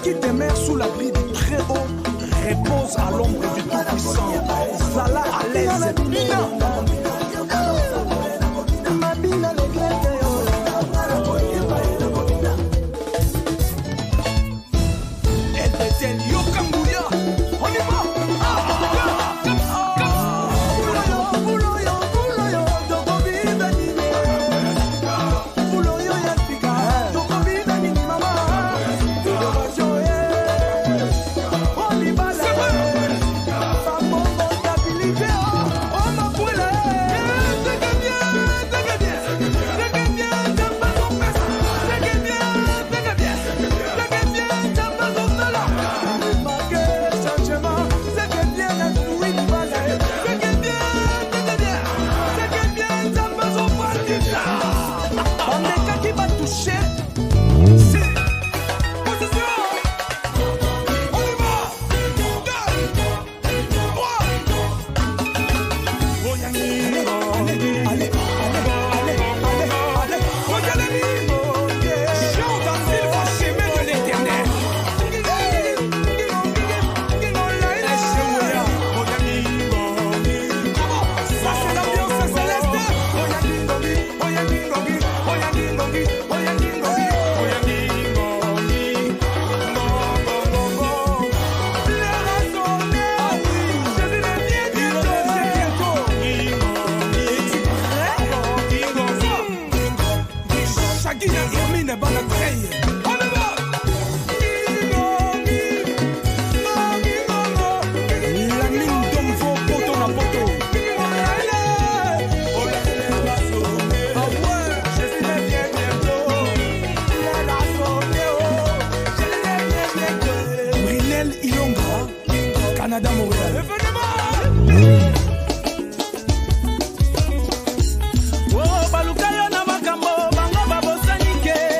qui demeure sous l'abri du très haut repose à l'ombre du Tout-Puissant. Zala à l'aise. Canada, Montréal. Oh, balukayo na makambo, bango babosanike.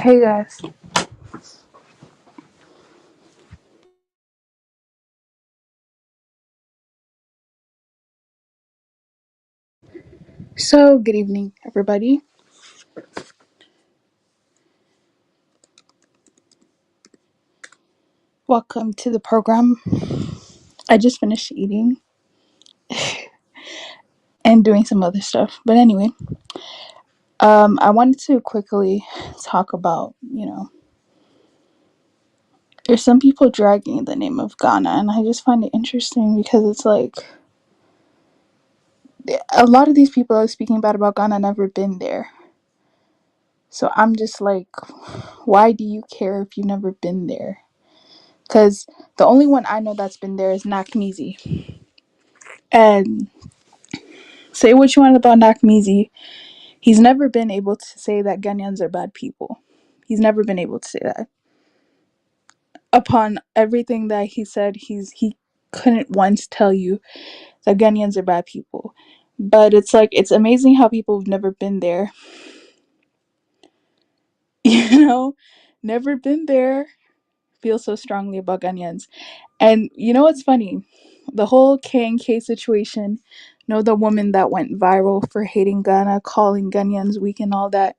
Hey guys. So, good evening, everybody. Welcome to the program. I just finished eating and doing some other stuff. But anyway, I wanted to quickly talk about, there's some people dragging the name of Ghana, and I just find it interesting because it's like a lot of these people are speaking bad about Ghana never been there. So I'm just like, why do you care if you've never been there? Because the only one I know that's been there is Nakmizi. And say what you want about Nakmizi, he's never been able to say that Ghanaians are bad people. He's never been able to say that. Upon everything that he said, he couldn't once tell you that Ghanaians are bad people. But it's like it's amazing how people who've never been there, you know, never been there, feel so strongly about Ghanaians. And you know what's funny? The whole K&K situation, the woman that went viral for hating Ghana, calling Ghanaians weak and all that,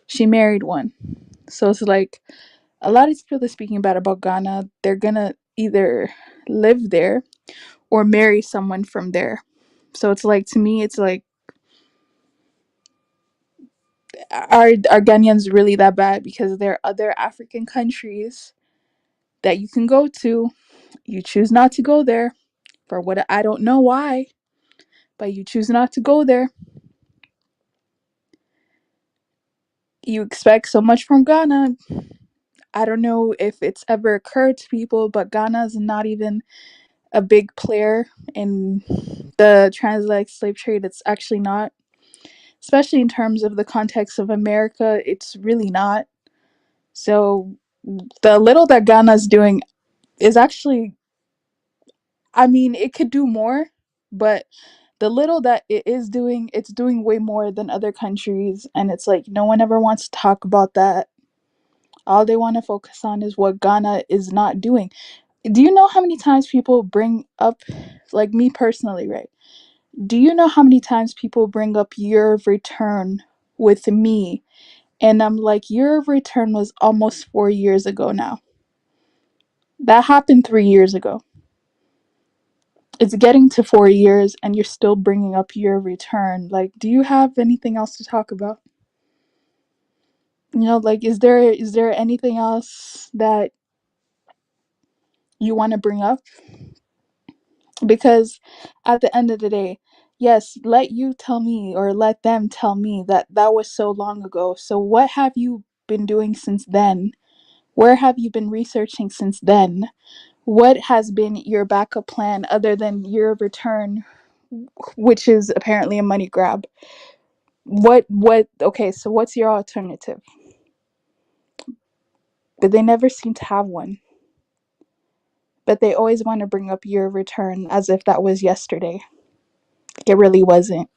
she married one. So it's like a lot of people are speaking bad about Ghana. They're gonna either live there or marry someone from there. So it's like to me, it's like are Ghanaians really that bad? Because there are other African countries that you can go to. You choose not to go there for what I don't know why, but you choose not to go there. You expect so much from Ghana. I don't know if it's ever occurred to people, but Ghana is not even a big player in the transatlantic slave trade. It's actually not, especially in terms of the context of America. It's really not. So the little that Ghana's doing is actually, I mean, it could do more, but the little that it is doing, it's doing way more than other countries. And it's like no one ever wants to talk about that. All they want to focus on is what Ghana is not doing. Do you know how many times people bring up, like me personally, right? Do you know how many times people bring up year of return with me? And I'm like, year of return was almost 4 years ago now. That happened 3 years ago. It's getting to 4 years and you're still bringing up year of return. Like, do you have anything else to talk about? Like, is there anything else that you want to bring up? Because at the end of the day, yes, let you tell me or let them tell me that that was so long ago. So what have you been doing since then? Where have you been researching since then? What has been your backup plan other than your return, which is apparently a money grab? Okay, so what's your alternative? But they never seem to have one. But they always want to bring up your return as if that was yesterday. It really wasn't.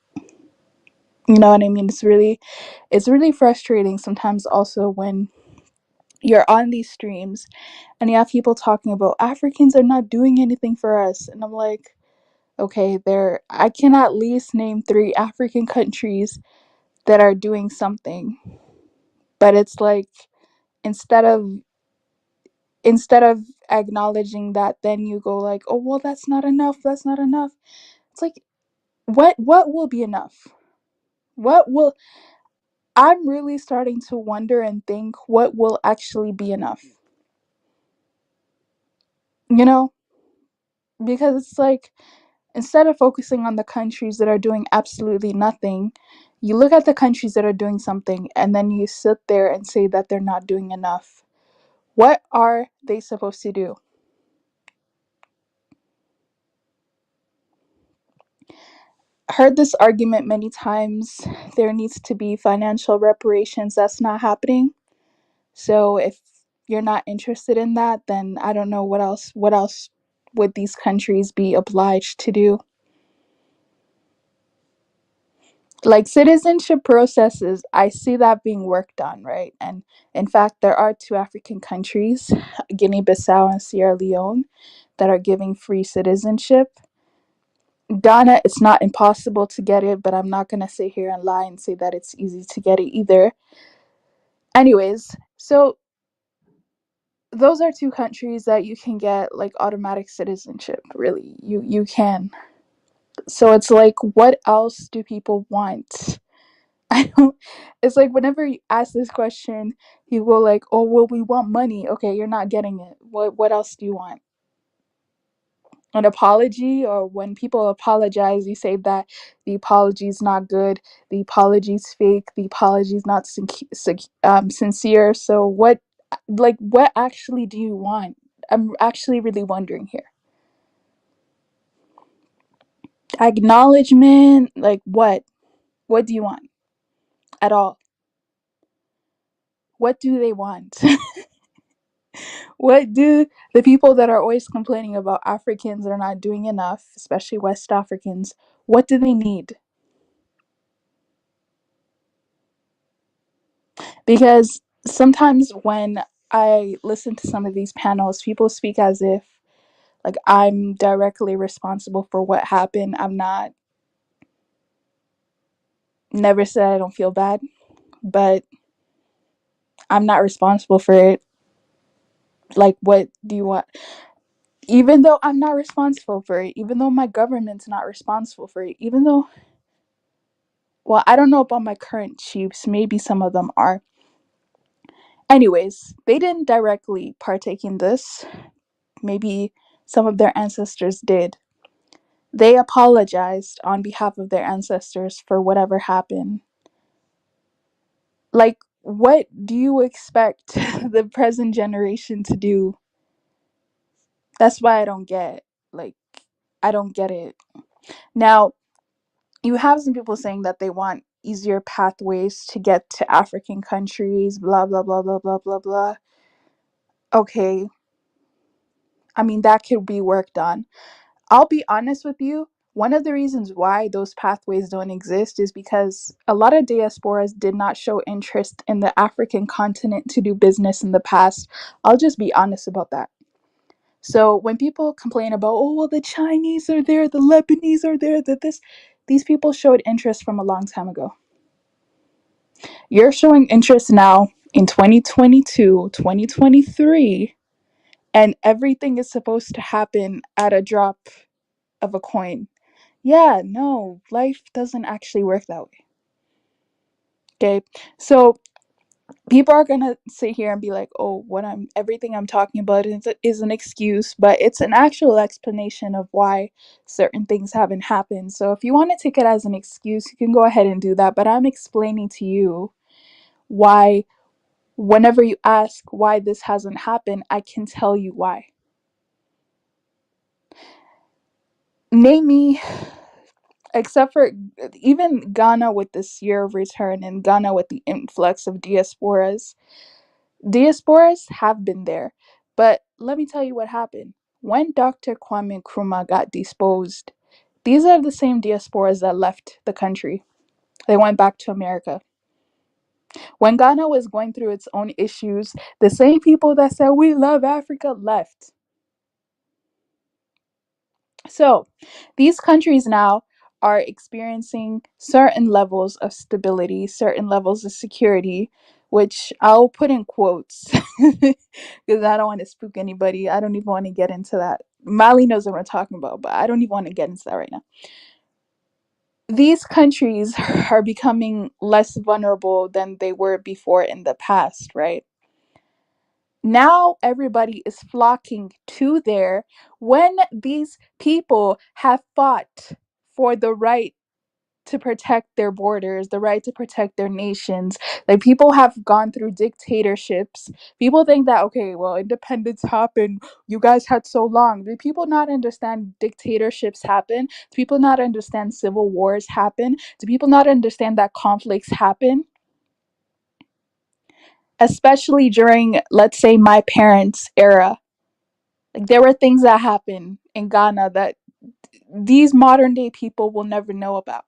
You know what I mean? It's really frustrating sometimes also when you're on these streams and you have people talking about Africans are not doing anything for us. And I'm like, okay, I can at least name 3 African countries that are doing something. But it's like instead of instead of acknowledging that, then you go like, oh well, that's not enough, that's not enough. It's like what will be enough? What will I'm really starting to wonder and think what will actually be enough. You know, because it's like instead of focusing on the countries that are doing absolutely nothing, you look at the countries that are doing something and then you sit there and say that they're not doing enough. What are they supposed to do? Heard this argument many times. There needs to be financial reparations. That's not happening. So if you're not interested in that, then I don't know what else would these countries be obliged to do? Like citizenship processes, I see that being worked on, right? And in fact, there are two African countries, Guinea-Bissau and Sierra Leone, that are giving free citizenship. Ghana, it's not impossible to get it, but I'm not going to sit here and lie and say that it's easy to get it either. Anyways, so those are two countries that you can get like automatic citizenship, really. You can. So it's like, what else do people want? I don't. It's like whenever you ask this question, you go like, "Oh, well, we want money." Okay, you're not getting it. What else do you want? An apology? Or when people apologize, you say that the apology is not good, the apology is fake, the apology is not sincere. So what, like, what actually do you want? I'm actually really wondering here. Acknowledgement, like what? What do you want at all? What do they want? What do the people that are always complaining about Africans are not doing enough, especially West Africans, what do they need? Because sometimes when I listen to some of these panels, people speak as if like I'm directly responsible for what happened. I'm not. Never said I don't feel bad, but I'm not responsible for it. Like, what do you want? Even though I'm not responsible for it, even though my government's not responsible for it, even though, well, I don't know about my current chiefs, maybe some of them are. Anyways, they didn't directly partake in this. Maybe some of their ancestors did. They apologized on behalf of their ancestors for whatever happened. Like, what do you expect the present generation to do? That's why I don't get. Like, I don't get it. Now, you have some people saying that they want easier pathways to get to African countries, blah, blah, blah, blah, blah, blah, blah. Okay, I mean, that could be worked on. I'll be honest with you. One of the reasons why those pathways don't exist is because a lot of diasporas did not show interest in the African continent to do business in the past. I'll just be honest about that. So when people complain about, oh, well, the Chinese are there, the Lebanese are there, that this, these people showed interest from a long time ago. You're showing interest now in 2022, 2023, and everything is supposed to happen at a drop of a coin. Yeah, no, life doesn't actually work that way. Okay. So people are gonna sit here and be like, oh, what I'm everything I'm talking about is an excuse, but it's an actual explanation of why certain things haven't happened. So if you want to take it as an excuse, you can go ahead and do that. But I'm explaining to you why whenever you ask why this hasn't happened, I can tell you why. Name me, except for even Ghana with this year of return and Ghana with the influx of diasporas. Diasporas have been there, but let me tell you what happened. When Dr. Kwame Nkrumah got disposed, these are the same diasporas that left the country. They went back to America. When Ghana was going through its own issues, the same people that said we love Africa left. So, these countries now are experiencing certain levels of stability, certain levels of security, which I'll put in quotes because I don't want to spook anybody. I don't even want to get into that. Mali knows what we're talking about, but I don't even want to get into that right now. These countries are becoming less vulnerable than they were before in the past, right? Now everybody is flocking to there when these people have fought for the right to protect their borders, the right to protect their nations. Like people have gone through dictatorships. People think that, okay, well, independence happened. You guys had so long. Do people not understand dictatorships happen? Do people not understand civil wars happen? Do people not understand that conflicts happen? Especially during, let's say, my parents' era. Like there were things that happened in Ghana that these modern day people will never know about,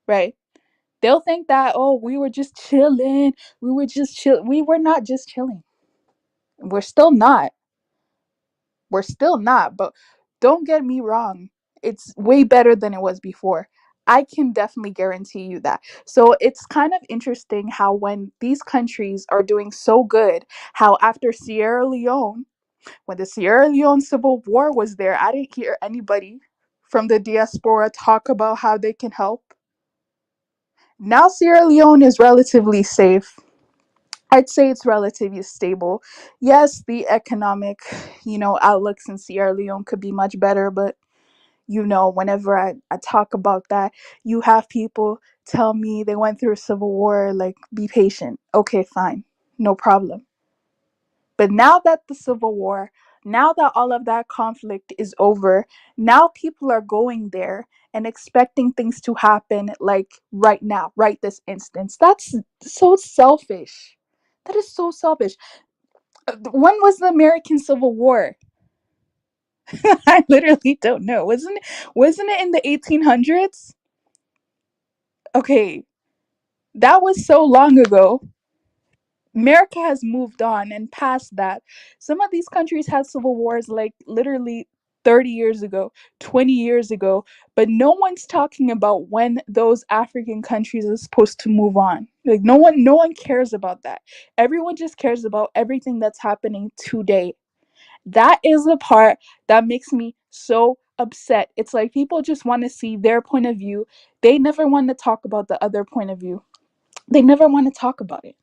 right? They'll think that, oh, we were just chilling. We were just chill. We were not just chilling. We're still not. We're still not. But don't get me wrong. It's way better than it was before. I can definitely guarantee you that. So it's kind of interesting how when these countries are doing so good, how after Sierra Leone, when the Sierra Leone Civil War was there, I didn't hear anybody from the diaspora talk about how they can help. Now Sierra Leone is relatively safe. I'd say it's relatively stable. Yes, the economic, outlooks in Sierra Leone could be much better, but whenever I talk about that, you have people tell me they went through a civil war, like, be patient. Okay, fine. No problem. But now that the Civil War, now that all of that conflict is over, now people are going there and expecting things to happen like right now, right this instance. That's so selfish. That is so selfish. When was the American Civil War? I literally don't know. Wasn't it in the 1800s? Okay, that was so long ago. America has moved on and past that. Some of these countries had civil wars like literally 30 years ago, 20 years ago, but no one's talking about when those African countries are supposed to move on. Like no one cares about that. Everyone just cares about everything that's happening today. That is the part that makes me so upset. It's like people just want to see their point of view. They never want to talk about the other point of view. They never want to talk about it.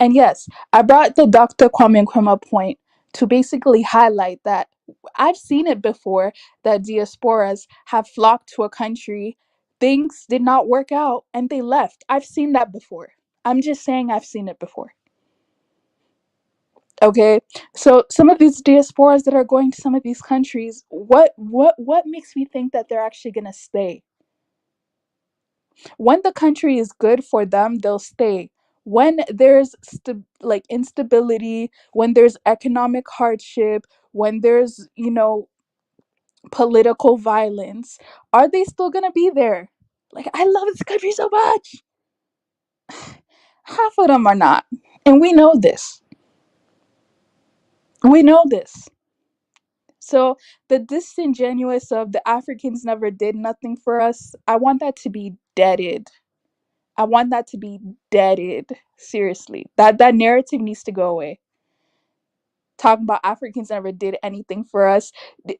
And yes, I brought the Dr. Kwame Nkrumah point to basically highlight that I've seen it before that diasporas have flocked to a country, things did not work out, and they left. I've seen that before. I'm just saying I've seen it before. Okay, so some of these diasporas that are going to some of these countries, what makes me think that they're actually gonna stay? When the country is good for them, they'll stay. When there's like instability, when there's economic hardship, when there's political violence, are they still gonna be there? Like, I love this country so much. Half of them are not, and we know this. We know this. So the disingenuous of the Africans never did nothing for us, I want that to be deaded. I want that to be deaded. Seriously. That narrative needs to go away. Talking about Africans never did anything for us.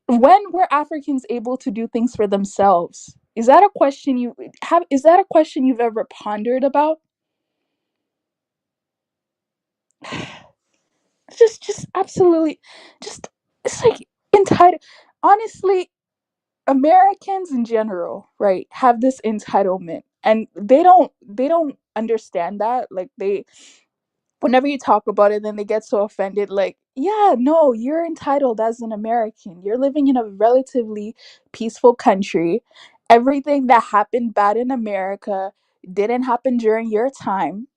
When were Africans able to do things for themselves? Is that a question you've ever pondered about? Just absolutely just it's like entitled. Honestly, Americans in general, right, have this entitlement and they don't understand that. Like, they whenever you talk about it, then they get so offended, like, yeah, no, you're entitled as an American. You're living in a relatively peaceful country. Everything that happened bad in America didn't happen during your time,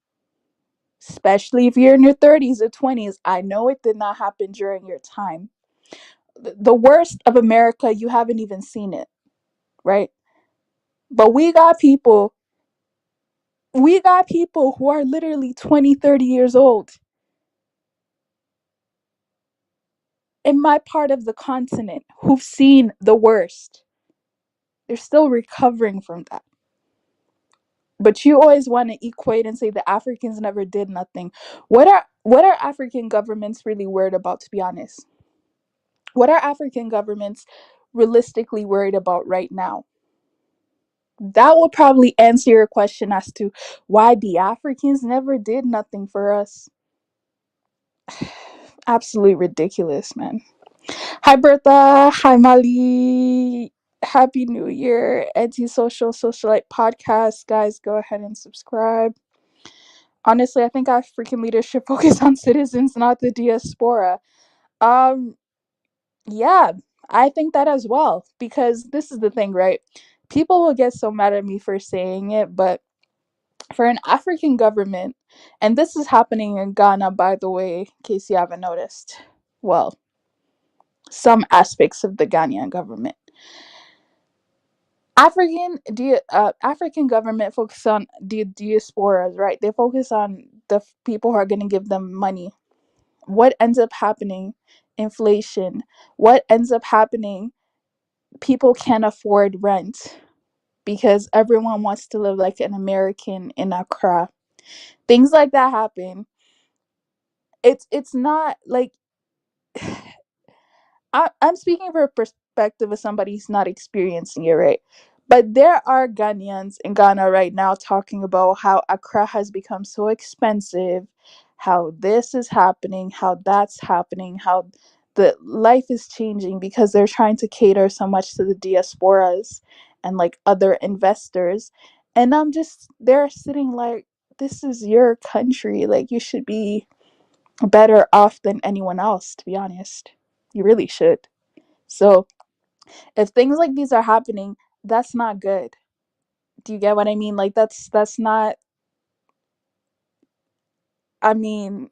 especially if you're in your 30s or 20s. I know it did not happen during your time. The worst of America, you haven't even seen it, right? But we got people who are literally 20, 30 years old in my part of the continent who've seen the worst. They're still recovering from that. But you always want to equate and say the Africans never did nothing. What are African governments really worried about, to be honest? What are African governments realistically worried about right now? That will probably answer your question as to why the Africans never did nothing for us. Absolutely ridiculous, man. Hi, Bertha. Hi, Mali. Happy New Year. Anti-social socialite podcast. Guys, go ahead and subscribe. Honestly, I think African leaders should focus on citizens, not the diaspora. Um, yeah, I think that as well. Because this is the thing, right? People will get so mad at me for saying it, but for an African government, and this is happening in Ghana, by the way, in case you haven't noticed. Well, some aspects of the Ghanaian government. African government focus on the diasporas, right? They focus on the people who are going to give them money. What ends up happening? Inflation. What ends up happening? People can't afford rent because everyone wants to live like an American in Accra. Things like that happen. It's not like I'm speaking from a perspective of somebody who's not experiencing it, right? But there are Ghanaians in Ghana right now talking about how Accra has become so expensive, how this is happening, how that's happening, how the life is changing because they're trying to cater so much to the diasporas and like other investors. And I'm just they're sitting like, this is your country. Like, you should be better off than anyone else, to be honest. You really should. So if things like these are happening, that's not good. Do you get what I mean? Like, that's not, I mean,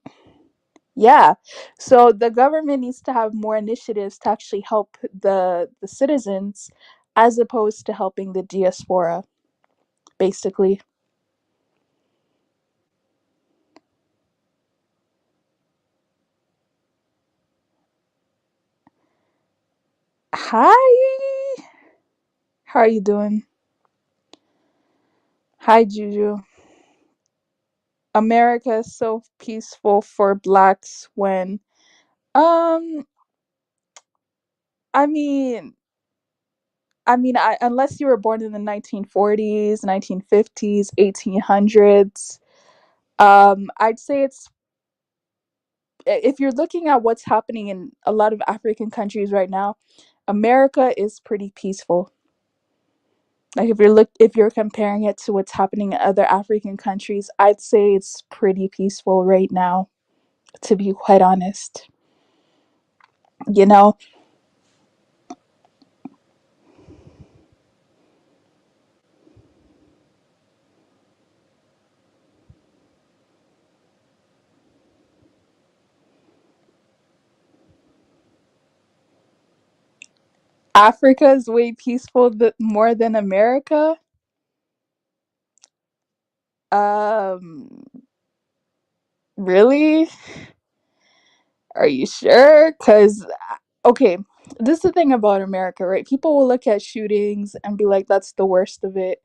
yeah. So the government needs to have more initiatives to actually help the citizens as opposed to helping the diaspora, basically. Hi. How are you doing? Hi, Juju. America is so peaceful for blacks when um I mean unless you were born in the 1940s, 1950s, 1800s, I'd say it's if you're looking at what's happening in a lot of African countries right now, America is pretty peaceful. Like if you're comparing it to what's happening in other African countries, I'd say it's pretty peaceful right now, to be quite honest. You know, Africa is way peaceful more than America. Um, really? Are you sure? Because, okay, this is the thing about America, right? People will look at shootings and be like, that's the worst of it.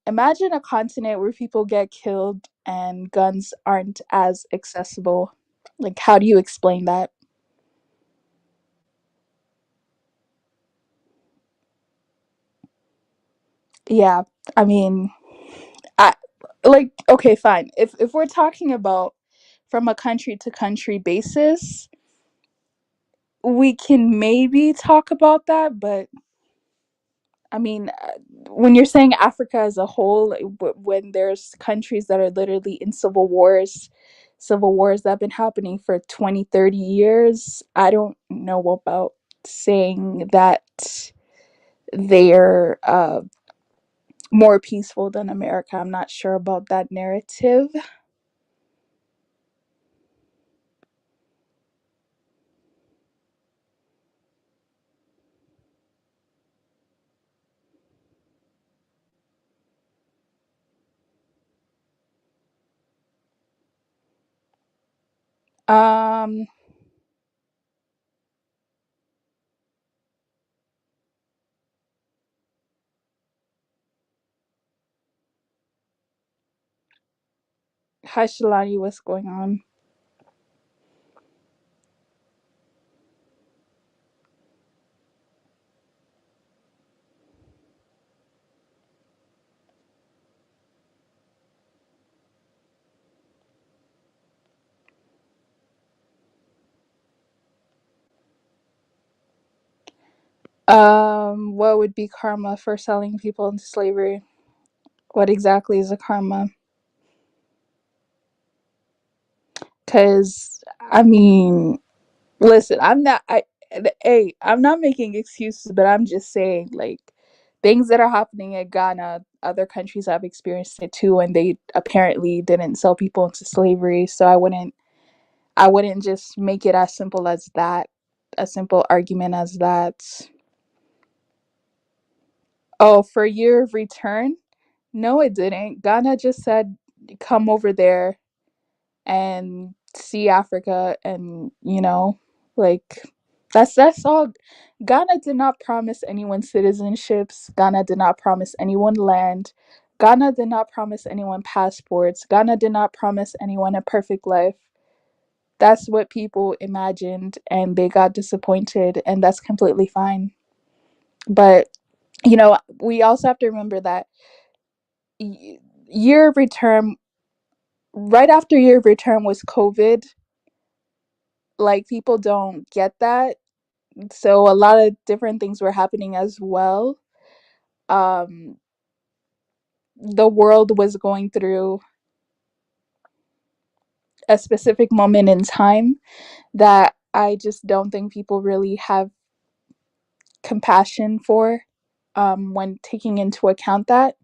Imagine a continent where people get killed and guns aren't as accessible. Like, how do you explain that? Yeah, I mean, I like, okay, fine. If we're talking about from a country to country basis, we can maybe talk about that, but I mean, when you're saying Africa as a whole, like, when there's countries that are literally in civil wars that have been happening for 20, 30 years, I don't know about saying that they're more peaceful than America. I'm not sure about that narrative. Um, Hi, Shalani, what's going on? What would be karma for selling people into slavery? What exactly is a karma? Because, I mean, listen, I'm not making excuses, but I'm just saying, like, things that are happening in Ghana, other countries have experienced it too, and they apparently didn't sell people into slavery. So I wouldn't just make it as simple as that, a simple argument as that. Oh, for year of return? No, it didn't. Ghana just said, come over there and see Africa, and like that's all. Ghana did not promise anyone citizenships. Ghana did not promise anyone land. Ghana did not promise anyone passports. Ghana did not promise anyone a perfect life. That's what people imagined, and they got disappointed, and that's completely fine. But we also have to remember that year of return, right after year of return was COVID. Like, people don't get that. So a lot of different things were happening as well. um the world was going through a specific moment in time that I just don't think people really have compassion for, when taking into account that.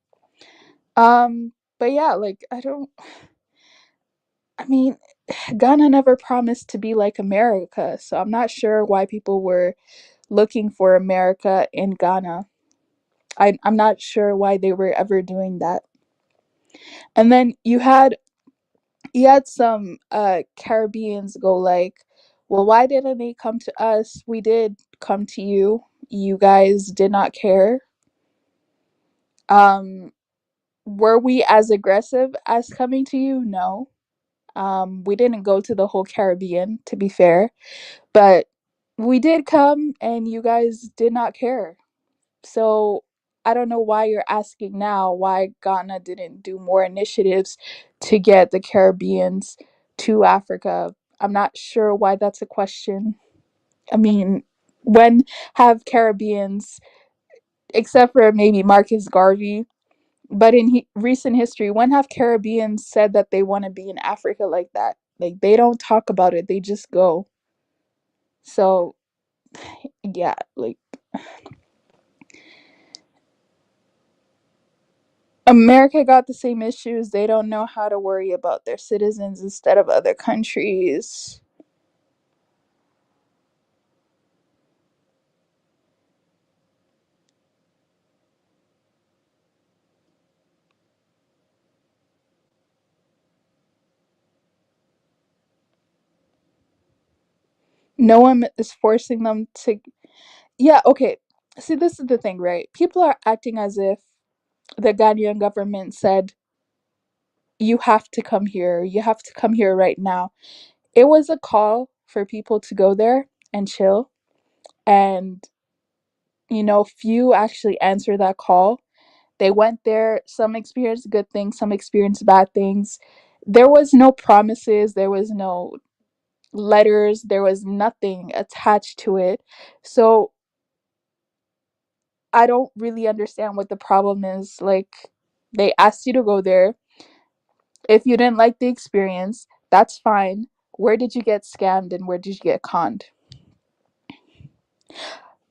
But yeah, like, I mean, Ghana never promised to be like America, so I'm not sure why people were looking for America in Ghana. I'm not sure why they were ever doing that. And then you had some Caribbeans go like, well, why didn't they come to us? We did come to you. You guys did not care. Um, were we as aggressive as coming to you? No. We didn't go to the whole Caribbean, to be fair, but we did come and you guys did not care. So I don't know why you're asking now why Ghana didn't do more initiatives to get the Caribbeans to Africa. I'm not sure why that's a question. I mean, when have Caribbeans, except for maybe Marcus Garvey, but in recent history, when have Caribbeans said that they want to be in Africa like that? Like, they don't talk about it, they just go. So, yeah, like, America got the same issues. They don't know how to worry about their citizens instead of other countries. No one is forcing them to. Yeah, okay. See, this is the thing, right? People are acting as if the Ghanaian government said, you have to come here. You have to come here right now. It was a call for people to go there and chill. And, few actually answered that call. They went there. Some experienced good things, some experienced bad things. There was no promises, there was no letters, there was nothing attached to it. So I don't really understand what the problem is. Like, they asked you to go there. If you didn't like the experience, that's fine. Where did you get scammed and where did you get conned?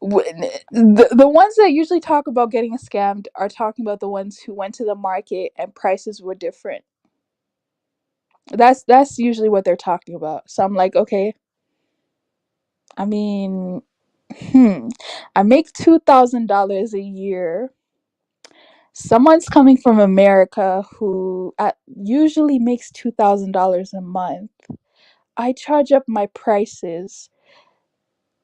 The ones that usually talk about getting scammed are talking about the ones who went to the market and prices were different. That's usually what they're talking about. So I'm like, okay, I mean, I make $2,000 a year. Someone's coming from America who usually makes $2,000 a month. I charge up my prices.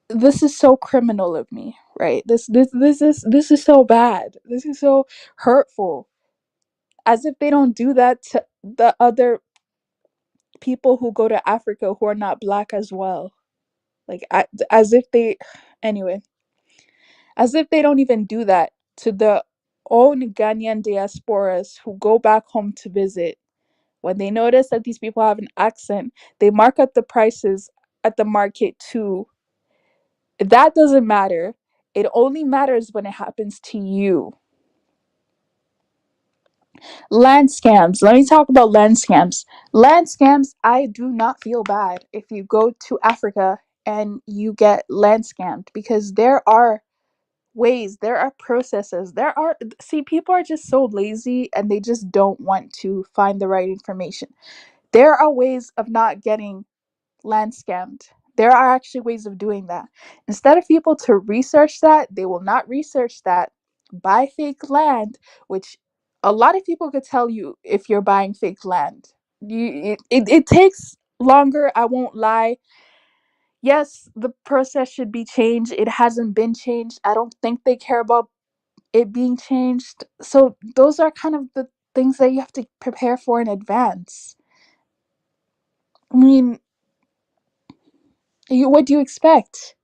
This is so criminal of me, right? This is so bad. This is so hurtful. As if they don't do that to the other people who go to Africa who are not black as well. Like, as if they, anyway, as if they don't even do that to the own Ghanaian diasporas who go back home to visit. When they notice that these people have an accent, they mark up the prices at the market too. That doesn't matter. It only matters when it happens to you. Land scams. Let me talk about land scams. Land scams, I do not feel bad if you go to Africa and you get land scammed, because there are ways, there are processes, there are, see, people are just so lazy and they just don't want to find the right information. There are ways of not getting land scammed. There are actually ways of doing that. Instead of people to research that, they will not research that. buy fake land, which a lot of people could tell you if you're buying fake land. It takes longer, I won't lie. Yes, the process should be changed. It hasn't been changed. I don't think they care about it being changed. So those are kind of the things that you have to prepare for in advance. I mean, what do you expect?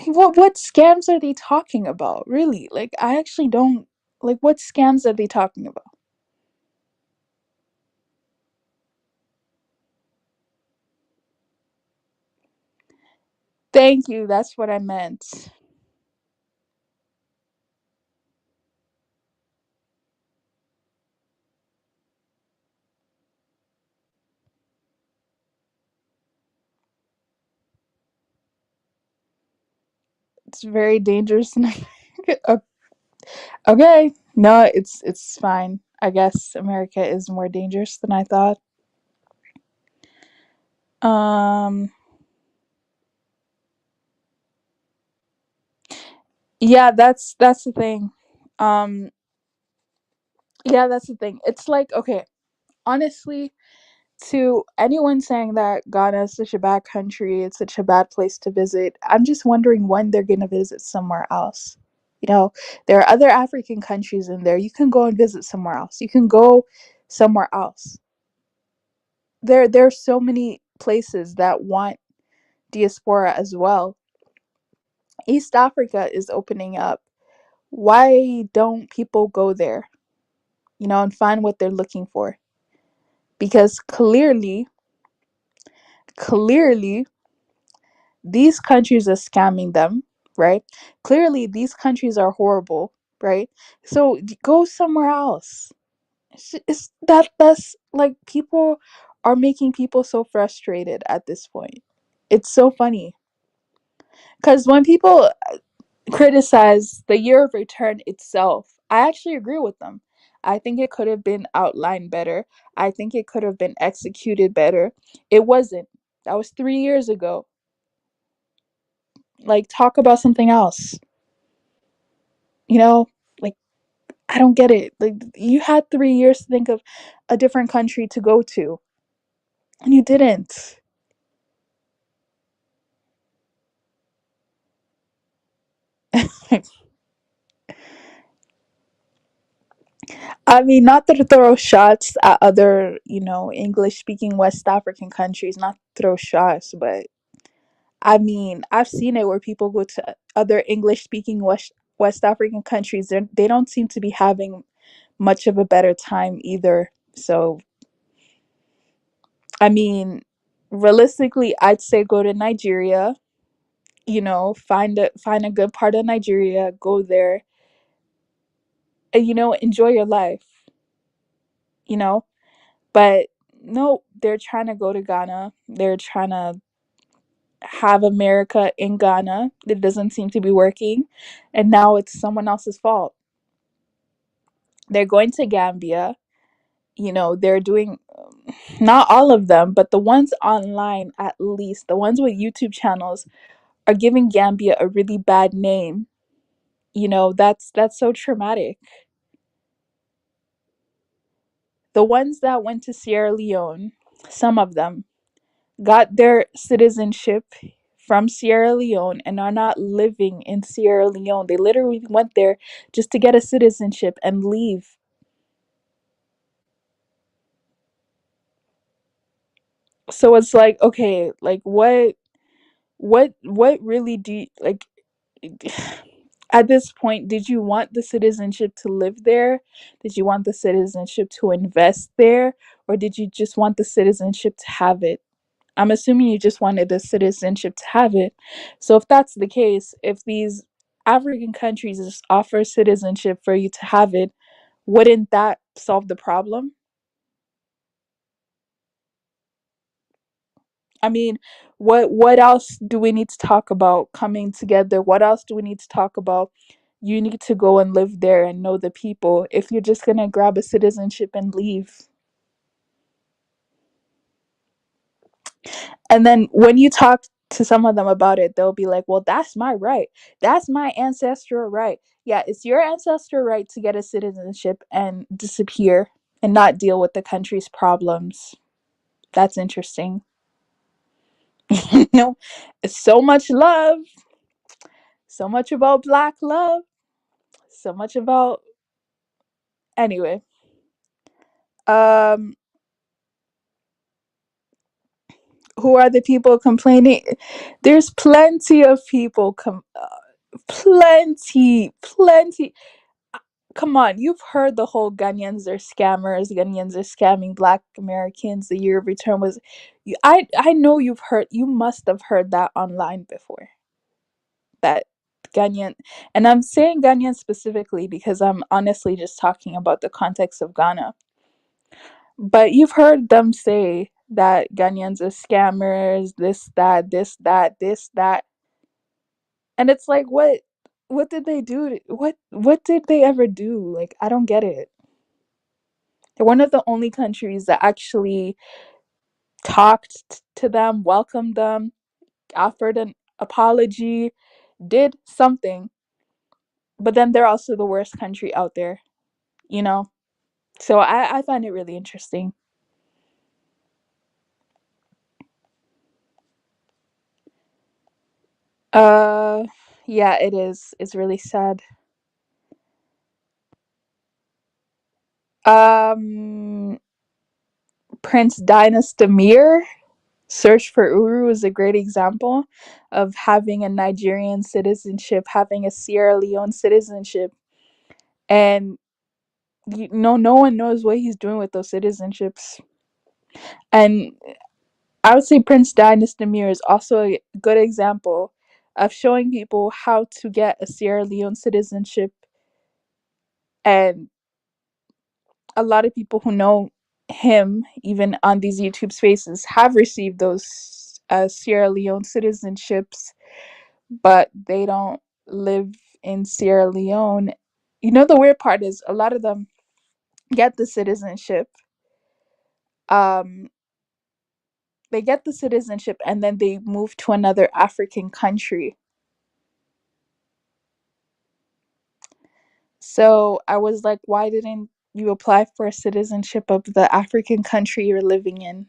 What scams are they talking about? Really? Like I actually don't like what scams are they talking about? Thank you. That's what I meant. It's very dangerous. Okay. No, it's fine. I guess America is more dangerous than I thought. Um yeah, that's the thing. Um yeah, that's the thing. It's like, okay, honestly, to anyone saying that Ghana is such a bad country, it's such a bad place to visit, I'm just wondering when they're going to visit somewhere else. You know, there are other African countries in there. You can go and visit somewhere else. You can go somewhere else. There are so many places that want diaspora as well. East Africa is opening up. Why don't people go there, and find what they're looking for? Because clearly these countries are scamming them, right? Clearly, these countries are horrible, right? So go somewhere else. That's like people are making people so frustrated at this point. It's so funny because when people criticize the year of return itself, I actually agree with them. I think it could have been outlined better. I think it could have been executed better. It wasn't. That was 3 years ago. Like, talk about something else. You know, like I don't get it. Like you had 3 years to think of a different country to go to, and you didn't. I mean, not to throw shots at other, English speaking West African countries, not to throw shots, but I mean, I've seen it where people go to other English speaking West African countries. They don't seem to be having much of a better time either. So, I mean, realistically, I'd say go to Nigeria, find a good part of Nigeria, go there, and enjoy your life, you know. But no, they're trying to go to Ghana. They're trying to have America in Ghana. It doesn't seem to be working, and now it's someone else's fault. They're going to Gambia. They're doing not all of them, but the ones online, at least the ones with YouTube channels, are giving Gambia a really bad name. That's so traumatic. The ones that went to Sierra Leone, some of them got their citizenship from Sierra Leone and are not living in Sierra Leone. They literally went there just to get a citizenship and leave. So it's like, okay, like what really do you, like at this point, did you want the citizenship to live there? Did you want the citizenship to invest there? Or did you just want the citizenship to have it? I'm assuming you just wanted the citizenship to have it. So if that's the case, if these African countries just offer citizenship for you to have it, wouldn't that solve the problem? I mean, what else do we need to talk about coming together? What else do we need to talk about? You need to go and live there and know the people. If you're just gonna grab a citizenship and leave. And then when you talk to some of them about it, they'll be like, well, that's my right. That's my ancestral right. Yeah, it's your ancestral right to get a citizenship and disappear and not deal with the country's problems. That's interesting. You know, so much love, so much about black love, so much about anyway. Um who are the people complaining? There's plenty of people plenty. Come on, you've heard the whole Ghanaians are scammers, Ghanaians are scamming black Americans, the year of return was I know you must have heard that online before. That Ghanaian, and I'm saying Ghanaian specifically because I'm honestly just talking about the context of Ghana. But you've heard them say that Ghanaians are scammers, this, that. And it's like what did they do? What did they ever do? Like I don't get it. They're one of the only countries that actually talked to them, welcomed them, offered an apology, did something. But then they're also the worst country out there, you know? So I find it really interesting. Uh yeah, it is. It's really sad. Um Prince Dynastamir, Search for Uru is a great example of having a Nigerian citizenship, having a Sierra Leone citizenship, and no one knows what he's doing with those citizenships. And I would say Prince Dynastamir is also a good example of showing people how to get a Sierra Leone citizenship. And a lot of people who know him, even on these YouTube spaces, have received those Sierra Leone citizenships, but they don't live in Sierra Leone. You know, the weird part is a lot of them get the citizenship. Um, they get the citizenship and then they move to another African country. So I was like, why didn't you apply for a citizenship of the African country you're living in?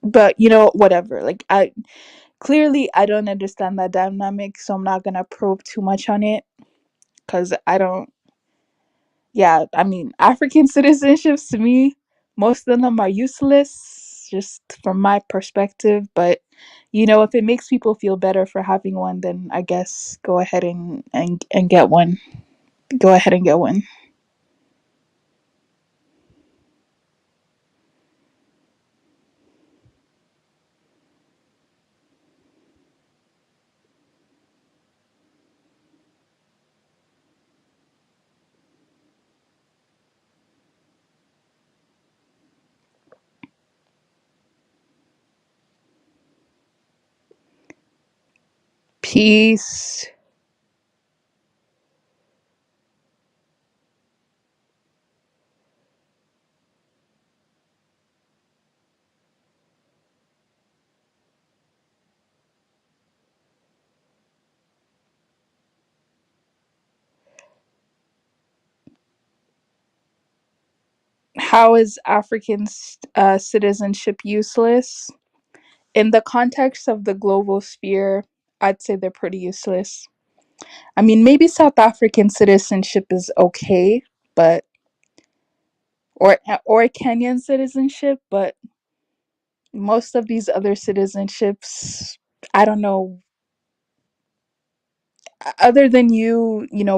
But whatever. Like I clearly I don't understand that dynamic, so I'm not gonna probe too much on it because I don't. Yeah, I mean, African citizenships to me, most of them are useless, just from my perspective. But if it makes people feel better for having one, then I guess go ahead and get one. Go ahead and get one. Peace. How is African citizenship useless? In the context of the global sphere, I'd say they're pretty useless. I mean, maybe South African citizenship is okay, but or Kenyan citizenship, but most of these other citizenships, I don't know. Other than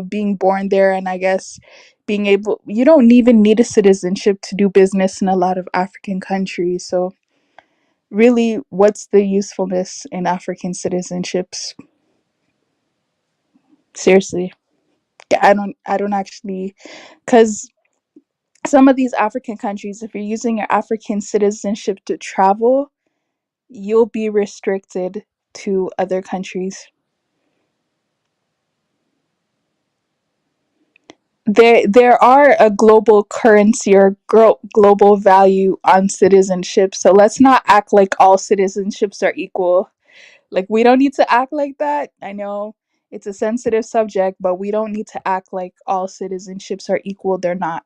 being born there, and I guess being able, you don't even need a citizenship to do business in a lot of African countries. So really, what's the usefulness in African citizenships? Seriously, I don't actually, because some of these African countries, if you're using your African citizenship to travel, you'll be restricted to other countries. there are a global currency or global value on citizenship. So let's not act like all citizenships are equal. Like, we don't need to act like that. I know it's a sensitive subject, but we don't need to act like all citizenships are equal. They're not.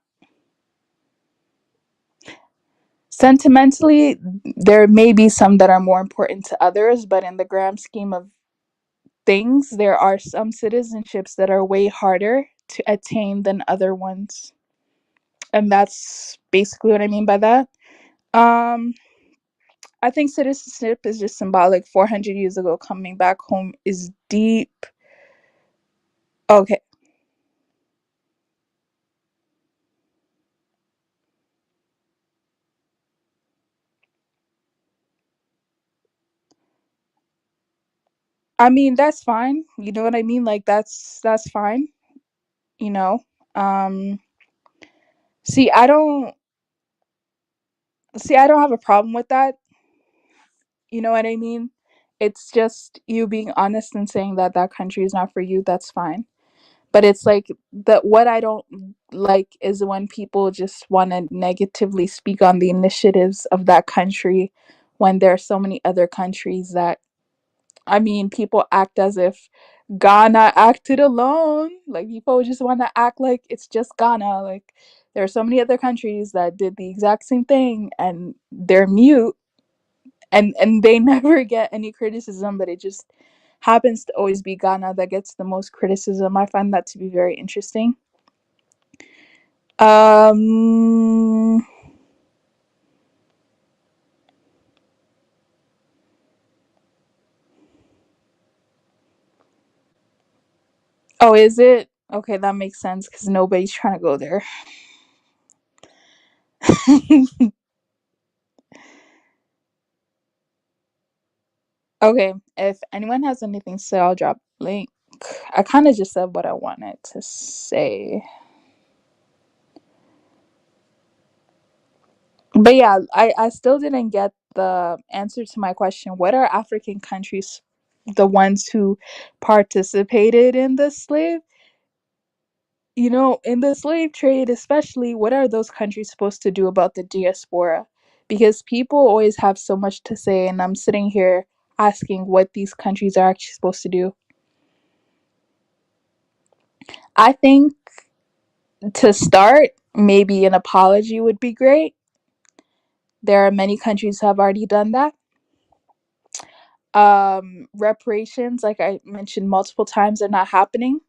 Sentimentally, there may be some that are more important to others, but in the grand scheme of things, there are some citizenships that are way harder to attain than other ones. And that's basically what I mean by that. Um, I think citizenship is just symbolic. 400 years ago, coming back home is deep. Okay. I mean, that's fine. You know what I mean? Like, that's fine, you know. Um see, I don't have a problem with that. You know what I mean? It's just you being honest and saying that that country is not for you, that's fine. But it's like, that what I don't like is when people just want to negatively speak on the initiatives of that country when there are so many other countries that, I mean, people act as if Ghana acted alone. Like, people just want to act like it's just Ghana. Like, there are so many other countries that did the exact same thing and they're mute, and they never get any criticism, but it just happens to always be Ghana that gets the most criticism. I find that to be very interesting. Um oh, is it? Okay, that makes sense cuz nobody's trying to go there. Okay, if anyone has anything to say, I'll drop link. I kind of just said what I wanted to say. But yeah, I still didn't get the answer to my question. What are African countries, the ones who participated in the slave, in the slave trade especially, what are those countries supposed to do about the diaspora? Because people always have so much to say, and I'm sitting here asking what these countries are actually supposed to do. I think, to start, maybe an apology would be great. There are many countries who have already done that. Reparations, like I mentioned multiple times, are not happening.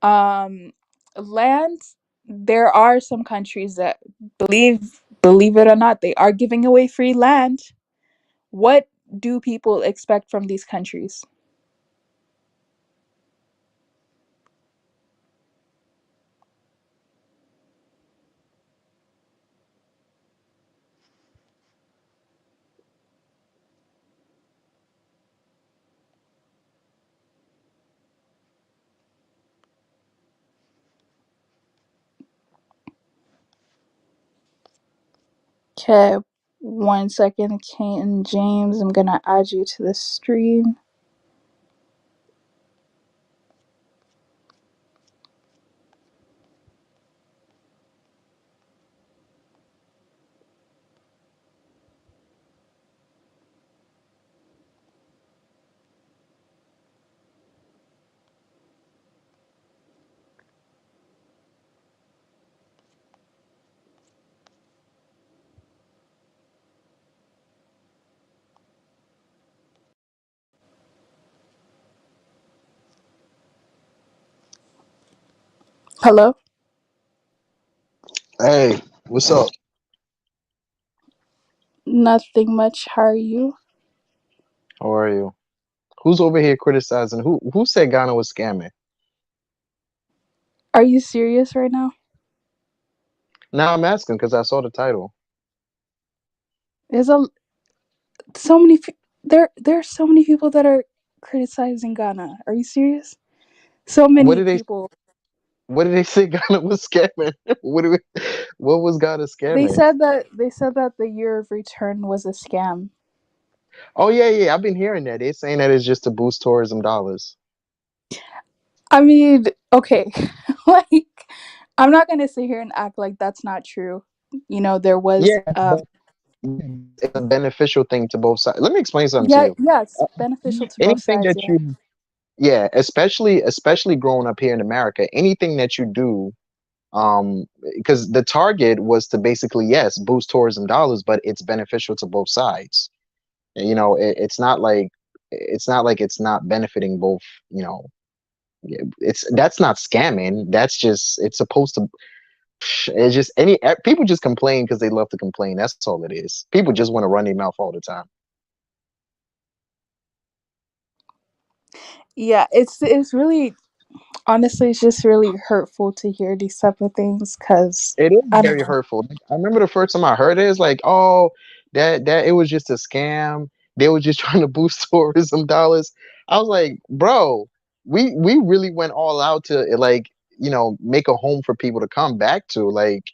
um Lands, there are some countries that, believe it or not, they are giving away free land. What do people expect from these countries? Okay, 1 second, King James, I'm gonna add you to the stream. Hello. Hey, what's up? Nothing much, how are you? How are you? Who's over here criticizing? Who said Ghana was scamming? Are you serious right now? Now I'm asking because I saw the title. There's a so many there are so many people that are criticizing Ghana. Are you serious? So What many did they people. what did they say Ghana was scamming? What was Ghana scamming? They said that the year of return was a scam. Oh yeah, I've been hearing that. They're saying that it's just to boost tourism dollars. I mean, okay. Like, I'm not gonna sit here and act like that's not true. You know, there was Yeah, but it's a beneficial thing to both sides. Let me explain something to yeah, you. yes, beneficial to both Anything sides, that yeah. you, yeah, especially growing up here in America, anything that you do, because the target was to basically, yes, boost tourism dollars, but it's beneficial to both sides. And, it's not like it's not benefiting both. You know, it's that's not scamming. That's just it's supposed to. It's just people just complain because they love to complain. That's all it is. People just want to run their mouth all the time. Yeah, it's really, honestly, it's just really hurtful to hear these type of things because It is I don't very know. hurtful. Like, I remember the first time I heard it, it's like, oh, that it was just a scam. They were just trying to boost tourism dollars. I was like, bro, we really went all out to like, make a home for people to come back to. Like,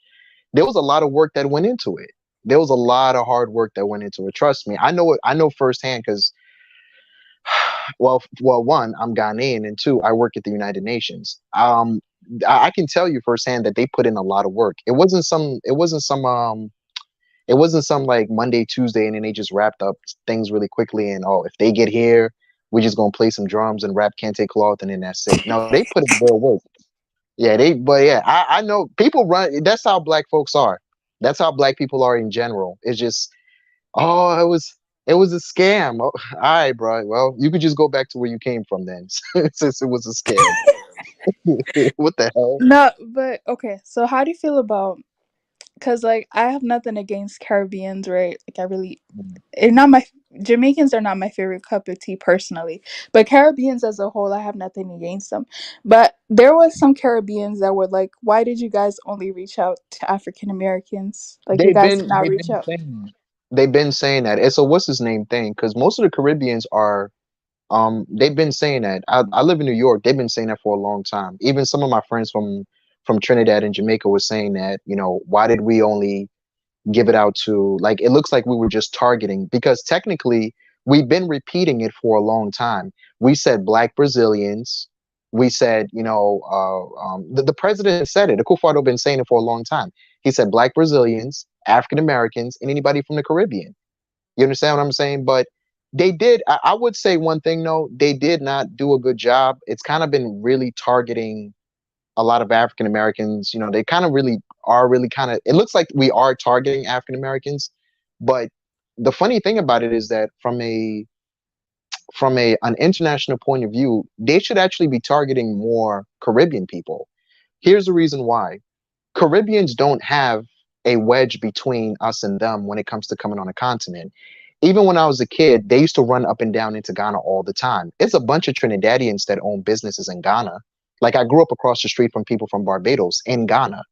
there was a lot of work that went into it. There was a lot of hard work that went into it. Trust me, I know it. I know firsthand because, one, I'm Ghanaian, and two, I work at the United Nations. I can tell you firsthand that they put in a lot of work. It wasn't some like Monday, Tuesday, and then they just wrapped up things really quickly. And oh, if they get here, we're just gonna play some drums and rap Kente Cloth, and then that's it. No, they put in real work. Yeah, but yeah, I know people run. That's how black folks are. That's how black people are in general. It's just, oh, it was a scam. Oh, all right, bro. Well, you could just go back to where you came from then, since it was a scam. What the hell? No, but okay. So how do you feel about? Because like I have nothing against Caribbeans, right? Like I really, it's not my Jamaicans are not my favorite cup of tea personally, but Caribbeans as a whole, I have nothing against them. But there was some Caribbeans that were like, "Why did you guys only reach out to African Americans? Like you guys did not They've reach been out." saying they've been saying that. It's a what's his name thing because most of the Caribbeans are they've been saying that. I live in New York. They've been saying that for a long time. Even some of my friends from Trinidad and Jamaica was saying that, why did we only give it out to, like, it looks like we were just targeting because technically we've been repeating it for a long time. We said black Brazilians. We said, the president said it. Akufo-Addo been saying it for a long time. He said black Brazilians, African Americans, and anybody from the Caribbean. You understand what I'm saying? But they did. I would say one thing though, they did not do a good job. It's kind of been really targeting a lot of African Americans. They kind of really are really kind of. It looks like we are targeting African Americans, but the funny thing about it is that from an international point of view, they should actually be targeting more Caribbean people. Here's the reason why. Caribbeans don't have a wedge between us and them when it comes to coming on a continent. Even when I was a kid, they used to run up and down into Ghana all the time. It's a bunch of Trinidadians that own businesses in Ghana. Like I grew up across the street from people from Barbados in Ghana.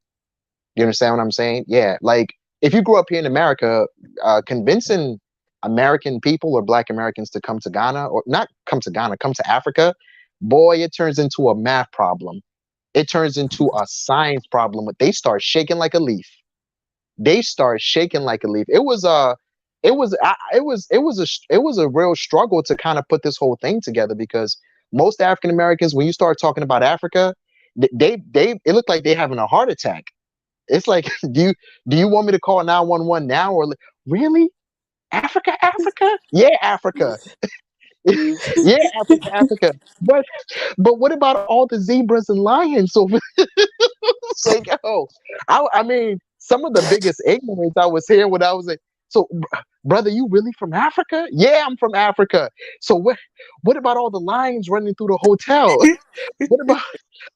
You understand what I'm saying? Yeah. Like if you grew up here in America, convincing American people or Black Americans to come to Ghana or not come to Ghana, come to Africa, boy, it turns into a math problem. It turns into a science problem. They start shaking like a leaf. They start shaking like a leaf. It was a real struggle to kind of put this whole thing together because most African Americans, when you start talking about Africa, they it looked like they having a heart attack. It's like, do you want me to call 911 now or really Africa? Yeah, Africa. Yeah, Africa. But what about all the zebras and lions over? It's like, yo, I mean, some of the biggest ignorance I was hearing when I was like, so, brother, you really from Africa? Yeah, I'm from Africa. So what about all the lions running through the hotel? What about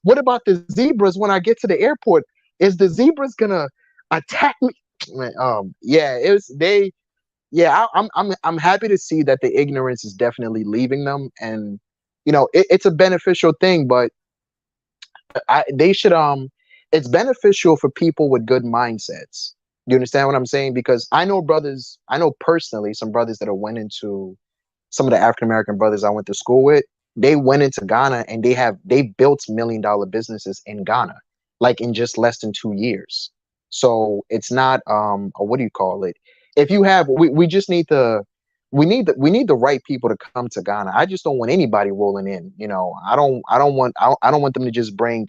what about the zebras when I get to the airport? Is the zebras gonna attack me? Man, yeah, it's they. Yeah, I'm happy to see that the ignorance is definitely leaving them, and it's a beneficial thing. But they should it's beneficial for people with good mindsets. You understand what I'm saying? Because I know personally some brothers that have went into some of the African American brothers I went to school with. They went into Ghana and they built $1 million businesses in Ghana, like in just less than 2 years. So it's not what do you call it? If you have we just need the we need the right people to come to Ghana. I just don't want anybody rolling in. I don't want them to just bring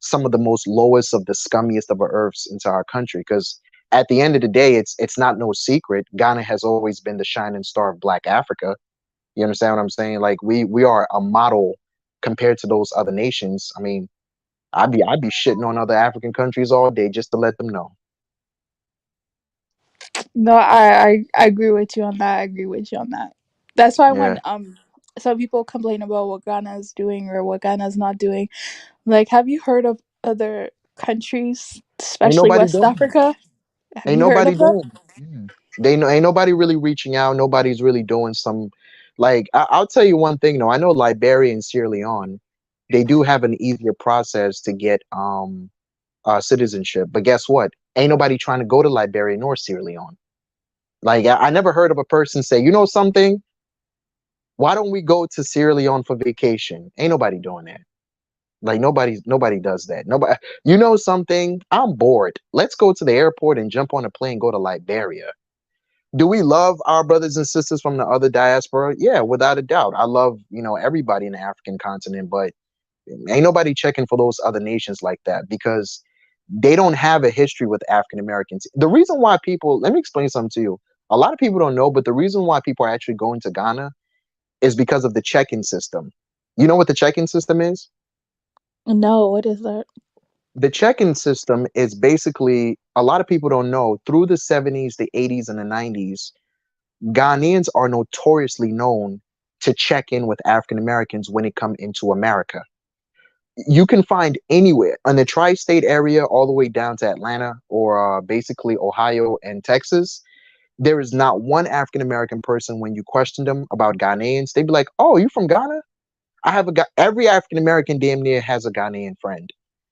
some of the most lowest of the scummiest of our earths into our country. Because at the end of the day, it's not no secret. Ghana has always been the shining star of Black Africa. You understand what I'm saying? Like we are a model compared to those other nations. I mean, I'd be shitting on other African countries all day just to let them know. No, I agree with you on that. I agree with you on that. That's why Yeah. when some people complain about what Ghana is doing or what Ghana is not doing, like, have you heard of other countries, Ain't especially nobody West doing Africa? it. Have Ain't you heard nobody of them? doing it. Yeah. They know ain't nobody really reaching out. Nobody's really doing some like I'll tell you one thing though. I know Liberia and Sierra Leone, they do have an easier process to get citizenship. But guess what? Ain't nobody trying to go to Liberia nor Sierra Leone. Like I never heard of a person say, you know something? Why don't we go to Sierra Leone for vacation? Ain't nobody doing that. Like nobody does that. Nobody, you know something? I'm bored. Let's go to the airport and jump on a plane, go to Liberia. Do we love our brothers and sisters from the other diaspora? Yeah, without a doubt. I love, everybody in the African continent, but ain't nobody checking for those other nations like that because they don't have a history with African Americans. The reason why people, let me explain something to you. A lot of people don't know, but the reason why people are actually going to Ghana is because of the check-in system. You know what the check-in system is? No, what is that? The check-in system is basically, a lot of people don't know, through the 70s, the 80s, and the 90s, Ghanaians are notoriously known to check in with African Americans when it come into America. You can find anywhere in the tri-state area all the way down to Atlanta or basically Ohio and Texas. There is not one African American person when you question them about Ghanaians, they'd be like, "Oh, you from Ghana?" I have every African American damn near has a Ghanaian friend.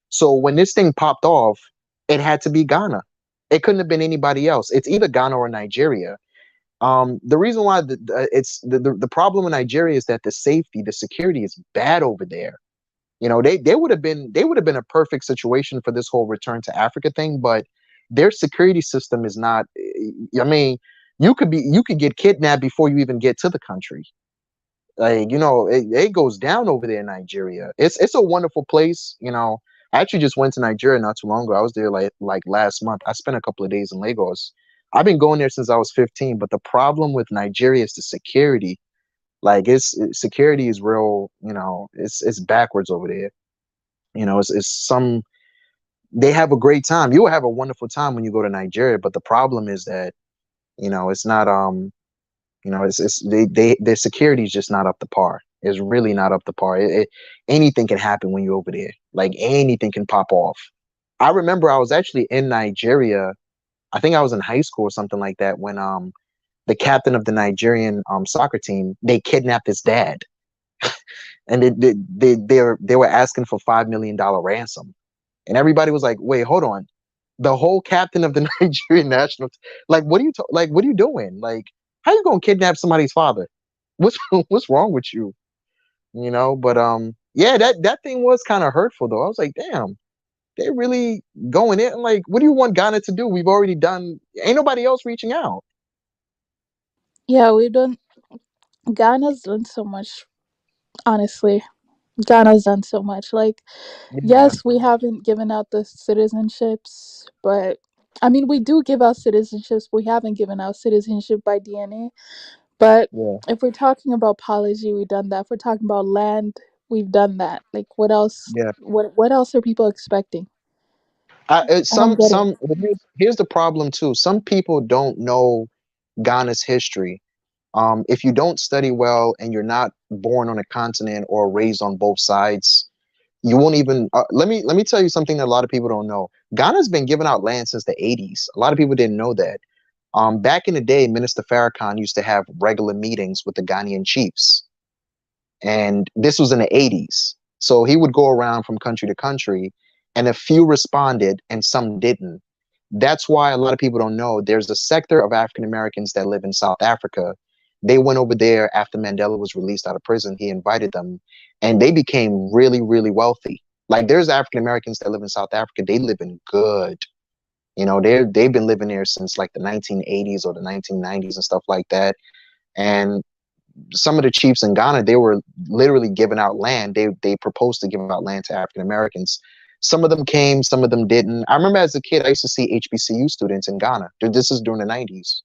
So when this thing popped off, it had to be Ghana. It couldn't have been anybody else. It's either Ghana or Nigeria. The reason why the problem in Nigeria is that the safety, the security is bad over there. They would have been a perfect situation for this whole return to Africa thing, but their security system is not. I mean, you could get kidnapped before you even get to the country. Like, it goes down over there in Nigeria. It's a wonderful place. I actually just went to Nigeria not too long ago. I was there like last month. I spent a couple of days in Lagos. I've been going there since I was 15, but the problem with Nigeria is the security. Like security is real, it's backwards over there. It's some they have a great time. You will have a wonderful time when you go to Nigeria, but the problem is that, it's not it's their security is just not up to par. It's really not up to par. Anything can happen when you're over there. Like anything can pop off. I remember I was actually in Nigeria. I think I was in high school or something like that when the captain of the Nigerian soccer team, they kidnapped his dad, and they were asking for $5 million ransom, and everybody was like, "Wait, hold on." The whole captain of the Nigerian national, like, what are you doing? Like, how you gonna kidnap somebody's father? What's what's wrong with you? But yeah, that thing was kind of hurtful though. I was like, damn, they really going in. Like, what do you want Ghana to do? We've already done. Ain't nobody else reaching out. Yeah, we've done. Ghana's done so much. Honestly, Ghana's done so much. Like, Yeah, yes, we haven't given out the citizenships, but I mean, we do give out citizenships. We haven't given out citizenship by DNA. But yeah, if we're talking about policy, we've done that. If we're talking about land, we've done that. Like, what else? yeah. What else are people expecting? I don't Some get it. some here's the problem too. Some people don't know Ghana's history. If you don't study well and you're not born on a continent or raised on both sides, you won't even. Let me tell you something that a lot of people don't know. Ghana's been giving out land since the 80s. A lot of people didn't know that. Back in the day, Minister Farrakhan used to have regular meetings with the Ghanaian chiefs, and this was in the 80s. So he would go around from country to country, and a few responded and some didn't. That's why a lot of people don't know there's a sector of African Americans that live in South Africa. They went over there after Mandela was released out of prison. He invited them, and they became really, really wealthy. Like there's African Americans that live in South Africa. They live in good. They've been living there since like the 1980s or the 1990s and stuff like that. And some of the chiefs in Ghana, they were literally giving out land. They proposed to give out land to African Americans. Some of them came, some of them didn't. I remember as a kid, I used to see HBCU students in Ghana. This is during the 90s.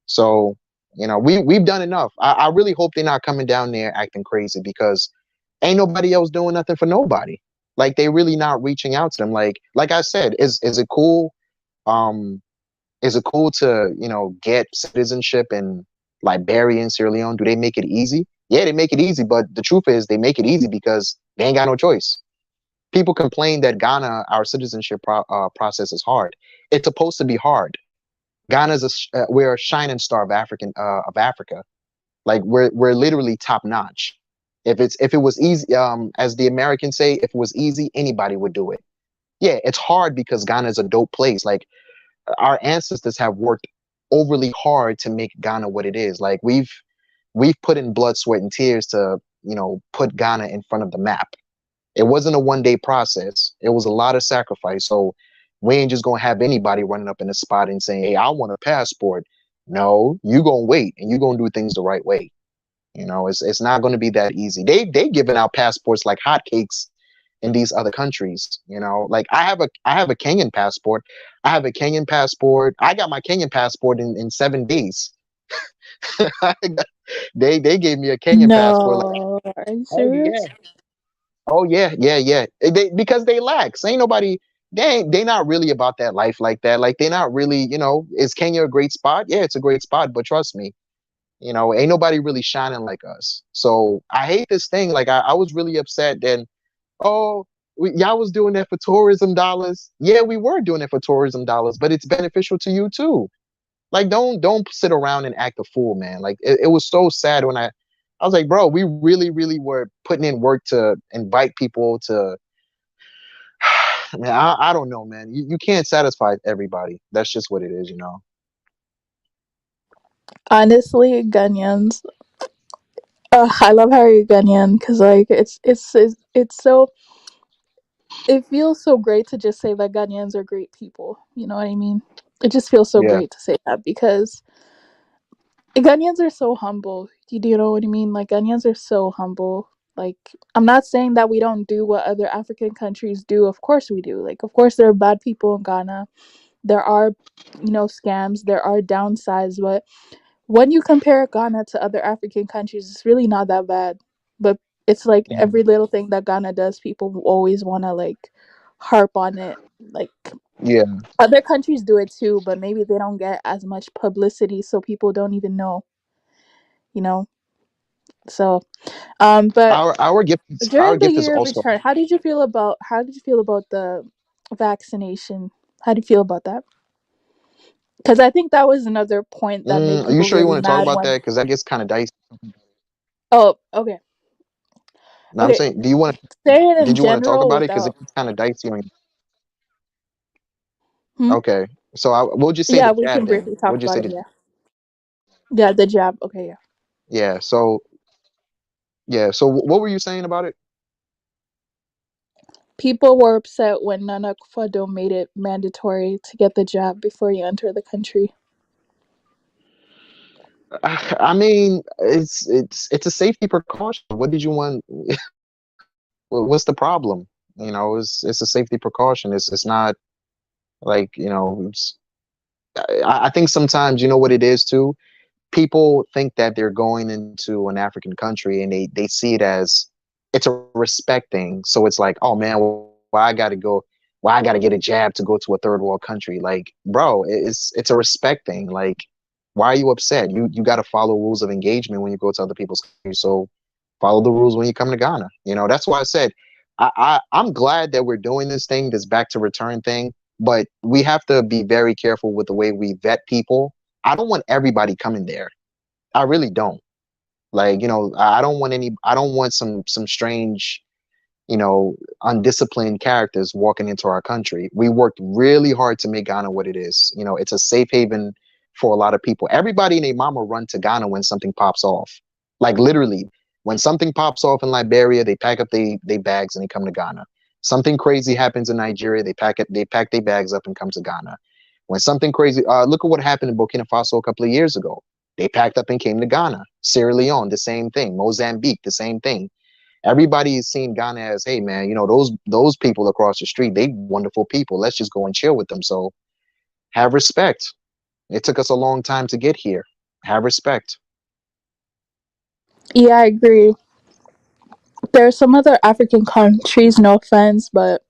So, we've done enough. I really hope they're not coming down there acting crazy because ain't nobody else doing nothing for nobody. Like they really not reaching out to them. Like I said, is it cool? Um, is it cool to, get citizenship in Liberia and Sierra Leone? Do they make it easy? Yeah, they make it easy, but the truth is they make it easy because they ain't got no choice. People complain that Ghana, our citizenship process is hard. It's supposed to be hard. Ghana's we're a shining star of Africa. Like we're literally top notch. If it was easy, as the Americans say, if it was easy, anybody would do it. Yeah, it's hard because Ghana is a dope place. Like our ancestors have worked overly hard to make Ghana what it is. Like we've put in blood, sweat, and tears to put Ghana in front of the map. It wasn't a one-day process. It was a lot of sacrifice. So we ain't just gonna have anybody running up in the spot and saying, "Hey, I want a passport." No, you gonna wait and you gonna do things the right way. It's not gonna be that easy. They giving out passports like hotcakes in these other countries. Like I have a Kenyan passport. I have a Kenyan passport. I got my Kenyan passport in 7 days. They gave me a Kenyan passport. Like, No, are you oh yeah. serious? Oh yeah, yeah, yeah. Because they lax. Ain't nobody. They not really about that life like that. Like they're not really. Is Kenya a great spot? Yeah, it's a great spot. But trust me, ain't nobody really shining like us. So I hate this thing. Like I was really upset. Then, oh, y'all was doing that for tourism dollars. Yeah, we were doing it for tourism dollars, but it's beneficial to you too. Like don't sit around and act a fool, man. Like it was so sad when I was like, bro, we really, really were putting in work to invite people to. Man, I don't know, man. You can't satisfy everybody. That's just what it is. Honestly, Ghanaians. I love how you're Ghanaian because like it's so it feels so great to just say that Ghanaians are great people. You know what I mean? It just feels so Yeah, great to say that because Ghanaians are so humble. Do you know what I mean? Like Ghanaians are so humble. Like I'm not saying that we don't do what other African countries do. Of course we do. Like of course there are bad people in Ghana. There are scams. There are downsides, but when you compare Ghana to other African countries, it's really not that bad. But it's like yeah, every little thing that Ghana does, people always want to like harp on it. Like yeah. other countries do it too, but maybe they don't get as much publicity, so people don't even know. You know. So, but Our during the gift is year of also. return, how did you feel about the vaccination? How do you feel about that? Because I think that was another point that made Are you people sure you really want to talk mad about when. that? Because that gets kind of dicey. Oh, okay, Now I'm okay. saying, do you want to? Say it in Did you want to talk general about it? Because it without. gets kind of dicey. Hmm? Okay, so we'll just say Yeah, the we can jab then. briefly We'll talk just about say it. the Yeah, yeah, the jab. Okay, yeah. yeah. So yeah. So what were you saying about it? People were upset when Nana Akufo-Addo made it mandatory to get the jab before you enter the country. I mean, it's a safety precaution. What did you want? What's the problem? It's a safety precaution. It's not like I think sometimes you know what it is too. People think that they're going into an African country and they see it as it's a respect thing. So it's like, oh man, why I gotta go? Why I gotta get a jab to go to a third world country? Like, bro, it's a respect thing. Like, why are you upset? You got to follow rules of engagement when you go to other people's countries. So follow the rules when you come to Ghana. That's why I said I'm glad that we're doing this thing, this back to return thing. But we have to be very careful with the way we vet people. I don't want everybody coming there. I really don't. Like, I don't want some strange, you know, undisciplined characters walking into our country. We worked really hard to make Ghana what it is. It's a safe haven for a lot of people. Everybody and their mama run to Ghana when something pops off. Like literally, when something pops off in Liberia, they pack up they bags and they come to Ghana. Something crazy happens in Nigeria, they pack their bags up and come to Ghana. When something crazy, look at what happened in Burkina Faso a couple of years ago. They packed up and came to Ghana. Sierra Leone, the same thing. Mozambique, the same thing. Everybody is seeing Ghana as, hey man, those people across the street, they wonderful people. Let's just go and chill with them. So have respect. It took us a long time to get here. Have respect. Yeah, I agree. There are some other African countries, no offense, but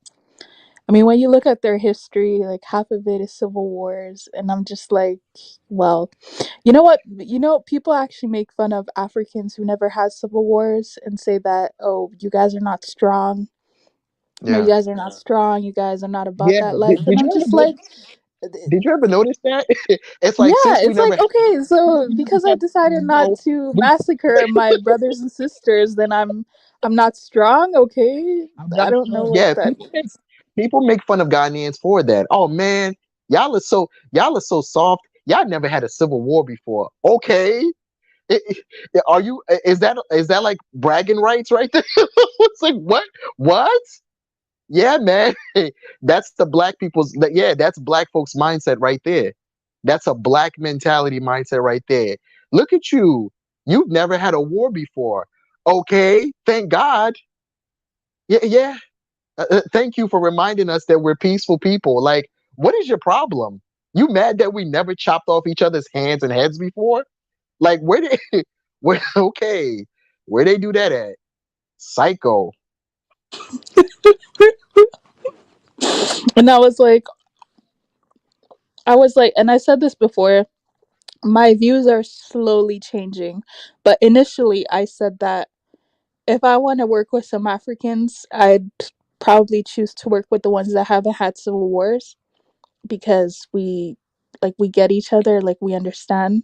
I mean, when you look at their history, like half of it is civil wars, and I'm just like, well, you know what? People actually make fun of Africans who never had civil wars and say that, oh, you guys are not strong. No, you Yeah. guys are not strong. You guys are not about Yeah. that life. Did, And did I'm you ever just notice? like, Did you ever notice that? It's like yeah, since we it's never like, had, okay, so we never because I had, decided not no, to we, massacre my brothers and sisters, then I'm not strong. Okay, I'm not I don't know strong. what Yeah, that means. people make fun of Ghanaians for that. Oh man, y'all are so soft. Y'all never had a civil war before. Okay. Are you is that like bragging rights right there? It's like what? Yeah, man. That's the black yeah, that's black folks mindset right there. That's a black mentality mindset right there. Look at you. You've never had a war before. Okay, thank God. Yeah, yeah. Thank you for reminding us that we're peaceful people. Like, what is your problem? You mad that we never chopped off each other's hands and heads before? Like, where they, where, okay, where they do that at? Psycho. And I was like, and I said this before, my views are slowly changing. But initially, I said that if I want to work with some Africans, I'd probably choose to work with the ones that haven't had civil wars because we get each other, like we understand.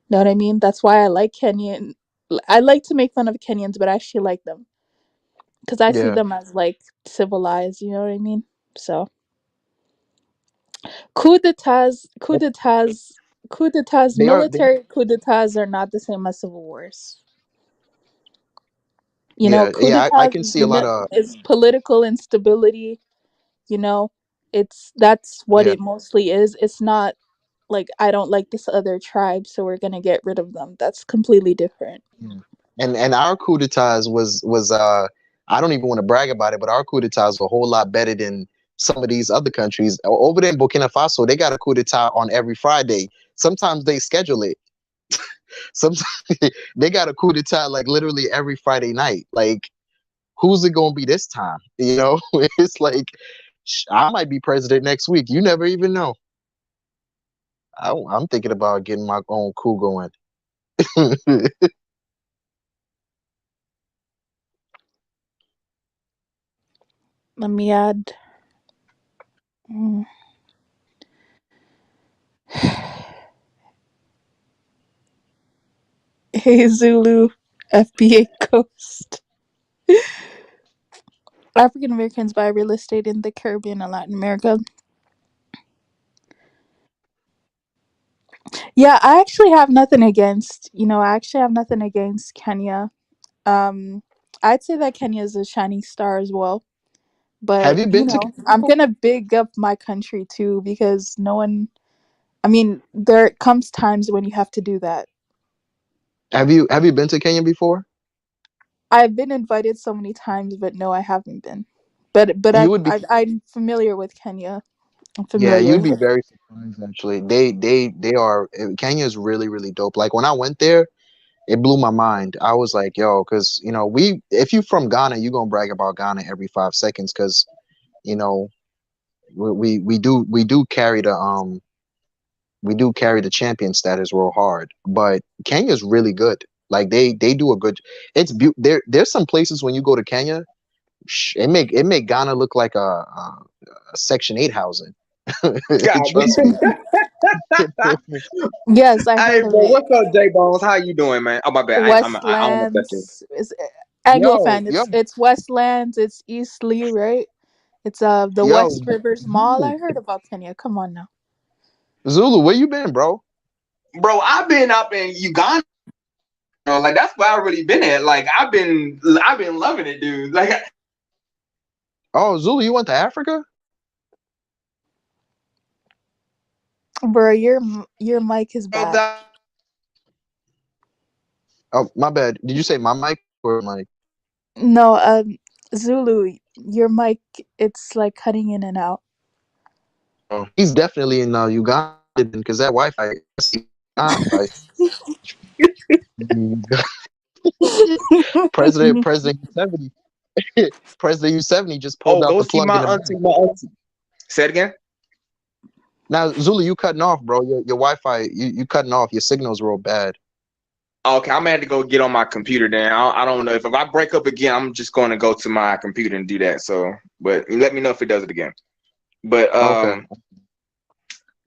Know what I mean? That's why I like Kenyan. I like to make fun of Kenyans, but I actually like them because I see Yeah. them as like civilized. You know what I mean? So coup d'etats, They are. military coup d'etats are not the same as civil wars. Yeah, Coup yeah. I d'etats can see a lot of. is political instability. You know, that's what Yeah. it mostly is. It's not like I don't like this other tribe, so we're gonna get rid of them. That's completely different. Yeah. And our coup d'etats was I don't even want to brag about it, but our coup d'etats were a whole lot better than some of these other countries. Over there in Burkina Faso, they got a coup d'etat on every Friday. Sometimes they schedule it. Sometimes they got a coup d'etat like literally every Friday night. Like, who's it gonna be this time? It's like I might be president next week. You never even know. I'm thinking about getting my own coup going. Let me add. mm, Hey Zulu, FBA Coast. African Americans buy real estate in the Caribbean and Latin America. Yeah, I actually have nothing against. I actually have nothing against Kenya. Um, I'd say that Kenya is a shining star as well. Have But you been to Kenya I'm before? gonna big up my country too because no one. I mean, there comes times when you have to do that. Have you been to Kenya before? I've been invited so many times, but no, I haven't been. But You would be. I'm familiar with Kenya. I'm Yeah, you'd familiar. be very surprised actually. They are Kenya is really really dope. Like when I went there, it blew my mind. I was like, yo, because we if you from Ghana, you gonna brag about Ghana every 5 seconds because you know we do carry the champion status real hard. But Kenya's really good. Like they do a good. There's some places when you go to Kenya, it make Ghana look like a Section 8 housing. God. Trust me. Yes, I Hey, heard of bro, it. what's up, J Bones? How you doing, man? Oh, my bad. I almost got you. Westlands is Anglo Yo, fan. yo, It's Westlands. It's Eastleigh, right? It's the yo, West Rivers Mall. Zulu, I heard about Kenya. Come on now. Zulu, where you been, bro? Bro, I've been up in Uganda. Like that's where I've really been at. Like I've been loving it, dude. Like Oh, Zulu, you went to Africa? Bro, your mic is bad. Oh, my bad. Did you say my mic or Mike? No, Zulu, your mic, it's like cutting in and out. Oh, he's definitely in Uganda because that Wi-Fi. Wi-Fi. President U70, President U70 just pulled Oh, out go the see plug in my the auntie. back. My auntie. Say it again. Now, Zulu, you cutting off, bro. Your Wi-Fi, you cutting off. Your signal's real bad. Okay, I'm gonna have to go get on my computer then. I don't know if I break up again. I'm just going to go to my computer and do that. So, but let me know if it does it again. But Okay.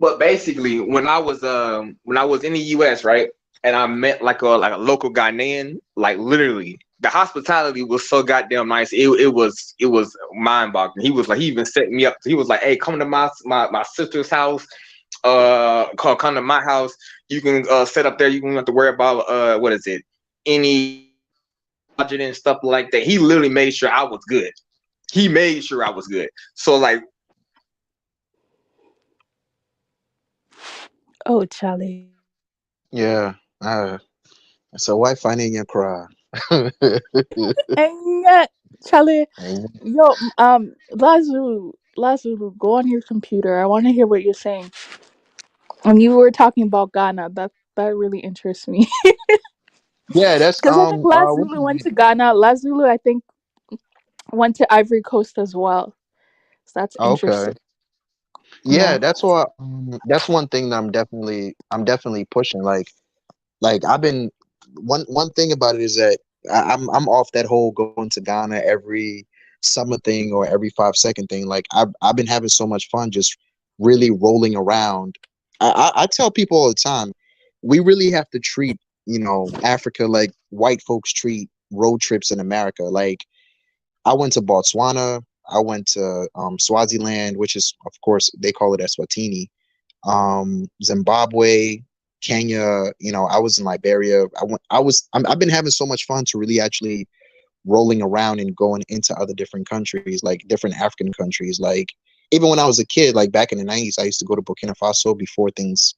But basically, when I was in the U.S., right, and I met like a local Ghanaian, like literally, the hospitality was so goddamn nice. It was mind boggling. He was like, he even set me up. He was like, hey, come to my sister's house. Come to my house. You can set up there. You don't have to worry about what is it, any budget and stuff like that. He literally made sure I was good. He made sure I was good. So like. Oh, Charlie. Yeah. So Wi-Fi in your cry. And Charlie, And yo, Lazulu, go on your computer. I want to hear what you're saying. When you were talking about Ghana, that really interests me. yeah, that's Because I think what's Lazulu his went name? to Ghana. Lazulu, I think, went to Ivory Coast as well. So that's Okay. interesting. Yeah, Yeah. that's what that's one thing that I'm definitely pushing. Like I've been one thing about it is that I'm off that whole going to Ghana every summer thing or every 5 second thing. Like I've been having so much fun just really rolling around. I tell people all the time, we really have to treat, Africa like white folks treat road trips in America. Like I went to Botswana, I went to Swaziland, which is of course they call it Eswatini, Zimbabwe, Kenya. I was in Liberia. I've been having so much fun to really actually rolling around and going into other different countries, like different African countries. Like even when I was a kid, like back in the 90s, I used to go to Burkina Faso before things,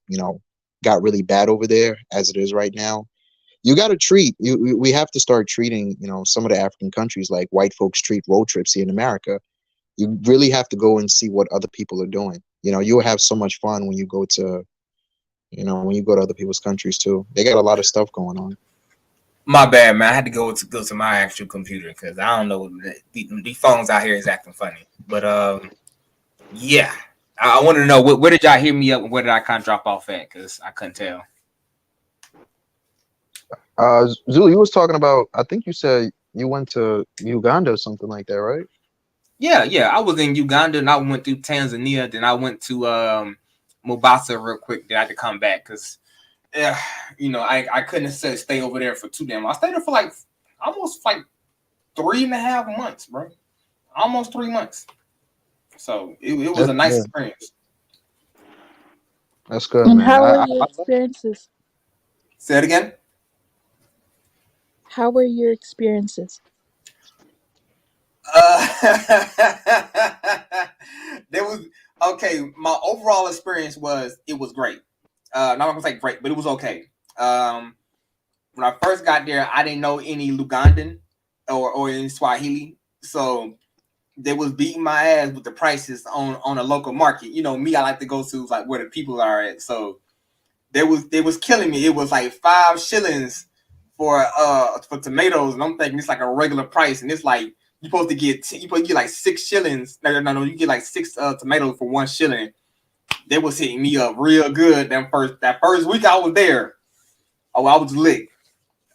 got really bad over there as it is right now. You got to treat we have to start treating, some of the African countries like white folks treat road trips here in America. You really have to go and see what other people are doing. You'll have so much fun when you go to other people's countries too. They got a lot of stuff going on. My bad, man. I had to go to my actual computer because I don't know, these phones out here is acting funny. But yeah, I want to know where did y'all hear me up and where did I kind of drop off at? Because I couldn't tell. Zulu, you was talking about, I think you said you went to Uganda or something like that, right? Yeah. I was in Uganda and I went through Tanzania. Then I went to Mombasa real quick. Then I had to come back because, I couldn't stay over there for too damn long. I stayed there for almost 3.5 months, bro. Almost 3 months. So it was That's a nice good. experience. That's good, And man. how were your experiences? Say it again. How were your experiences? There was okay. My overall experience was it was great. Not gonna say great, but it was okay. When I first got there, I didn't know any Lugandan or any Swahili, so they was beating my ass with the prices on a local market. Me, I like to go to like where the people are at. So they was killing me. It was like 5 shillings for tomatoes, and I'm thinking it's like a regular price, and it's like you're supposed to get like 6 shillings. No, you get like 6 tomatoes for 1 shilling. They was hitting me up real good that first week I was there. Oh, I was lit.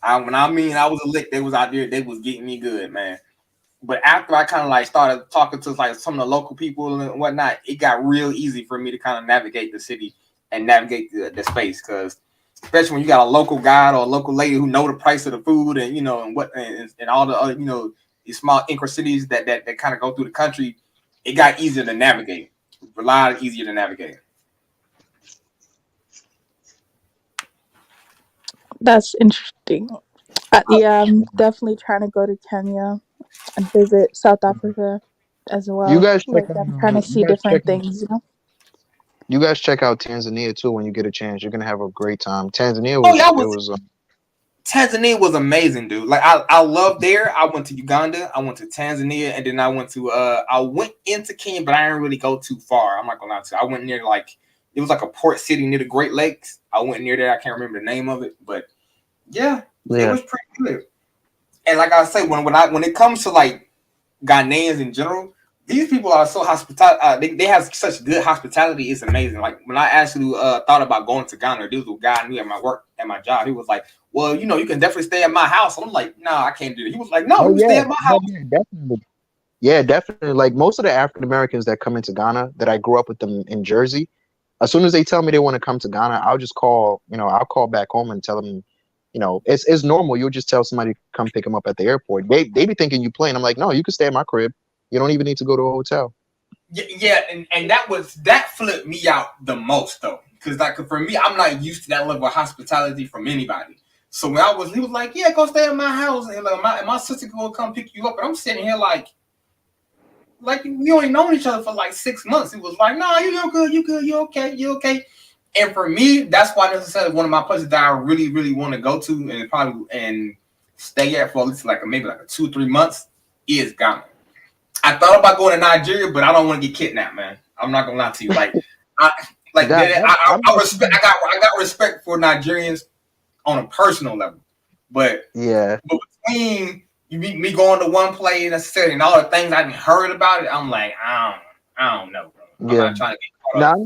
I was a lick, they was out there, they was getting me good, man. But after I kind of started talking to some of the local people and whatnot, it got real easy for me to kind of navigate the city and navigate the space. Because especially when you got a local guide or a local lady who know the price of the food and and all the other these small cities that kind of go through the country, it got easier to navigate. A lot easier to navigate. That's interesting. Yeah, I'm definitely trying to go to Kenya and visit South Africa as You well. guys check Like I'm trying to out, see different things. you guys check out Tanzania too when you get a chance. You're gonna have a great time. Tanzania Oh yeah, was Tanzania was amazing, dude. Like I love there. I went to Uganda, I went to Tanzania, and then I went into Kenya, but I didn't really go too far. I'm not gonna lie to you. I went near like it was like a port city near the Great Lakes. I went near there. I can't remember the name of it, but yeah, it was pretty good. And like I say, when it comes to like Ghanaians in general, these people are so hospitality. They have such good hospitality. It's amazing. Like when I actually thought about going to Ghana, there was a guy I knew at my work at my job. He was like, "Well, you know, you can definitely stay at my house." I'm like, "No, I can't do it." He was like, "No, you stay at my house." Yeah, definitely. Yeah, definitely. Like most of the African Americans that come into Ghana, that I grew up with them in Jersey, as soon as they tell me they want to come to Ghana, I'll just call. I'll call back home and tell them. It's normal. You'll just tell somebody to come pick them up at the airport. They be thinking you playing. I'm like, no, you can stay at my crib. You don't even need to go to a hotel. Yeah, and that flipped me out the most though, because like for me, I'm not used to that level of hospitality from anybody. So when he was like, "Yeah, go stay at my house," and like my sister will come pick you up, and I'm sitting here like we only known each other for like 6 months. It was like, "No, you're good, you okay." And for me, that's why necessarily one of my places that I really, really want to go to and stay at for at least maybe 2-3 months is Ghana. I thought about going to Nigeria, but I don't want to get kidnapped, man. I'm not gonna lie to you. I got respect for Nigerians on a personal level, but between me going to one place necessarily and all the things I heard about it, I'm like, I don't know, bro. I'm not trying to get caught up.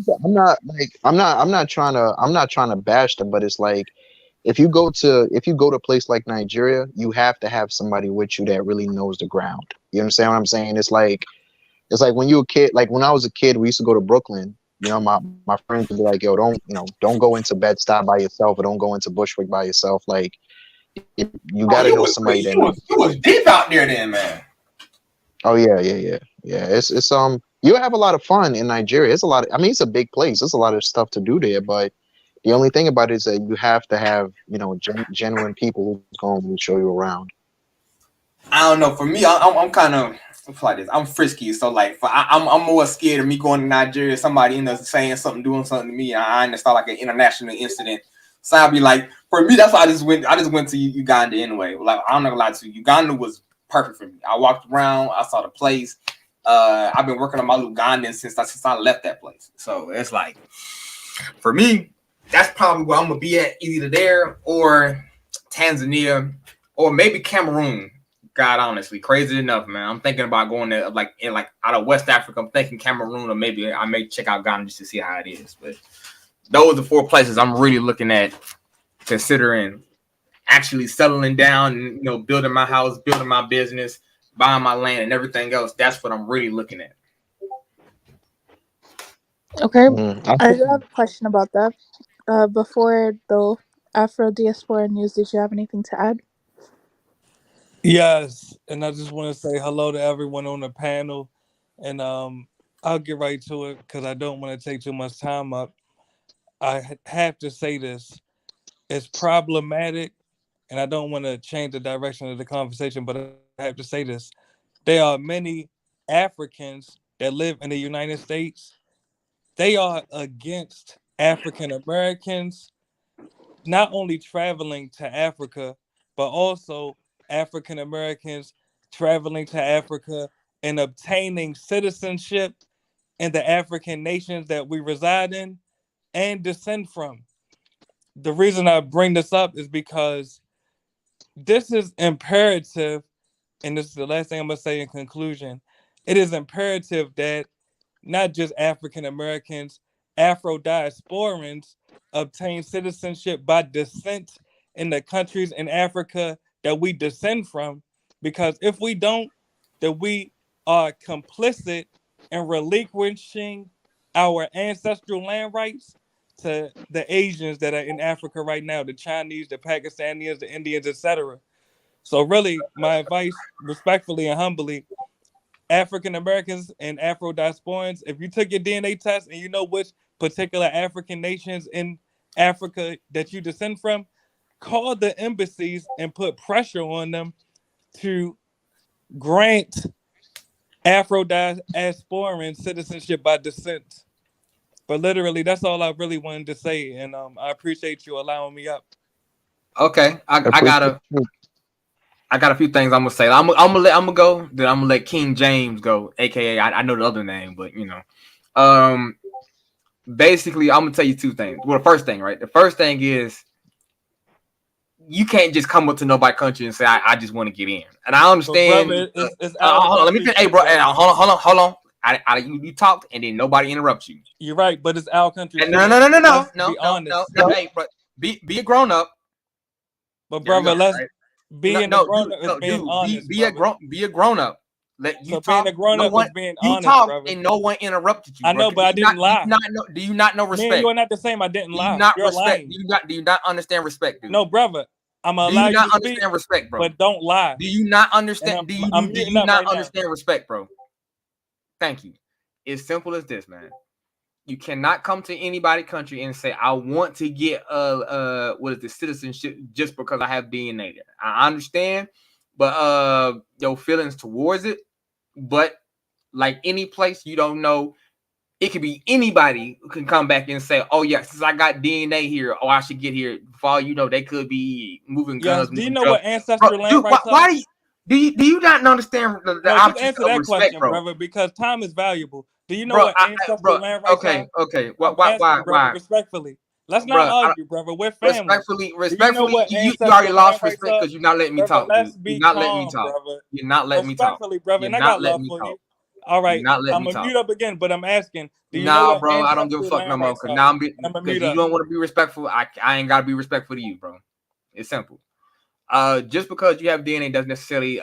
I'm not trying to bash them, but it's like if you go to a place like Nigeria, you have to have somebody with you that really knows the ground. You understand what I'm saying? It's like when you're a kid, like when I was a kid, we used to go to Brooklyn. My friends would be like, "Yo, don't go into Bed-Stuy by yourself, or don't go into Bushwick by yourself. Like, you got to know somebody that knows." You was deep out there, then, man. Oh yeah. It's you have a lot of fun in Nigeria. It's a lot. I mean, it's a big place. There's a lot of stuff to do there, but the only thing about it is that you have to have genuine people who's going to show you around. I don't know. For me, I'm kind of like this. I'm frisky, so I'm more scared of me going to Nigeria. Somebody ends up saying something, doing something to me, and I understand like an international incident. So I'll be like, for me, that's why I just went to Uganda anyway. Like I'm not gonna lie to you, Uganda was perfect for me. I walked around, I saw the place. I've been working on my Ugandan since I left that place. So it's like, for me, that's probably where I'm gonna be at, either there or Tanzania or maybe Cameroon. God, honestly, crazy enough, man. I'm thinking about going there, out of West Africa. I'm thinking Cameroon, or maybe I may check out Ghana just to see how it is. But those are the 4 places I'm really looking at, considering actually settling down and building my house, building my business, buying my land, and everything else. That's what I'm really looking at. Okay, I do have a question about that. Before the Afro Diaspora news, did you have anything to add? Yes, and I just want to say hello to everyone on the panel, and I'll get right to it because I don't want to take too much time up. I have to say this: it's problematic, and I don't want to change the direction of the conversation, but I have to say this: there are many Africans that live in the United States. They are against African Americans not only traveling to Africa, but also African Americans traveling to Africa and obtaining citizenship in the African nations that we reside in and descend from. The reason I bring this up is because this is imperative, and this is the last thing I'm going to say in conclusion. It is imperative that not just African Americans, Afro-diasporans obtain citizenship by descent in the countries in Africa that we descend from, because if we don't, then we are complicit in relinquishing our ancestral land rights to the Asians that are in Africa right now, the Chinese, the Pakistanis, the Indians, etc. So really, my advice, respectfully and humbly, African Americans and Afro diasporans, if you took your DNA test and you know which particular African nations in Africa that you descend from, call the embassies and put pressure on them to grant Afro diasporan citizenship by descent. But literally, that's all I really wanted to say, and I appreciate you allowing me up. Okay, I Appreciate got a few things I'm gonna say. I'm gonna go. Then I'm gonna let King James go, aka I know the other name, but you know, basically I'm gonna tell you two things. Well, the first thing, right? The first thing is you can't just come up to nobody's country and say I just want to get in. And I understand. Brother, it's hold on, let me finish. Hey, bro, bro. hold on. You talked and then nobody interrupts you. You're right, but it's our country. And no. Hey, bro, be a grown up. But brother, let's being a grown up is being dude, honest. Be a grown up. Let you so talk. Being a grown up is being you honest, talk brother. and no one interrupted you. I know, but I didn't lie. Do you not know respect? You are not the same. I didn't lie. You're lying. Do you not understand respect, dude? No, brother. I'm gonna allow you not to understand speak, respect, bro? But don't lie. Do you not understand? Do you not understand now. respect, bro? Thank you. It's simple as this, man. You cannot come to anybody's country and say I want to get what is the citizenship just because I have DNA there. I understand, but your feelings towards it. But like any place, you don't know. It could be anybody who can come back and say, "Oh yeah, since I got DNA here, I should get here." For all you know, they could be moving guns. Do you know what ancestral land rights are? Why do you not understand the just answer that respect, question, bro? brother, because time is valuable. Do you know what ancestral land rights are? Okay. Why? Respectfully, let's not argue, brother. We're family. Respectfully, you already lost respect because you're not letting me talk. You're not letting me talk. You're not letting me talk. Respectfully, brother, and I got love for you. All right, I'm gonna mute up again, but I'm asking. Do you know what bro, I don't give a fuck no more. Because now because you don't want to be respectful. I ain't gotta be respectful to you, bro. It's simple. Just because you have DNA doesn't necessarily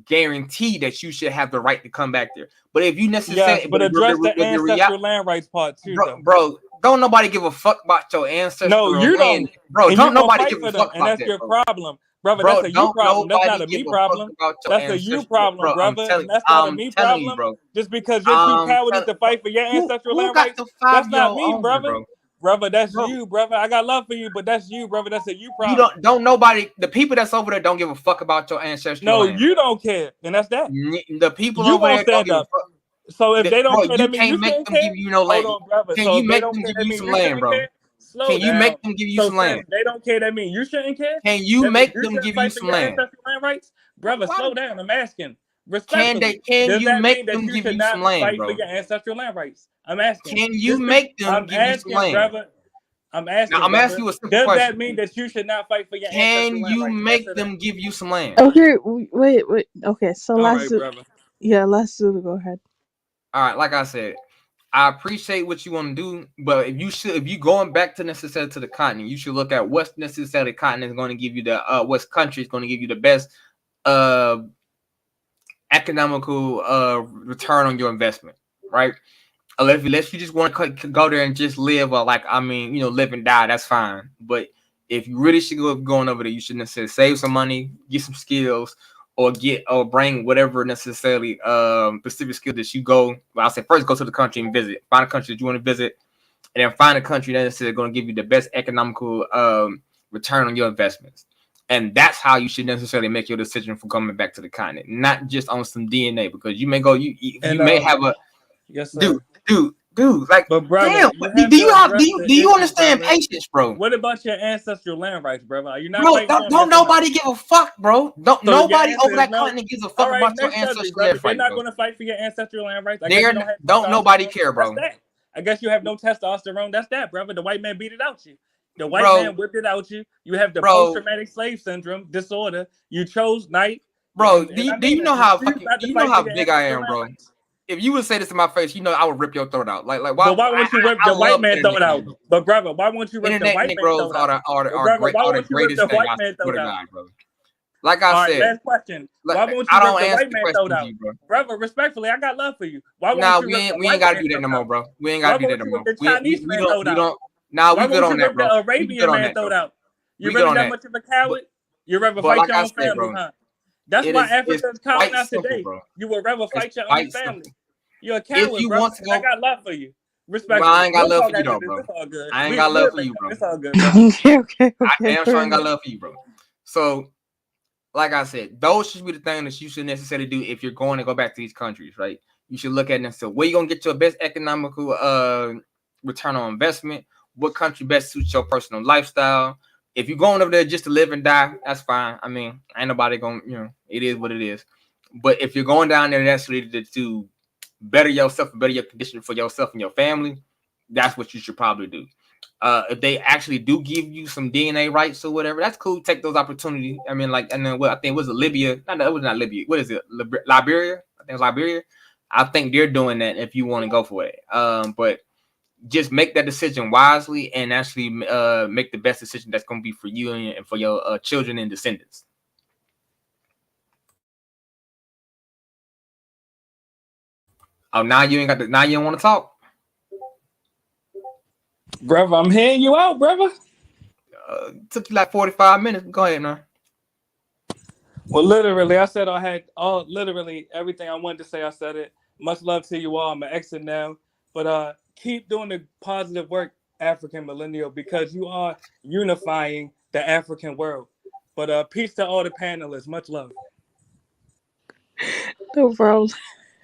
guarantee that you should have the right to come back there. But if you necessarily, but address the ancestral land rights part too, bro. Don't nobody give a fuck about your ancestral land. No, you don't, bro. Don't nobody give a fuck about that. And that's your problem. Brother, that's a you problem. That's not a me problem. That's a you problem, brother. And that's not a me problem. Bro. Just because you're too cowardly to fight for your ancestral land rights, that's not me, brother. Brother, that's you, brother. I got love for you, but that's you, brother. That's a you problem. You don't nobody. The people that's over there don't give a fuck about your ancestral land. No, you don't care, and that's that. The people over there don't give a fuck. So if they don't care, that means you can't make them give you no land. Can you make them give you some land, bro? Can you make them give you some land? They don't care. That means you shouldn't care. Can you make them give you some land? Land rights, brother. Slow down. I'm asking. Can you make them give you some land, bro? For your ancestral land rights. I'm asking. Can you make them give you some land? Brother, I'm asking. Now, I'm asking you a simple question. question. Does that mean that you should not fight for your ancestral land rights? Can you make them give you some land? Okay, wait. Okay, so let's go ahead. All right, like I said, I appreciate what you want to do, but if you going back to necessarily to the continent, you should look at what's necessarily continent is going to give you the what country is going to give you the best economical return on your investment, right? Unless you just want to go there and just live, live and die, that's fine. But if you really should go going over there, you should necessarily save some money, get some skills, or bring whatever necessarily specific skill that you go. Well, I'll say first go to the country and visit. Find a country that you want to visit, and then find a country that is going to give you the best economical return on your investments. And that's how you should necessarily make your decision for coming back to the continent, not just on some DNA, because you may go, you may have a yes, sir. Dude, like, but brother, damn, do you understand patience, bro? What about your ancestral land rights, brother? Are you not? Bro, don't nobody give a fuck, bro. Nobody over that continent gives a fuck about your ancestral land rights. They're not going to fight for your ancestral land rights. Don't nobody care, bro. I guess you have no testosterone. That's that, brother. The white man beat it out you. The white man whipped it out you. You have the post-traumatic slave syndrome disorder. You chose night. Bro, do you know how big I am, bro? If you would say this to my face, I would rip your throat out. Like why? But why won't you rip the white man throat out? But brother, why won't you rip the white man throat out? Are the greatest thing. I swear to God, bro. Like I said, last question. Why won't you rip the white man throat out? Brother, respectfully, I got love for you. Why won't you rip the we ain't gotta do that no more, bro. We ain't gotta do that no more. The Chinese man throat out. Nah, we good on that, bro. The Arabian man throat out. You really that much of a coward? You rather fight your own family, huh? That's why Africa's colonized today. You would rather fight your own family. You're a coward, bro. I got love for you. Respect. I ain't got love for you, though, bro. I ain't got love for you, bro. It's all good. Okay. I damn sure ain't got love for you, bro. So, like I said, those should be the things that you should necessarily do if you're going to go back to these countries, right? You should look at them. So, where you gonna get your best economical return on investment? What country best suits your personal lifestyle? If you're going over there just to live and die, that's fine. I mean, ain't nobody going, it is what it is. But if you're going down there naturally to better yourself, better your condition for yourself and your family, that's what you should probably do. If they actually do give you some DNA rights or whatever, that's cool. Take those opportunities. I mean, like, and then what I think was it Libya? No, it was not Libya. What is it? Liberia? I think it's Liberia. I think they're doing that if you want to go for it. But just make that decision wisely and actually make the best decision that's going to be for you and for your children and descendants. Oh, now you don't want to talk, brother. I'm hearing you out, brother. Took you like 45 minutes. Go ahead, man. Well, literally, I said I had literally everything I wanted to say. I said it. Much love to you all. I'm an exit now, but keep doing the positive work, African Millennial, because you are unifying the African world. But peace to all the panelists. Much love. No problem.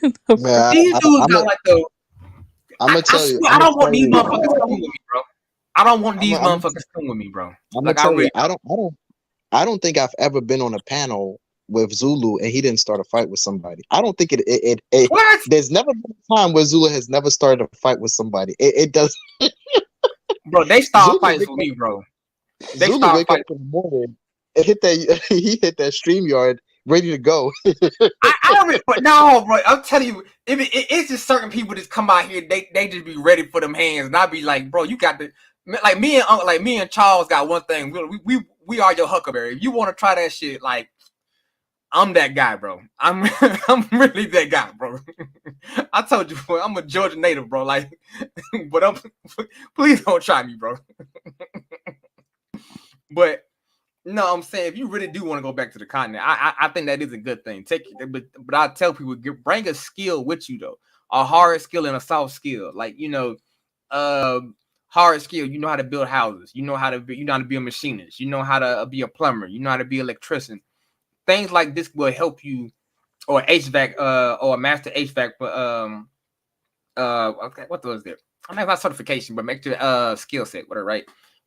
Man, These dudes got like the. I'm gonna tell you. I don't want these motherfuckers coming with me, bro. I don't want these motherfuckers coming with me, bro. Like I don't think I've ever been on a panel with Zulu and he didn't start a fight with somebody. I don't think it What? There's never been a time where Zulu has never started a fight with somebody. It does. Bro, they start fights with me, bro. They Zulu start wake up fighting. in the morning and he hit that StreamYard ready to go. I don't really, but no, bro. I'm telling you, it's just certain people that come out here. They just be ready for them hands, and I be like, bro, you got to like me and Charles got one thing. We are your Huckleberry. If you want to try that shit, like I'm that guy, bro. I'm really that guy, bro. I told you, bro, I'm a Georgia native, bro. Like, but please don't try me, bro. But. No, I'm saying if you really do want to go back to the continent, I think that is a good thing. But I tell people bring a skill with you though, a hard skill and a soft skill. Like hard skill, you know how to build houses, you know how to be a machinist, you know how to be a plumber, you know how to be an electrician. Things like this will help you, or HVAC, or a master HVAC. But okay, what was it? I mean, not certification, but make your skill set, whatever. Right?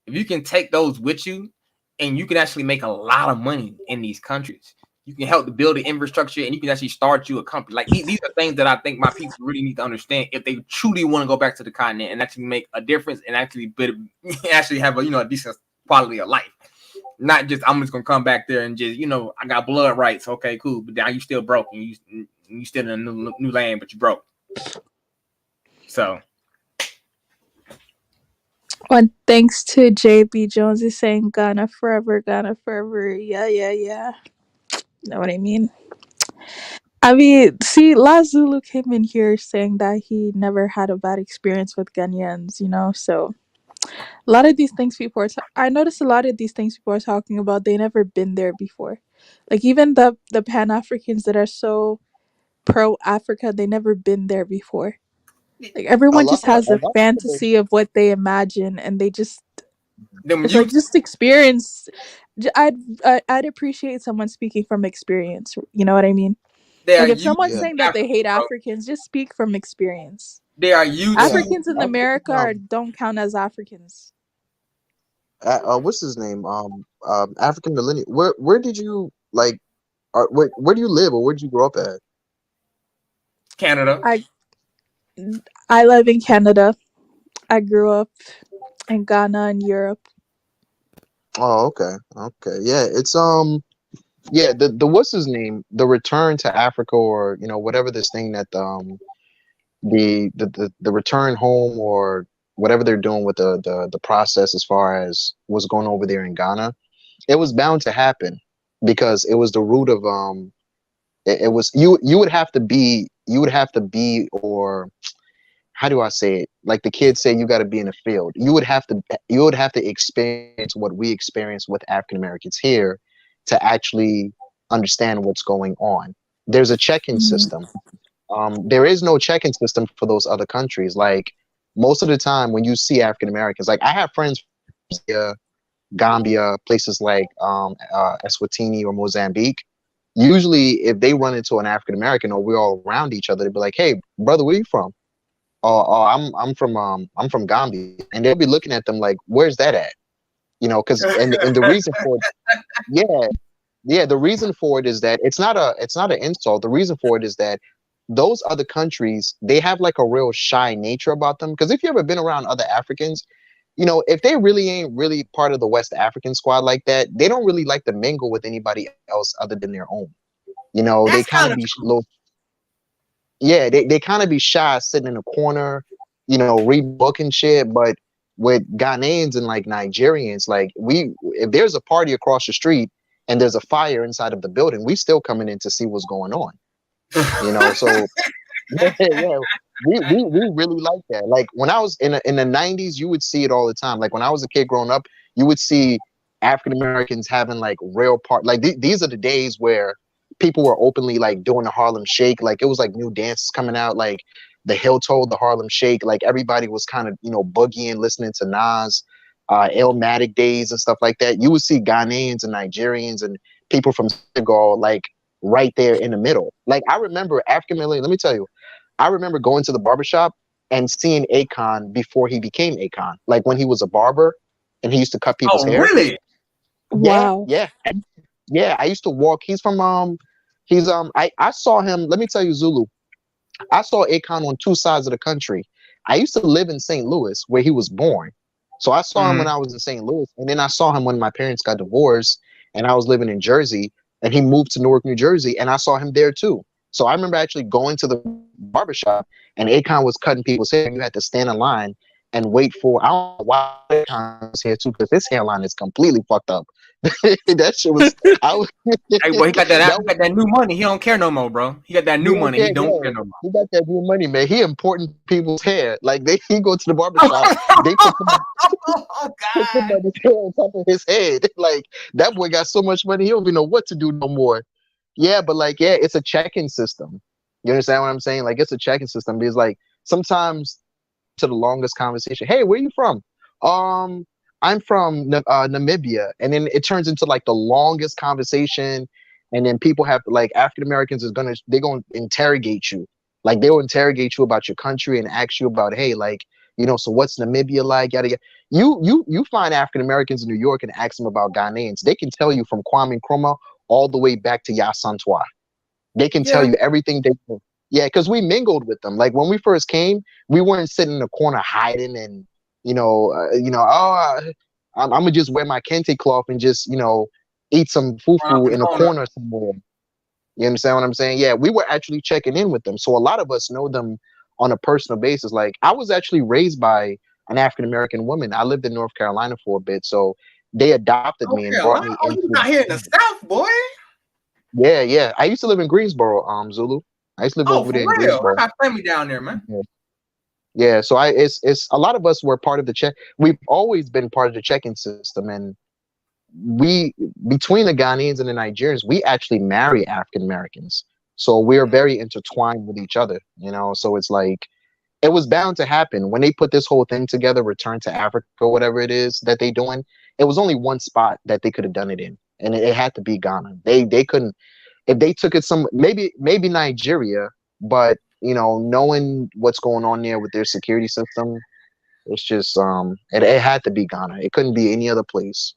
If you can take those with you. And you can actually make a lot of money in these countries. You can help to build the infrastructure, and you can actually start you a company. Like these are things that I think my people really need to understand if they truly want to go back to the continent and actually make a difference and actually have a decent quality of life. Not just I'm just gonna come back there and just I got blood rights. Okay, cool, but now you still broke and you still in a new land, but you broke. So. Well, thanks to JB Jones is saying Ghana forever, Ghana forever. Yeah. Know what I mean? I mean, see, La Zulu came in here saying that he never had a bad experience with Ghanaians, so a lot of these things I noticed a lot of these things people are talking about, they never been there before. Like even the Pan-Africans that are so pro-Africa, they never been there before. Like everyone just has a fantasy of what they imagine, and they just it's like just experience. I'd appreciate someone speaking from experience. You know what I mean? Like if someone's saying that they hate Africans, just speak from experience. They are you. Africans in America don't count as Africans. What's his name? African Millennial. Where did you where do you live, or where did you grow up at? Canada. I live in Canada. I grew up in Ghana and Europe. Oh, okay. Yeah, it's the what's his name? The return to Africa, or whatever this thing that the return home, or whatever they're doing with the process as far as what's going over there in Ghana. It was bound to happen because it was the root of it was you would have to be, or how do I say it? Like the kids say, you got to be in the field. You would have to experience what we experience with African Americans here to actually understand what's going on. There's a check-in system. There is no check-in system for those other countries. Like most of the time when you see African Americans, like I have friends from Gambia, places like Eswatini or Mozambique. Usually if they run into an African American or we're all around each other, they'd be like, "Hey brother, where you from?" "Oh, I'm from Gambia," and they'll be looking at them like, "Where's that at?" because and the reason for it, yeah, yeah, the reason for it is that it's not an insult. The reason for it is that those other countries, they have like a real shy nature about them. Because if you ever been around other Africans, if they really ain't really part of the West African squad like that, they don't really like to mingle with anybody else other than their own. They That's kind kind of of be true. little, yeah, they kind of be shy sitting in a corner, read book and shit. But with Ghanaians and like Nigerians, like if there's a party across the street and there's a fire inside of the building, we still coming in to see what's going on. So yeah, yeah. We really like that. Like when I was in the 90s, you would see it all the time. Like when I was a kid growing up, you would see African Americans having like real like these are the days where people were openly like doing the Harlem Shake. Like it was like new dances coming out, like the Hill Told, the Harlem Shake. Like everybody was kind of, boogieing, listening to Nas, Illmatic days and stuff like that. You would see Ghanaians and Nigerians and people from Senegal like right there in the middle. Like I remember African American, let me tell you, I remember going to the barbershop and seeing Akon before he became Akon. Like when he was a barber and he used to cut people's Oh, hair. really? Wow. Yeah. Yeah. I used to walk. He's from I saw him, let me tell you, Zulu. I saw Akon on two sides of the country. I used to live in St. Louis where he was born. So I saw him when I was in St. Louis, and then I saw him when my parents got divorced and I was living in Jersey, and he moved to Newark, New Jersey, and I saw him there too. So I remember actually going to the barbershop and Akon was cutting people's hair. You had to stand in line and wait for, I don't know why Akon was here too, because his hairline is completely fucked up. That shit was, I was, Hey, boy, he got that got that new money. He don't care no more, bro. He got that new money. He don't care no more. he got that new money, man. He importing people's hair. Like he go to the barbershop, they put Oh God. somebody's hair on top of his head. Like that boy got so much money, he don't even know what to do no more. Yeah, but like, yeah, it's a check-in system. You understand what I'm saying? Like it's a check-in system because like sometimes to the longest conversation, hey, where you from? I'm from Namibia, and then it turns into like the longest conversation, and then people have like African Americans they're gonna interrogate you, like they will interrogate you about your country and ask you about, hey, like so what's Namibia like, yada yada. You find African Americans in New York and ask them about Ghanaians, they can tell you from Kwame Nkrumah all the way back to Yasantua. They can tell you everything they know. Yeah, because we mingled with them. Like when we first came, we weren't sitting in the corner hiding and I'm gonna just wear my kente cloth and just eat some fufu in a corner somewhere. You understand what I'm saying? Yeah, we were actually checking in with them. So a lot of us know them on a personal basis. Like I was actually raised by an African American woman. I lived in North Carolina for a bit, so they adopted me and brought me into. You got here in the South, boy. Yeah. I used to live in Greensboro, Zulu. I used to live over there in Greensboro. I got family down there, man. Yeah, so it's a lot of us were part of the check. We've always been part of the check-in system, and we between the Ghanaians and the Nigerians, we actually marry African Americans. So we are very intertwined with each other, So it's like it was bound to happen when they put this whole thing together, Return to Africa, whatever it is that they doing. It was only one spot that they could have done it in, and it had to be Ghana. They couldn't. If they took it maybe Nigeria, but knowing what's going on there with their security system, it's just it had to be Ghana. It couldn't be any other place.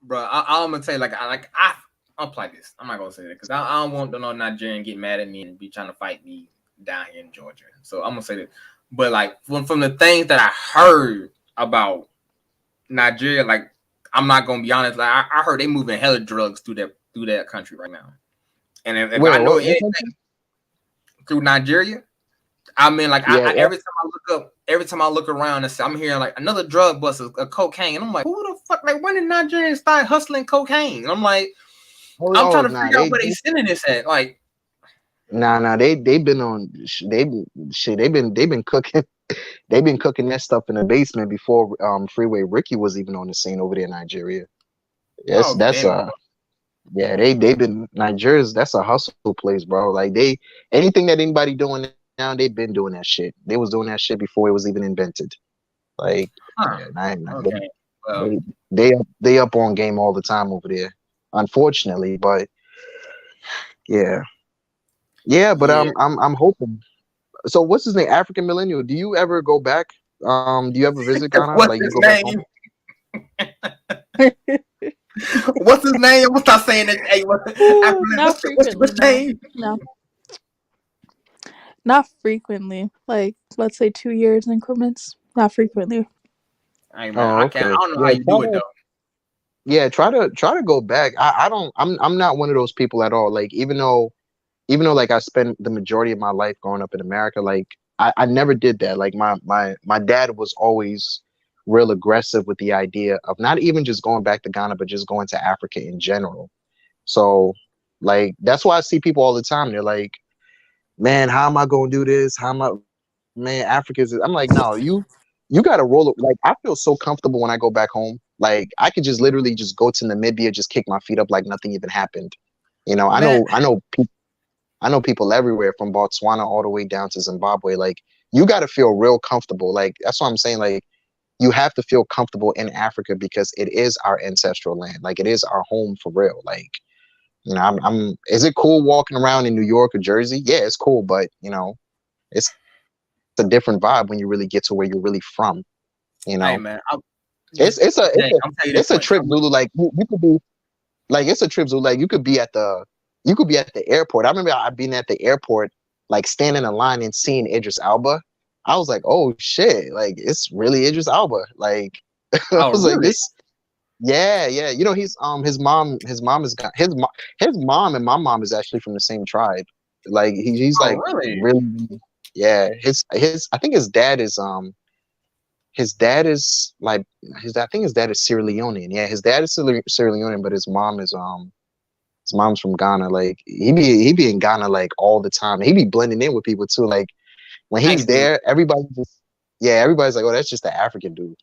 Bro, I'm gonna tell you, I'll play this. I'm not gonna say that because I don't want no Nigerian get mad at me and be trying to fight me down here in Georgia. So I'm gonna say that. But like from the things that I heard about Nigeria, like I'm not gonna be honest. Like I heard they moving hella drugs through that country right now. And if I know anything through Nigeria, I mean, like every time I look around and I'm hearing like another drug bust of cocaine, and I'm like, who the fuck? Like, when did Nigerians start hustling cocaine? And I'm like, I'm trying to figure out where they sending this at. Like, they've been cooking. They've been cooking that stuff in the basement before Freeway Ricky was even on the scene over there in Nigeria. Yes, they've been Nigeria's. That's a hustle place, bro. Like anything that anybody doing now, they've been doing that shit. They was doing that shit before it was even invented. Like, they up on game all the time over there, unfortunately. But yeah. But I'm hoping. So what's his name? African Millennial. Do you ever go back? Do you ever visit Ghana? What's his name? What's his name? I'm gonna start saying that. Hey, Not frequently. what's your name? No, not frequently. Like, let's say 2 years increments. Not frequently. Hey man, Oh, I okay. don't know how Yeah, you do it though. try to go back. I don't. I'm not one of those people at all. Like even though like I spent the majority of my life growing up in America, like I never did that. Like my dad was always real aggressive with the idea of not even just going back to Ghana, but just going to Africa in general. So like that's why I see people all the time. They're like, man, how am I gonna do this? How am I man, Africa's I'm like, no, you gotta roll it. Like I feel so comfortable when I go back home. Like I could just literally just go to Namibia, just kick my feet up like nothing even happened. You know, Man, I know people everywhere from Botswana all the way down to Zimbabwe. Like you got to feel real comfortable. Like that's what I'm saying. Like you have to feel comfortable in Africa because it is our ancestral land. Like it is our home for real. Like you know, Is it cool walking around in New York or Jersey? Yeah, it's cool, but you know, it's a different vibe when you really get to where you're really from. You hey know, man, I'm telling you it's this a much. trip, Zulu. Like you could be like it's a trip, Zulu. Like you could be at the airport. I remember I being at the airport, like standing in line and seeing Idris Elba. I was like, oh shit, like it's really Idris Elba. Like I Oh was like, really? this yeah, yeah. You know, his mom and my mom is actually from the same tribe. Like he's Oh like really? really yeah. His I think his dad is like I think his dad is Sierra Leonean. Yeah, his dad is Sierra Leonean, but his mom's from Ghana. Like he be in Ghana like all the time. He be blending in with people too. Like when he's Thanks, dude. there, everybody's like, oh, that's just the African dude.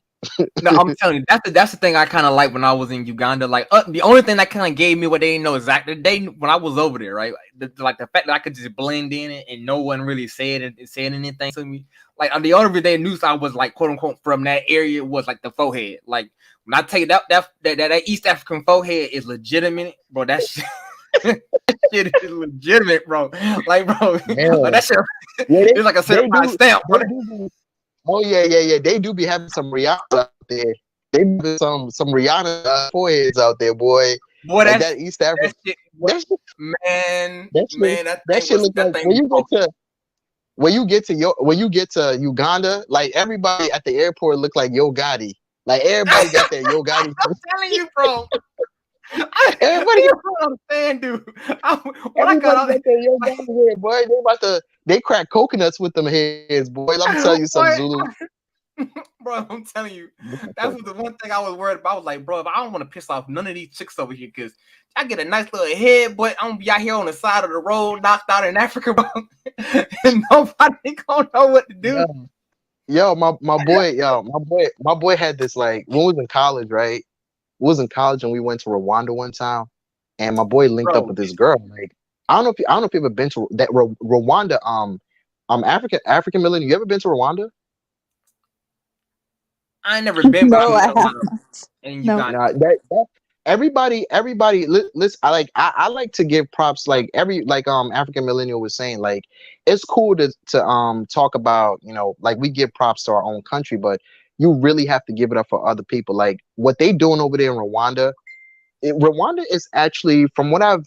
No, I'm telling you, that's the thing I kind of like when I was in Uganda. Like, the only thing that kind of gave me what they didn't know exactly when I was over there, right? Like the fact that I could just blend in and no one really said anything to me. Like, the only reason they knew I was like quote unquote from that area was like the forehead. Like when I tell you that East African forehead is legitimate, bro. That shit, that shit is legitimate, bro. Like, bro, like that shit. Yeah, It's like a certified stamp. Bro. Oh yeah. They do be having some Rihanna out there. They be some Rihanna foreheads out there, boy. Boy, Like that East Africa. that shit, man, that That thing shit was look like when you get to Uganda, like everybody at the airport look like Yo Gotti. Like everybody got that Yo Gotti. I'm telling you, bro. Everybody You don't understand, dude. When I got out, got that Yo Gotti head, boy. They crack coconuts with them heads, boy. Let me tell you something, Zulu. Bro, I'm telling you, that was the one thing I was worried about. I was like, bro, if I don't want to piss off none of these chicks over here, because I get a nice little head, but I'm gonna be out here on the side of the road, knocked out in Africa, bro, and nobody gonna know what to do. Yo, my boy had this like when we was in college, right? We was in college and we went to Rwanda one time, and my boy linked up Bro, with this girl. Like I don't know if you've ever been to that Rwanda. African millennium. You ever been to Rwanda? I ain't never been, but No, I I haven't. in No. Uganda. Nah, everybody listen. I like to give props. Like African millennial was saying, like it's cool to talk about like we give props to our own country, but you really have to give it up for other people. Like what they doing over there in Rwanda. Rwanda is actually from what I've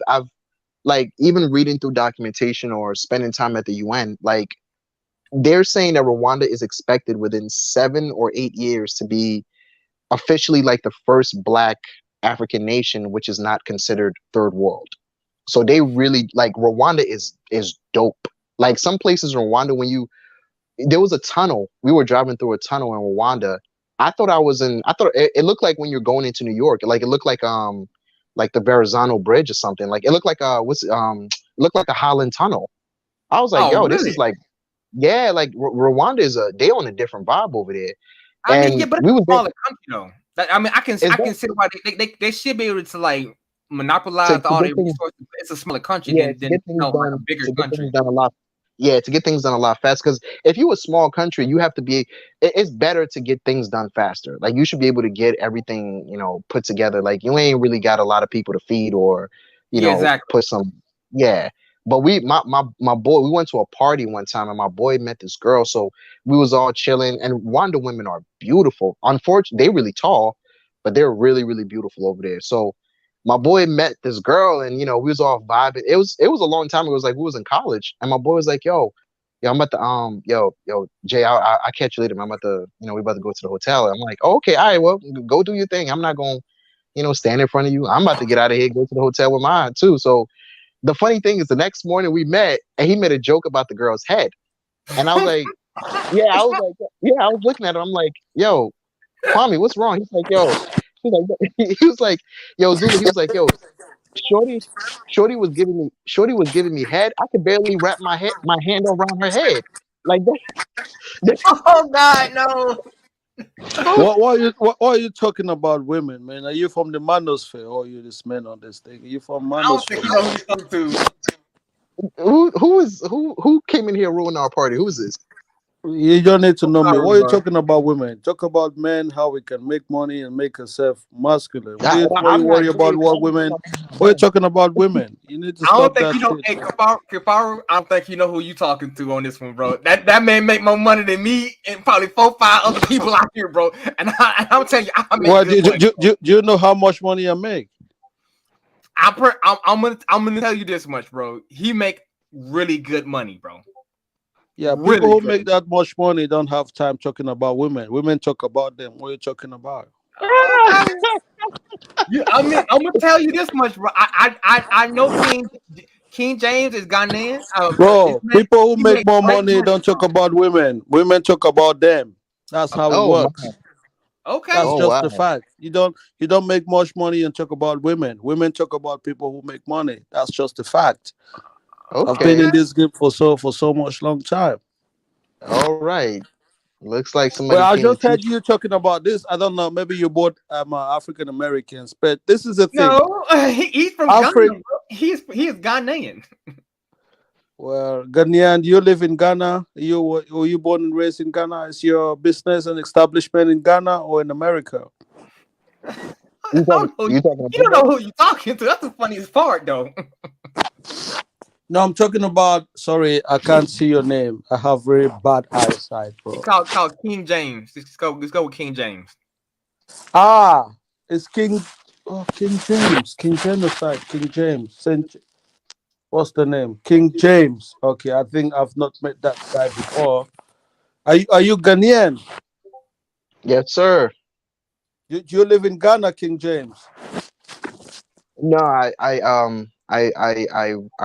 like even reading through documentation or spending time at the UN, like they're saying that Rwanda is expected within 7 or 8 years to be officially like the first Black African nation, which is not considered third world. So they really like Rwanda is dope. Like some places in Rwanda, there was a tunnel. We were driving through a tunnel in Rwanda. I thought it looked like when you're going into New York. Like it looked like the Verrazano Bridge or something. Like it looked like it looked like a Holland Tunnel. I was like, Oh, yo, this really? is like yeah, like Rwanda they on a different vibe over there. I mean, yeah, And but we it's was a there smaller country though. Like, I mean, I can see why they should be able to like monopolize to all get their things resources. It's a smaller country yeah, than like a bigger to get things country. done a lot. Yeah, to get things done a lot faster. Because if you're a small country, you have to be. It's better to get things done faster. Like you should be able to get everything put together. Like you ain't really got a lot of people to feed or Yeah, exactly. put some. Yeah, but my boy, we went to a party one time and my boy met this girl. So we was all chilling. And Rwanda women are beautiful. Unfortunately, they really tall. but they're really, really beautiful over there. So my boy met this girl, and we was all vibing. It was a long time ago. It was like we was in college, and my boy was like, yo, I'm about to yo, Jay, I catch you later, man. I'm about to, we about to go to the hotel. I'm like, oh, okay, all right, well, go do your thing. I'm not gonna, stand in front of you. I'm about to get out of here, go to the hotel with mine too. So the funny thing is, the next morning we met, and he made a joke about the girl's head, and I was like, I was looking at him. I'm like, yo, Kwame, what's wrong? He's like, yo, he was like, yo, Zula. He was like, yo, Shorty, Shorty was giving me head. I could barely wrap my hand around her head, like that. Oh God, no. What are you talking about women, man? Are you from the manosphere or are you this man on this thing? Are you from I don't think manosphere? you know who you're talking to. Who came in here ruining our party? Who's this? You don't need to know me. Sorry, What are you bro. talking about women? Talk about men, how we can make money and make ourselves masculine. What I'm you not worry about saying what women? What are you talking about women? You need to I don't stop think that you know. shit. Hey, Kafaru, I don't think you know who you talking to on this one, bro. That man make more money than me and probably 4, 5 other people out here, bro. And I'm telling you, I make Well, good money. do you know how much money I make? I'm gonna tell you this much, bro. He make really good money, bro. Yeah, Really people who good. make that much money don't have time talking about women. Women talk about them. What are you talking about? I mean, I'm gonna tell you this much, bro. I know King James is Ghanaian. This Bro, man, people who he make make more great money money. don't talk about women. Women talk about them. That's how it Oh my. works. Okay. That's Oh just the wow. fact. You don't make much money and talk about women. Women talk about people who make money. That's just the fact. I've been Okay. in this game for so much long time. All right. Looks like somebody Well, I came to just heard teach. you talking about this. I don't know. Maybe you both African Americans, but this is the thing. No, he's from Ghana, Africa. bro. He is Ghanaian. Well, Ghanaian, you live in Ghana. Were you born and raised in Ghana? Is your business and establishment in Ghana or in America? You I talking? don't know. You talking You don't about know who you talking to. That's the funniest part, though. No, I'm talking about. Sorry, I can't see your name. I have very bad eyesight, It's bro. called King James. Let's go with King James. Ah, it's King. Oh, King James. King Genocide. King James. What's the name? King James. Okay, I think I've not met that guy before. Are you Ghanaian? Yes, sir. You live in Ghana, King James. No, I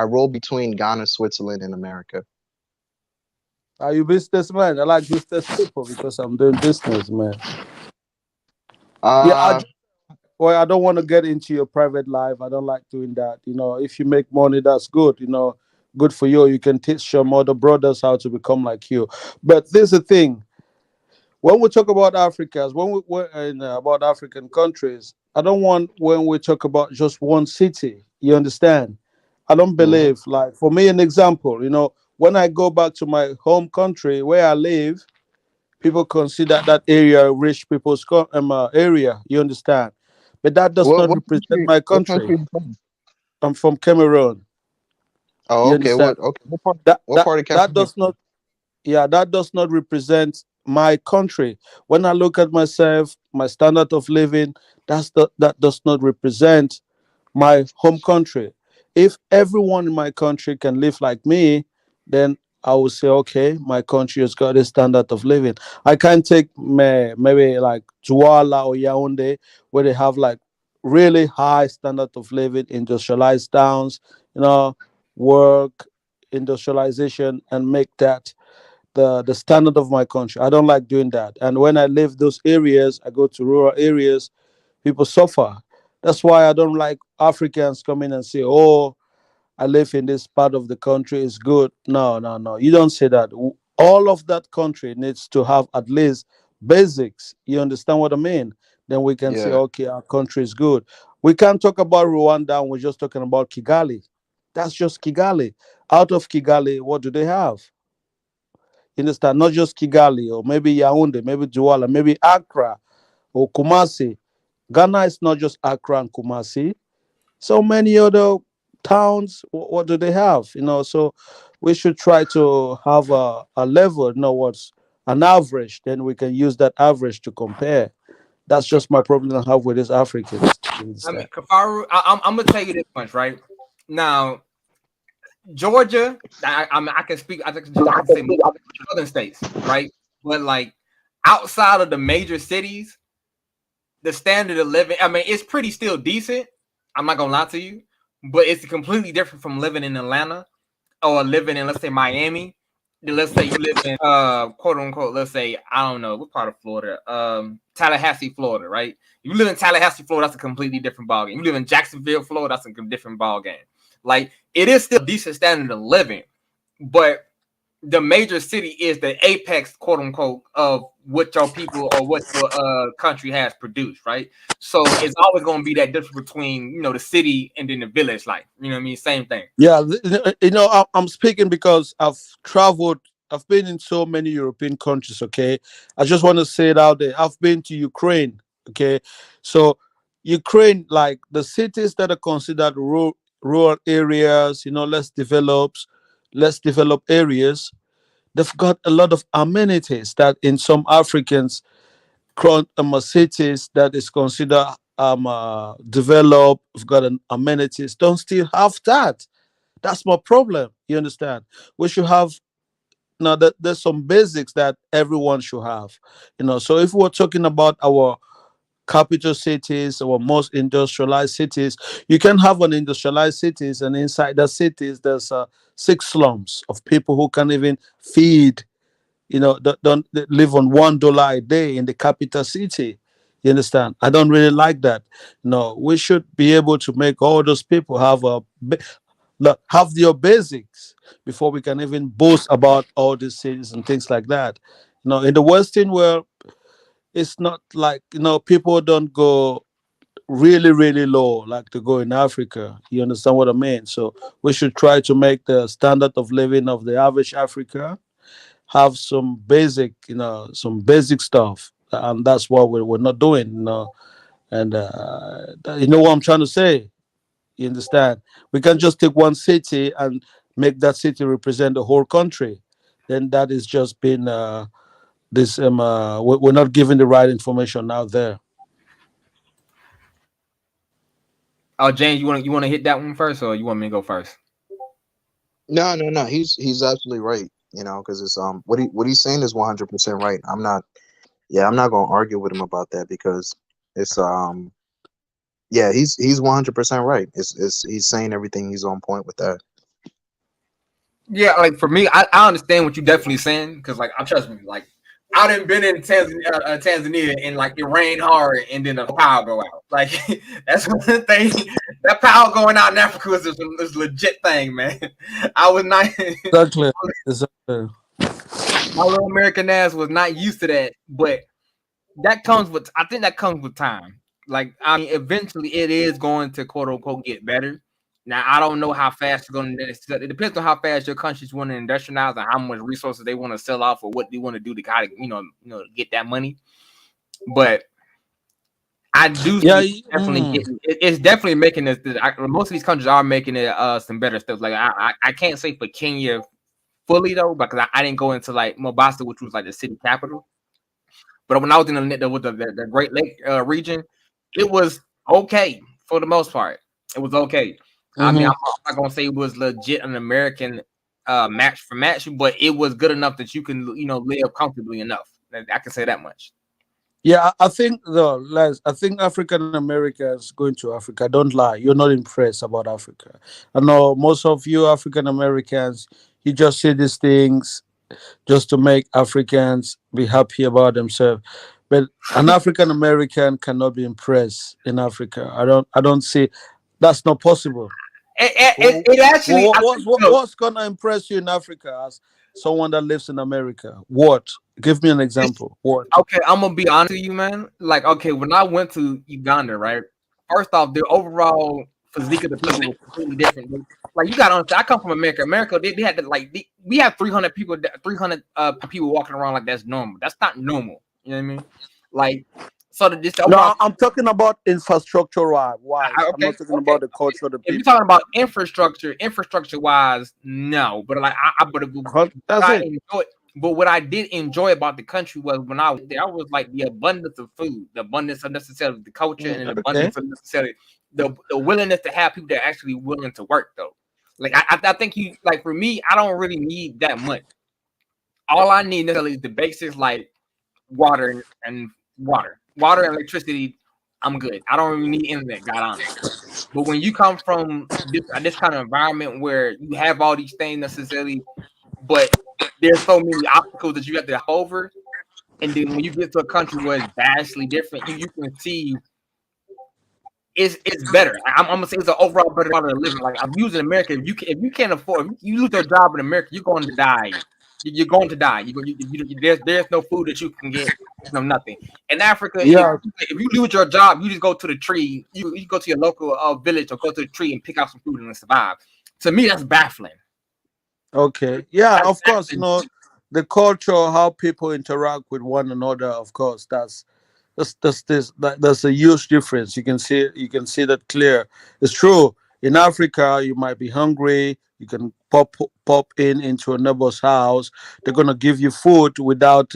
roll between Ghana, Switzerland, and America. Are you businessman? I like business people because I'm doing business, man. Yeah, Uh, well, I don't want to get into your private life. I don't like doing that. If you make money, that's good. Good for you. You can teach some other brothers how to become like you. But there's a thing. When we talk about Africans, about African countries, I don't want when we talk about just one city. You understand? I don't mhm. believe, like, for me, an example, when I go back to my home country where I live, people consider that area rich people's area. You understand? But that does What not what represent country? my What country. country are you from? I'm from Cameroon. Oh, You okay. understand? What part? That What that part of that Cameroon? does not yeah, that does not represent my country. When I look at myself, my standard of living, that does not represent my home country. If everyone in my country can live like me, then I would say, okay, my country has got a standard of living. I can't take maybe like Douala or Yaoundé, where they have like really high standard of living, industrialized towns, you know, work, industrialization, and make that the standard of my country. I don't like doing that. And when I leave those areas, I go to rural areas, people suffer. That's why I don't like Africans coming and say, "Oh, I live in this part of the country. It's good." No, no, no. You don't say that. All of that country needs to have at least basics. You understand what I mean? Then we can say, Yeah. okay, our country is good. We can't talk about Rwanda and we're just talking about Kigali. That's just Kigali. Out of Kigali, what do they have? You understand? Not just Kigali or maybe Yaoundé, maybe Douala, maybe Accra or Kumasi. Ghana is not just Accra and Kumasi. So many other towns, what do they have? So we should try to have a level, what's an average, then we can use that average to compare. That's just my problem I have with these Africans. You I mean, understand? Kafaru, I'm gonna tell you this much, right? Now, Georgia, I can speak. I can say southern states, right? But like outside of the major cities, the standard of living, I mean, it's pretty still decent. I'm not gonna lie to you, but it's completely different from living in Atlanta or living in, let's say, Miami. Then let's say you live in quote unquote, let's say, I don't know what part of Florida, Tallahassee, Florida, right? You live in Tallahassee, Florida, that's a completely different ballgame. You live in Jacksonville, Florida, that's a different ballgame. Like it is still decent standard of living, but the major city is the apex, quote unquote, of what your people or what your country has produced, right? So it's always going to be that difference between the city and then the village life. You know what I mean? Same thing. Yeah, I'm speaking because I've traveled. I've been in so many European countries. Okay, I just want to say it out there. I've been to Ukraine. Okay, so Ukraine, like the cities that are considered rural areas, less developed areas, they've got a lot of amenities that in some Africans cities that is considered developed, have got an amenities, don't still have that. That's my problem. You understand? We should have now that there's some basics that everyone should have. So if we're talking about our capital cities, our most industrialized cities, you can have an industrialized cities, and inside the cities there's 6 slums of people who can even feed. Don't live on $1 a day in the capital city. You understand? I don't really like that. No, we should be able to make all those people have their basics before we can even boast about all these cities and things like that. In the Western world, it's not like people don't go really, really low like to go in Africa. You understand what I mean? So we should try to make the standard of living of the average Africa have some basic stuff, and that's what we're not doing. And you know what I'm trying to say. You understand? We can just take one city and make that city represent the whole country. Then that is just been we're not giving the right information out there. Oh, James, you want to hit that one first, or you want me to go first? No, no, no. He's absolutely right. Because it's what he's saying is 100% right. I'm not gonna argue with him about that because it's yeah, he's 100% right. It's he's saying everything. He's on point with that. Yeah, like for me, I understand what you're definitely saying because, like, trust me, like I done been in Tanzania and like it rained hard and then the power go out. Like that's one thing. That power going out in Africa is a legit thing, man. I was not Exactly. my little American ass was not used to that, but I think that comes with time. Like, I mean, eventually it is going to quote unquote get better. Now, I don't know how fast it's going to. It depends on how fast your countries want to industrialize and how much resources they want to sell off or what they want to do to kind of, get that money. But I do see it's definitely making this. Most of these countries are making it some better stuff. Like I can't say for Kenya fully though, because I didn't go into like Mombasa, which was like the city capital. But when I was in the Great Lake region, it was okay for the most part. It was okay. I mean, I'm not gonna say it was legit an American match for match, but it was good enough that you can live comfortably enough. I can say that much. Yeah, I think though, Les, I think African Americans going to Africa, don't lie, you're not impressed about Africa. I know most of you African Americans, you just see these things just to make Africans be happy about themselves. But an African American cannot be impressed in Africa. I don't see that's not possible. It actually. What's gonna impress you in Africa as someone that lives in America? What? Give me an example. What? Okay, I'm gonna be honest with you, man. Like, okay, when I went to Uganda, right? First off, the overall physique of the people was completely different. Like, you gotta understand, I come from America. America, they had to we have 300 people, 300 people walking around like that's normal. That's not normal. You know what I mean? Like, so no, I'm talking about infrastructure wise. Okay, I'm not talking about the culture of the people. If you're talking about infrastructure wise, no. But like, that's it. But what I did enjoy about the country was when I was there, I was like the abundance of food, the abundance of necessarily the culture, and the Okay. abundance of necessarily the willingness to have people that are actually willing to work though. Like I think you like for me, I don't really need that much. All I need necessarily is the basics like water and water and electricity. I'm good. I don't really need internet, God honest. But when you come from this kind of environment where you have all these things necessarily, but there's so many obstacles that you have to hop over, and then when you get to a country where it's vastly different, you can see it's better. I'm gonna say it's an overall better quality of living. Like I'm using America. If you can't afford, if you lose your job in America, you're going to die. You're going to die. There's no food that you can get. No nothing. In Africa, Yeah. if you lose your job, you just go to the tree. You go to your local village or go to the tree and pick out some food and survive. To me, that's baffling. Okay. Yeah, That's of course, baffling. the culture, how people interact with one another, of course, that's a huge difference. You can see that clear. It's true. In Africa, you might be hungry. You can pop into a neighbor's house. They're gonna give you food without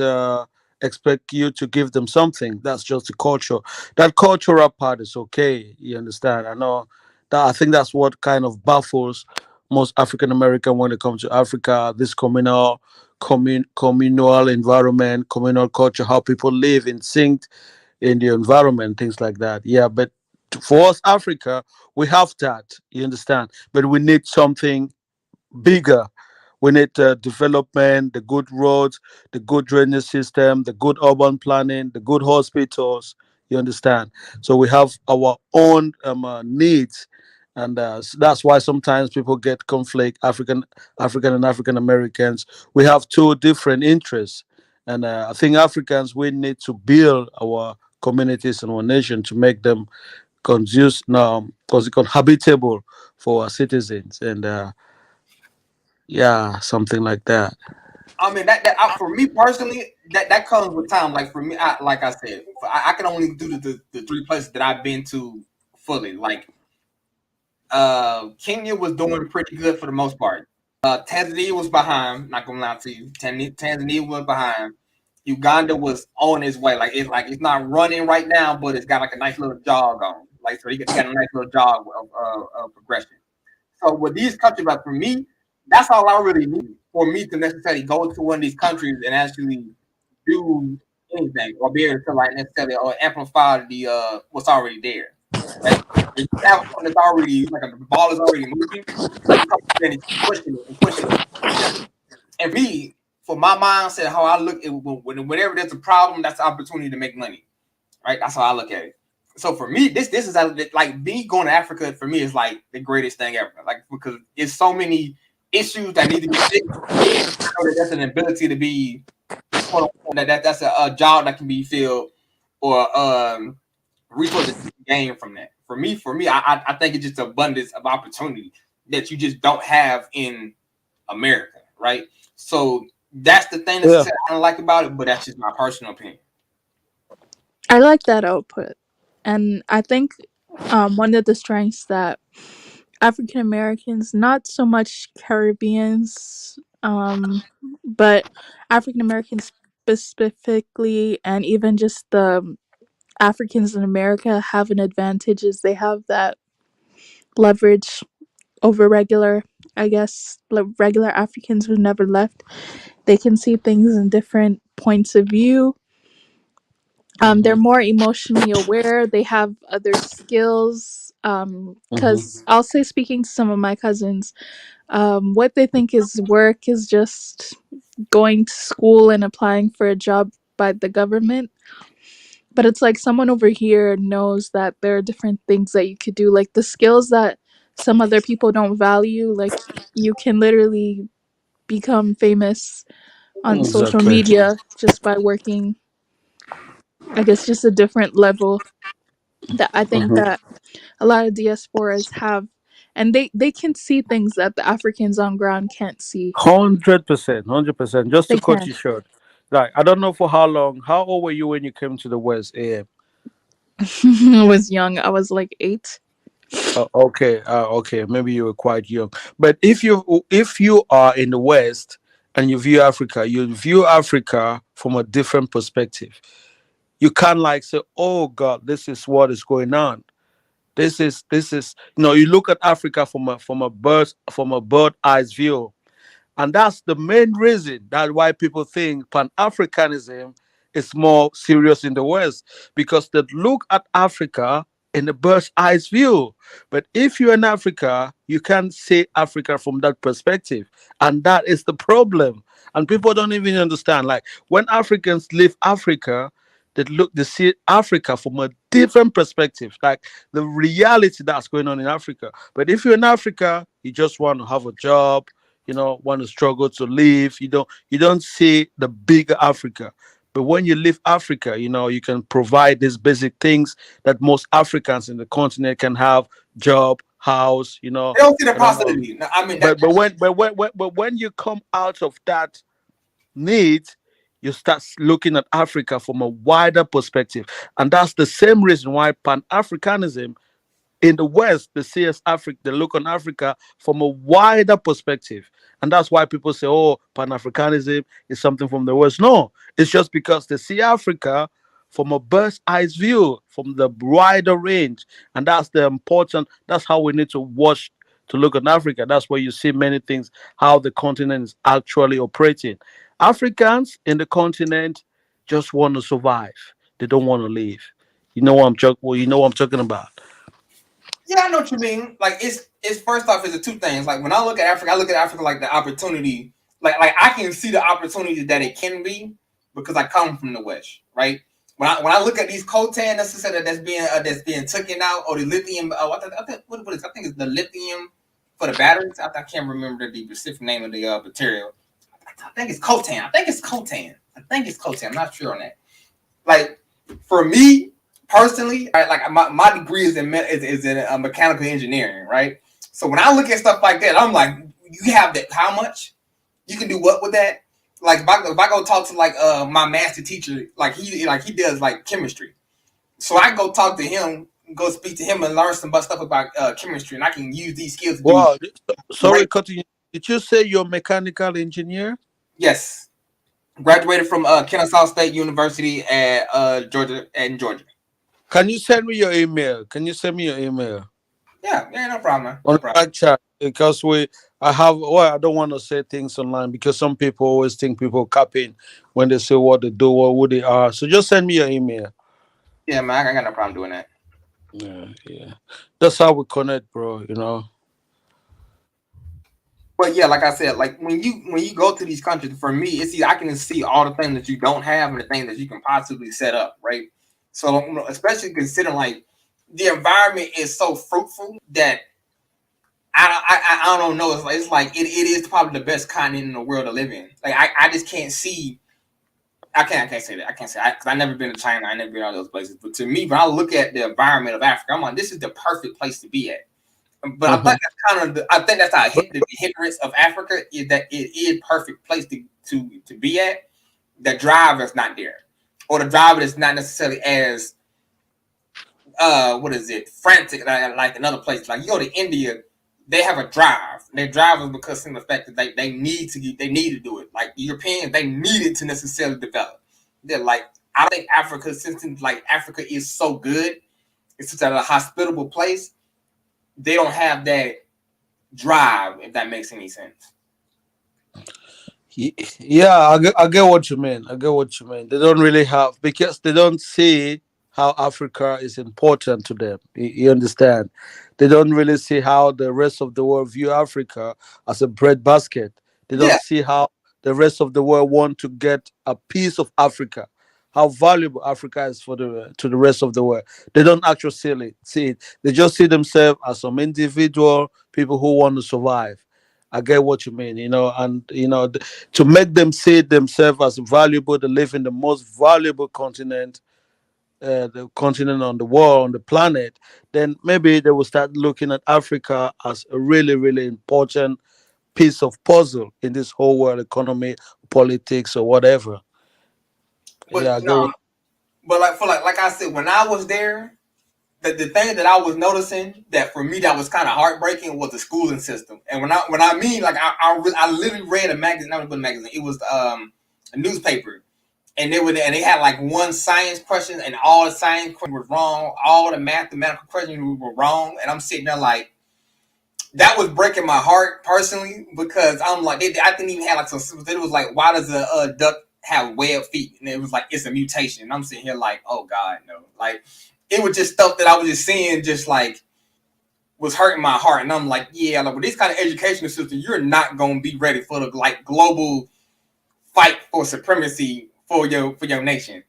expect you to give them something. That's just the culture. That cultural part is okay. You understand? I know that. I think that's what kind of baffles most African American when it comes to Africa. This communal environment, communal culture, how people live in sync in the environment, things like that. Yeah, but for us, Africa, we have that. You understand? But we need something bigger. We need development, the good roads, the good drainage system, the good urban planning, the good hospitals. You understand? So we have our own needs, and that's why sometimes people get conflict. African and African Americans. We have two different interests, and I think Africans we need to build our communities and our nation to make them conduce now, habitable for our citizens, and yeah, something like that. I mean for me personally, that comes with time. Like for me, like I said, I can only do the three places that I've been to fully. Like Kenya was doing pretty good for the most part. Tanzania was behind. Not gonna lie to you, Tanzania was behind. Uganda was on its way. It's not running right now, but it's got like a nice little jog on. Like so, he got a nice little jog of progression. So with these countries, like for me, that's all I really need for me to necessarily go to one of these countries and actually do anything or be able to like necessarily or amplify the what's already there. Right? If you have something that's already like the ball is already moving, you come in and keep pushing it and pushing it. And me, for my mindset, how I look at whenever there's a problem, that's the opportunity to make money. Right? That's how I look at it. So for me, this is like me going to Africa for me is like the greatest thing ever. Like because it's so many issues that need to be fixed. That's an ability to be that's a job that can be filled or resources gained from that. For me, I think it's just abundance of opportunity that you just don't have in America, right? So that's the thing Yeah. that I don't like about it, but that's just my personal opinion. I like that output. And I think one of the strengths that African Americans, not so much Caribbeans, but African Americans specifically, and even just the Africans in America have an advantage is they have that leverage over regular Africans who never left. They can see things in different points of view. They're more emotionally aware. They have other skills. Because I'll say, speaking to some of my cousins, what they think is work is just going to school and applying for a job by the government. But it's like someone over here knows that there are different things that you could do, like the skills that some other people don't value. Like you can literally become famous on social Exactly. media just by working, I guess, just a different level that I think that a lot of diasporas have, and they can see things that the Africans on ground can't see. 100%, 100%. Just to They cut can. you short, like I don't know for how long. How old were you when you came to the West? AM. I was young. I was like 8. Okay, okay. Maybe you were quite young. But if you are in the West and you view Africa from a different perspective. You can't like say, "Oh God, this is what is going on." This is you look at Africa from a bird eyes view, and that's the main reason that why people think Pan-Africanism is more serious in the West, because they look at Africa in the bird's eyes view. But if you're in Africa, you can't see Africa from that perspective. And that is the problem. And people don't even understand. Like when Africans leave Africa, they see Africa from a different perspective, like the reality that's going on in Africa. But if you're in Africa, you just want to have a job, want to struggle to live. You don't see the bigger Africa. But when you leave Africa, you can provide these basic things that most Africans in the continent can have: job, house, They don't see the I don't know. possibility. No, I mean, But when you come out of that need, you start looking at Africa from a wider perspective. And that's the same reason why Pan-Africanism in the West, they look on Africa from a wider perspective. And that's why people say, "Oh, Pan-Africanism is something from the West." No, it's just because they see Africa from a bird's eyes view, from the wider range. And that's how we need to watch to look at Africa. That's where you see many things, how the continent is actually operating. Africans in the continent just want to survive. They don't want to live. You know what I'm talking about. yeah, I know what you mean. Like it's first off, it's the two things. Like when I look at Africa like the opportunity. Like I can see the opportunity that it can be because I come from the West, right? When I look at these coltan necessarily that's being taken out, or the lithium, I think it's the lithium for the batteries. I can't remember the specific name of the material. I think it's coltan. I'm not sure on that. Like for me personally, right, like my degree is in mechanical engineering, right? So when I look at stuff like that, I'm like, you have that? How much? You can do what with that? Like if I go talk to like my master teacher, like he does like chemistry, so I go talk to him, go speak to him, and learn some stuff about chemistry, and I can use these skills to do. Wow, sorry, great. cutting you. Did you say you're a mechanical engineer? Yes, graduated from Kennesaw State University at Georgia. Can you send me your email? Yeah, no problem, man. On No the problem. back chat, because I don't want to say things online because some people always think people copying when they say what they do or who they are. So just send me your email. Yeah, man, I got no problem doing that. Yeah. That's how we connect, bro. But yeah, like I said, like when you go to these countries, for me, I can see all the things that you don't have and the things that you can possibly set up, right? So especially considering like the environment is so fruitful that I don't know. It's like it is probably the best continent in the world to live in. Like I just can't see. I can't say that. I can't say because I've never been to China. I never been to all those places. But to me, when I look at the environment of Africa, I'm like, this is the perfect place to be at. But I think that's how the hindrance of Africa is that it is perfect place to be at. The driver is not there, or the driver is not necessarily as frantic like another place. Like you go to India, they have a drive. They drive because of the fact that they need to do it. Like Europeans, they needed to necessarily develop. They're like, I think Africa, since like Africa is so good, it's such a hospitable place. They don't have that drive, if that makes any sense. Yeah, I get what you mean. They don't really have, because they don't see how Africa is important to them. You understand? They don't really see how the rest of the world view Africa as a breadbasket. They don't Yeah, see how the rest of the world want to get a piece of Africa. How valuable Africa is to the rest of the world. They don't actually see it. They just see themselves as some individual people who want to survive. I get what you mean, and to make them see themselves as valuable, to live in the most valuable continent, the continent on the world, on the planet, then maybe they will start looking at Africa as a really, really important piece of puzzle in this whole world economy, politics, or whatever. but Yeah, I get no, what. but like I said, when I was there, the thing that I was noticing that for me that was kind of heartbreaking was the schooling system. And when I mean like I literally read a magazine, not a magazine, it was a newspaper, and they had like one science question, and all the science questions were wrong, all the mathematical questions were wrong, and I'm sitting there like, that was breaking my heart personally, because I'm like, I didn't even have like some. It was like, why does a duck have webbed feet? And it was like, it's a mutation. And I'm sitting here like, oh God, no. Like, it was just stuff that I was just seeing, just like was hurting my heart. And I'm like, yeah, like with this kind of educational system, you're not gonna be ready for the like global fight for supremacy for your nation.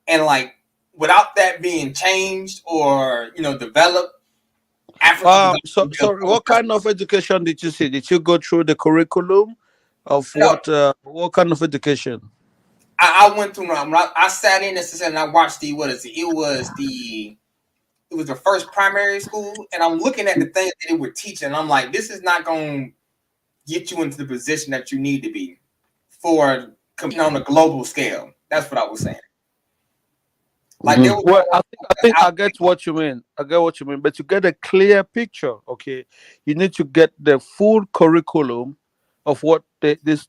And like, without that being changed or developed, Africa. So what kind of education did you see? Did you go through the curriculum of what kind of education? I went through. I sat in and I watched the it was the first primary school, and I'm looking at the things that they were teaching. And I'm like, this is not going to get you into the position that you need to be for competing on a global scale. That's what I was saying. Like, well, I think I get what you mean. I get what you mean. But to get a clear picture, okay, you need to get the full curriculum of what these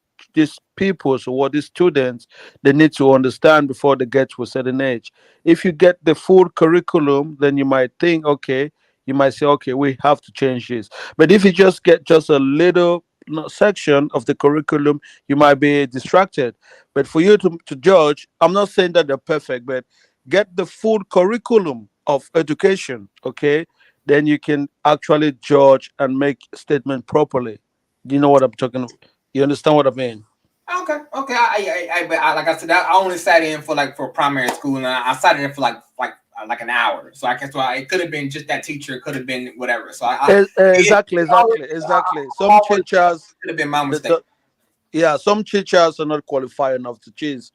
people, so what these students, they need to understand before they get to a certain age. If you get the full curriculum, then you might think, okay, you might say, okay, we have to change this. But if you just get just a little section of the curriculum, you might be distracted. But for you to judge, I'm not saying that they're perfect, but get the full curriculum of education, okay? Then you can actually judge and make statement properly. Do you know what I'm talking about? You understand what I mean? Okay. But like I said, I only sat in for primary school, and I sat in for like an hour. So I guess it could have been just that teacher. It could have been whatever. So exactly. Some teachers could have been my mistake. Some teachers are not qualified enough to teach.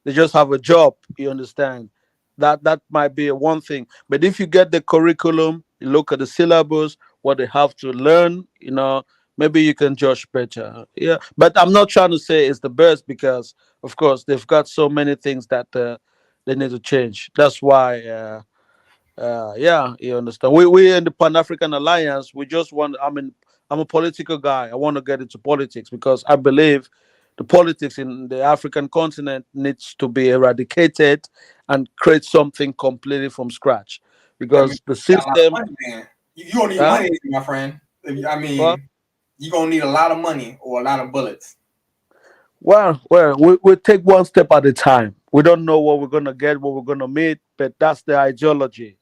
They just have a job. You understand? That might be one thing. But if you get the curriculum, you look at the syllabus, what they have to learn, maybe you can judge better. Yeah, but I'm not trying to say it's the best, because of course they've got so many things that they need to change. That's why yeah, you understand, we in the Pan-African Alliance, we just want, I'm a political guy. I want to get into politics because I believe the politics in the African continent needs to be eradicated and create something completely from scratch, because the system. You don't need money, my friend. I mean, well, you're gonna need a lot of money or a lot of bullets. Well, we take one step at a time. We don't know what we're gonna get, what we're gonna meet, but that's the ideology.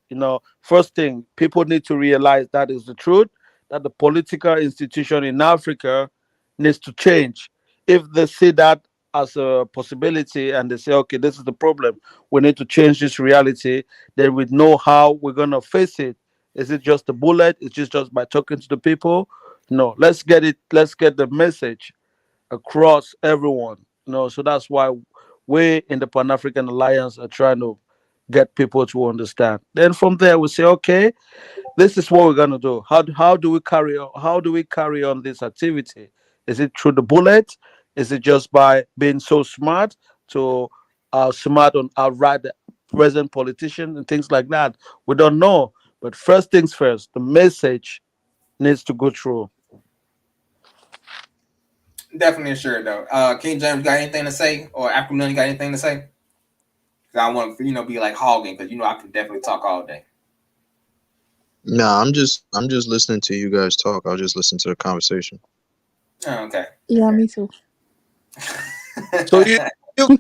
First thing, people need to realize that is the truth, that the political institution in Africa needs to change. If they see that as a possibility and they say, okay, this is the problem, we need to change this reality, then we know how we're gonna face it. Is it just a bullet? Is it just by talking to the people? No, let's get the message across everyone. So that's why we in the Pan African Alliance are trying to get people to understand. Then from there we say, okay, this is what we're gonna do. How do we carry on? How do we carry on this activity? Is it through the bullet? Is it just by being so smart to smart on outright the present politician and things like that? We don't know. But first things first, the message needs to go through. Definitely sure though. King James got anything to say, or African got anything to say? Because I want to be like hogging, because I can definitely talk all day. No, I'm just listening to you guys talk. I'll just listen to the conversation. Oh, okay. Yeah, me too. So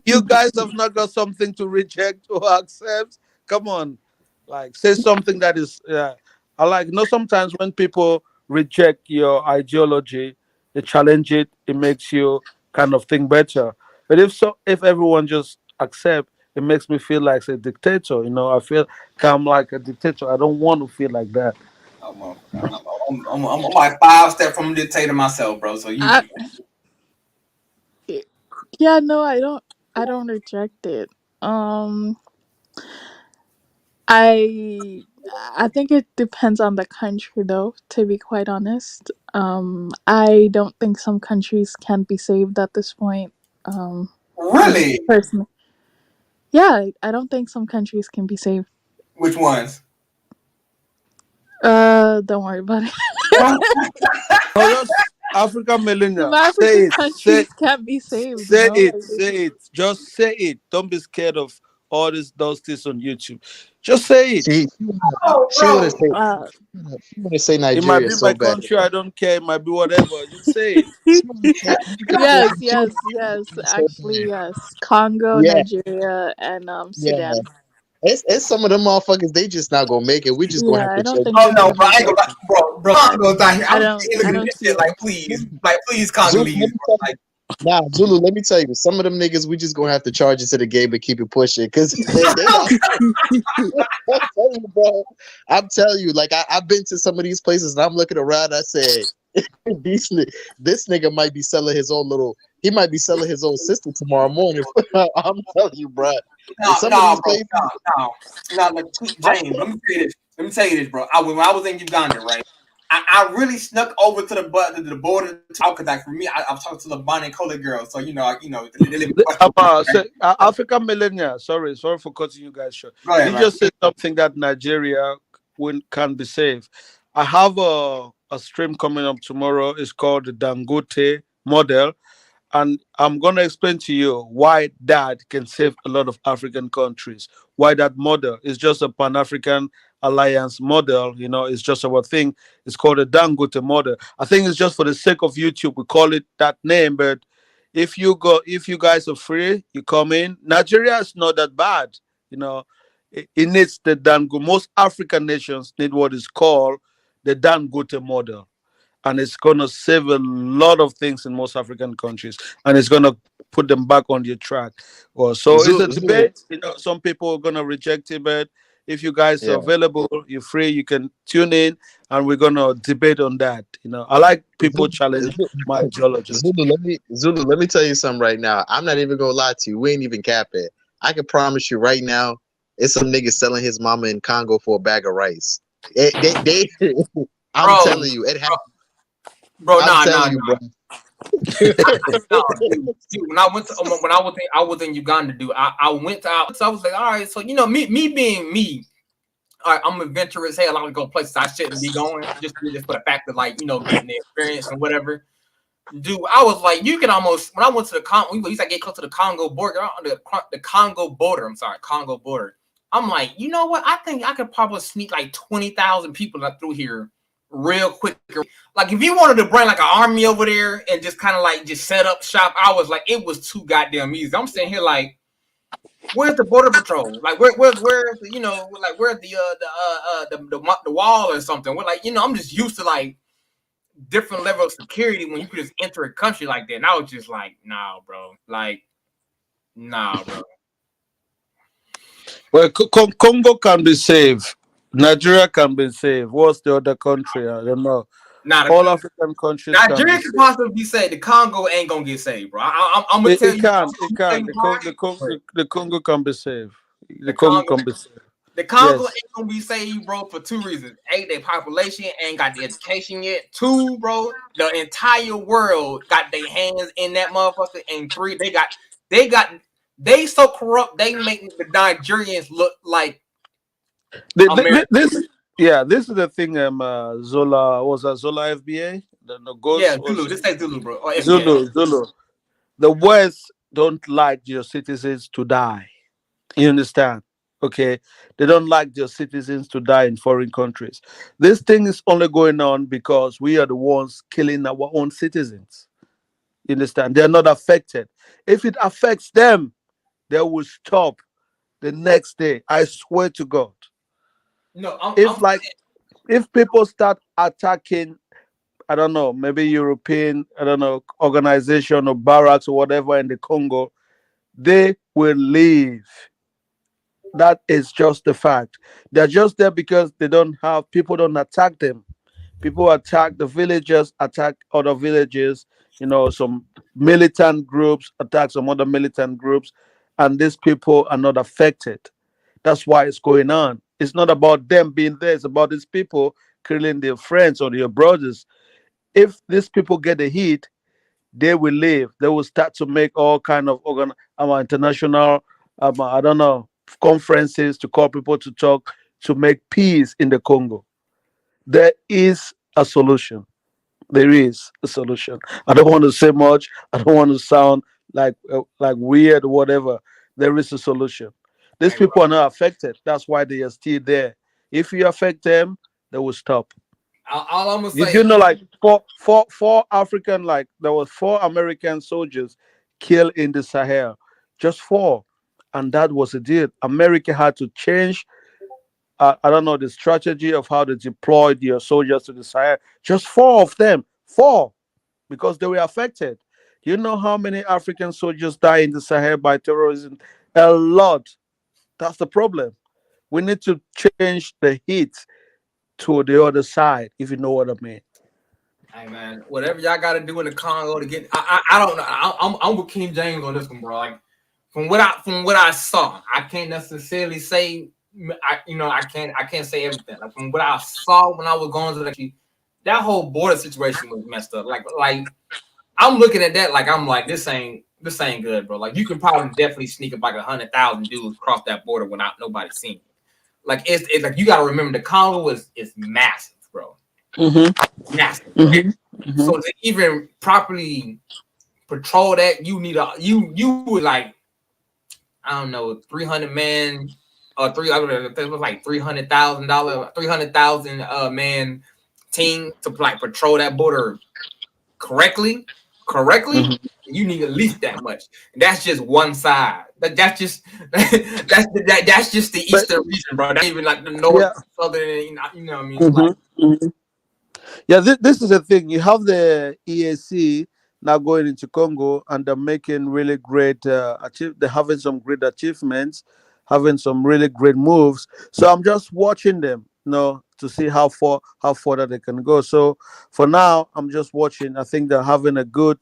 you guys have not got something to reject or accept? Come on, like say something that is. I like. Sometimes when people reject your ideology, they challenge it. It makes you kind of think better. But if everyone just accept, it makes me feel like a dictator. I feel I'm like a dictator. I don't want to feel like that. I'm like 5 steps from a dictator myself, bro. So yeah, no, I don't reject it. I think it depends on the country, though, to be quite honest. I don't think some countries can be saved at this point. Really? Personally. Yeah, I don't think some countries can be saved. Which ones? Don't worry about it. No, just African millennial. Some Say African it. countries can't be saved, you Say know? it. Like, Say it. Just say it. Don't be scared of all those things on YouTube. Just say it. Oh, She want to say uh, she want to say It might Nigeria be so my bad. country. I don't care. It might be whatever. Just say it. She wanna say, yes, she wanna yes. say so Actually, bad. yes. Congo, Yeah, Nigeria, and yeah. Sudan. It's some of them motherfuckers. They just not gonna make it. We just gonna Yeah, have I to don't check. think oh they're no, gonna bro! I make ain't gonna it. lie, bro. Congo's out here. I I'm don't. looking I at don't this see shit it. like, please, please, Zulu, Congolese, let me bro. tell you. Like, Nah, Zulu, let me tell you. Some of them niggas, we just gonna have to charge it to the game and keep it pushing, cause they not. I'm telling you, bro. I'm telling you, like I've been to some of these places and I'm looking around. I say, these, this nigga might be selling his own little. He might be selling his own sister tomorrow morning. I'm telling you, bro. In some of these bro, places, no. Like, James, let me tell you this. Let me tell you this, bro. When I was in Uganda, right? I really snuck over to the border to talk because, like, for me, I was talking to the Bonnie and Cola girl, so they live in African millennial. Sorry for cutting you guys short. Go ahead, You man. just said something that Nigeria can be saved. I have a stream coming up tomorrow. It's called the Dangote model. And I'm going to explain to you why that can save a lot of African countries. Why that model is just a Pan African alliance model. It's just our thing. It's called a Dangote model. I think it's just for the sake of YouTube, we call it that name. But if you guys are free, you come in. Nigeria is not that bad. It needs the Dangote. Most African nations need what is called the Dangote model, and it's going to save a lot of things in most African countries, and it's going to put them back on the track. So it's a Zulu, debate. Some people are going to reject it, but if you guys are yeah. available, you're free, you can tune in, and we're going to debate on that. I like people challenge my ideologies. Zulu, let me tell you something right now. I'm not even gonna lie to you. We ain't even capping. I can promise you right now, it's some niggas selling his mama in Congo for a bag of rice. I'm bro. telling you, it happened. Bro, I'm telling you, bro. no, dude, when I was in Uganda, dude. I went out, so I was like, all right, so me being me. All right, I'm adventurous. Hey, I like to go places I shouldn't be going, just for the fact of getting the experience and whatever. Dude, I was like, you can almost when I went to the Congo, we used to get close to the Congo border, the Congo border. I'm sorry, Congo border. I'm like, you know what? I think I could probably sneak like 20,000 people through here real quick. Like, if you wanted to bring like an army over there and just kind of just set up shop, I was like, it was too goddamn easy. I'm sitting here like, where's the border patrol? Like, where's where's the wall or something? We're like, I'm just used to different level of security when you could just enter a country like that. And I was just like, nah, bro. Nah, bro. Well, Congo can be saved. Nigeria can be saved. What's the other country? I don't know. All African countries. Nigeria could possibly be saved. The Congo ain't gonna get saved, bro. I'm gonna tell you. The Congo can be saved. The Congo can be saved. The Congo ain't gonna be saved, bro, for two reasons. A, their population ain't got the education yet. Two, bro, the entire world got their hands in that motherfucker. And three, they so corrupt, they make the Nigerians look like this is the thing. Zola was that Zola FBA? Zulu. Just say Zulu, bro. Or Zulu. The West don't like your citizens to die. You understand? Okay, they don't like their citizens to die in foreign countries. This thing is only going on because we are the ones killing our own citizens. You understand? They're not affected. If it affects them, they will stop the next day. I swear to God. No, if people start attacking, I don't know, maybe European, I don't know, organization or barracks or whatever in the Congo, they will leave. That is just the fact. They're just there because people don't attack them. People attack the villagers, attack other villages, some militant groups attack some other militant groups, and these people are not affected. That's why it's going on. It's not about them being there, it's about these people killing their friends or their brothers. If these people get a hit, they will leave. They will start to make all kind of international, I don't know, conferences to call people to talk. to make peace in the Congo. There is a solution. There is a solution. I don't want to say much. I don't want to sound like weird or whatever. There is a solution. These Hey, bro, people are not affected. That's why they are still there. If you affect them, they will stop. all I'm gonna If say, you know, like four African, like there was 4 American soldiers killed in the Sahel, just four, and that was the deal. America had to change. I don't know the strategy of how they deployed their soldiers to the Sahel. Just four of them, four, because they were affected. Do you know how many African soldiers die in the Sahel by terrorism? A lot. That's the problem. We need to change the heat to the other side, if you know what I mean. hey man, whatever y'all got to do in the Congo to get, I don't know. I'm with King James on this one, bro. Like from what I saw, I can't necessarily say, I can't say everything. Like from what I saw when I was going to that whole border situation was messed up. Like I'm looking at that like I'm like this ain't good, bro. Like you can probably definitely sneak up like 100,000 dudes across that border without nobody seeing you. Like it's like you got to remember the Congo is massive, bro. Mm-hmm. Massive. Mm-hmm. So to even properly patrol that, you need you would like I don't know 300 men or it was like $300,000 man team to like patrol that border correctly. Mm-hmm. You need at least that much. And that's just one side. That's just that's just the But eastern region, bro. That's even like the north, yeah. southern. You know what I mean? Like Mm-hmm. Mm-hmm. Yeah, this is the thing. You have the EAC now going into Congo, and they're making really great they're having some great achievements, having some really great moves. So I'm just watching them, to see how further they can go. So for now, I'm just watching. I think they're having a good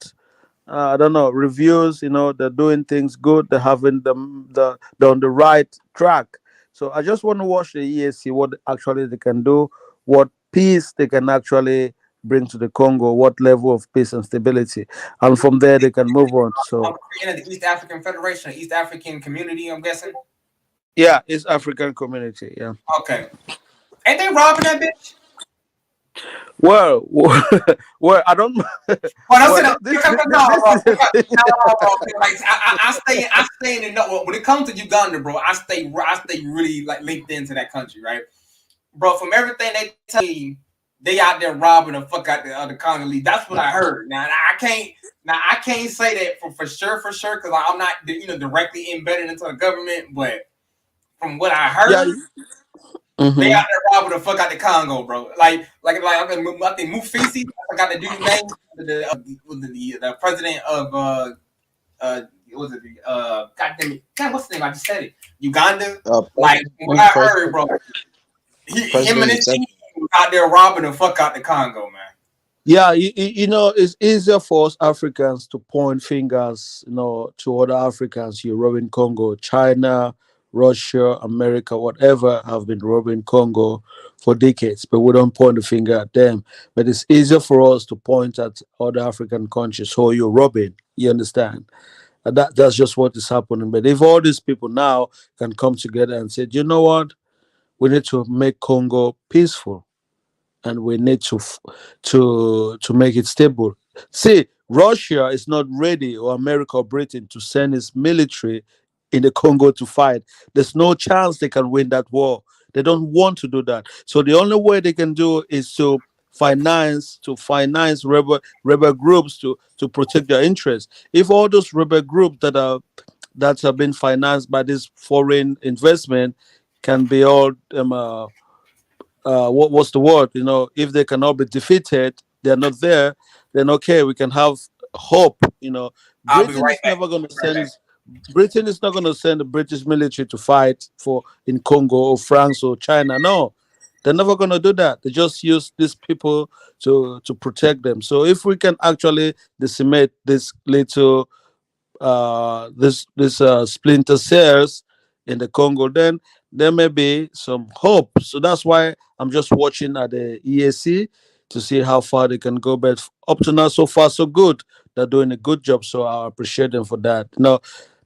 I don't know reviews. They're doing things good. They're having they're on the right track. So I just want to watch the EAC, what actually they can do, what peace they can actually bring to the Congo, what level of peace and stability, and from there they can move on. I'm So creating the East African Federation, East African Community. I'm guessing. yeah, it's African community. Yeah. Okay, ain't they robbing that bitch? Well, well, I don't. Well, that's Well, it. this No, is bro. the thing. No, bro. Like I stay in the when it comes to Uganda, bro. I stay really like linked into that country, right, bro. From everything they tell me, they out there robbing the fuck out the Congolese. That's what I heard. Now I can't say that for sure, because I'm not directly embedded into the government, but from what I Yeah. heard. They Mm-hmm. out there robbing the fuck out the Congo, bro. I think Mufisi, I forgot the dude's name, the president of was it goddamn it, God, what's the name? I just said it. Uganda. Like what I heard, bro. Him and his team was out there robbing the fuck out the Congo, man. Yeah, it's easier for us Africans to point fingers, to other Africans. You're robbing Congo, China, Russia, America, whatever have been robbing Congo for decades, but we don't point the finger at them. But it's easier for us to point at other African countries who you're robbing. You understand? And that's just what is happening. But if all these people now can come together and say, you know what, we need to make Congo peaceful and we need to make it stable. See, Russia is not ready, or America or Britain, to send its military in the Congo to fight. There's no chance they can win that war. They don't want to do that. So the only way they can do is to finance rebel groups to protect their interests. If all those rebel groups that have been financed by this foreign investment can be all what's the word? If they cannot be defeated, they're not there. Then okay, we can have hope. I'll be Britain right is back. never going to send. Britain is not going to send the British military to fight in Congo or France or China. No, they're never going to do that. They just use these people to protect them. So if we can actually decimate this little splinter cells in the Congo, then there may be some hope. So that's why I'm just watching at the EAC to see how far they can go. But up to now, so far, so good. They're doing a good job. So I appreciate them for that.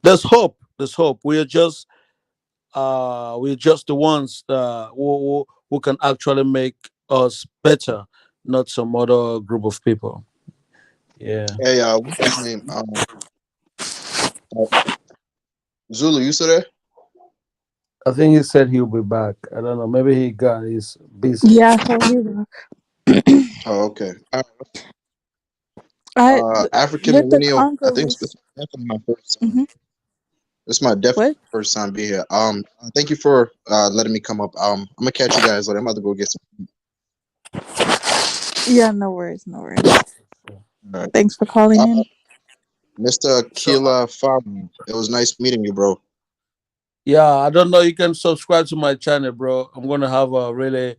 There's hope. There's hope. We are just we're just the ones who can actually make us better, not some other group of people. Yeah. Hey, what's his name? Uh, Zulu, you still there? I think he said he'll be back. I don't know. Maybe he's busy. Yeah, he'll be back. Oh, okay. I African with the millennial. I think Congolese. it's definitely my first time. Hmm. It's my definitely What? first time being here. Thank you for letting me come up. I'm gonna catch you guys later. I'm about to go get some. Yeah, no worries, no worries. All right. Thanks for calling Uh, in. Mr. So Kila Faru, it was nice meeting you, bro. yeah, I don't know. You can subscribe to my channel, bro. I'm gonna have a really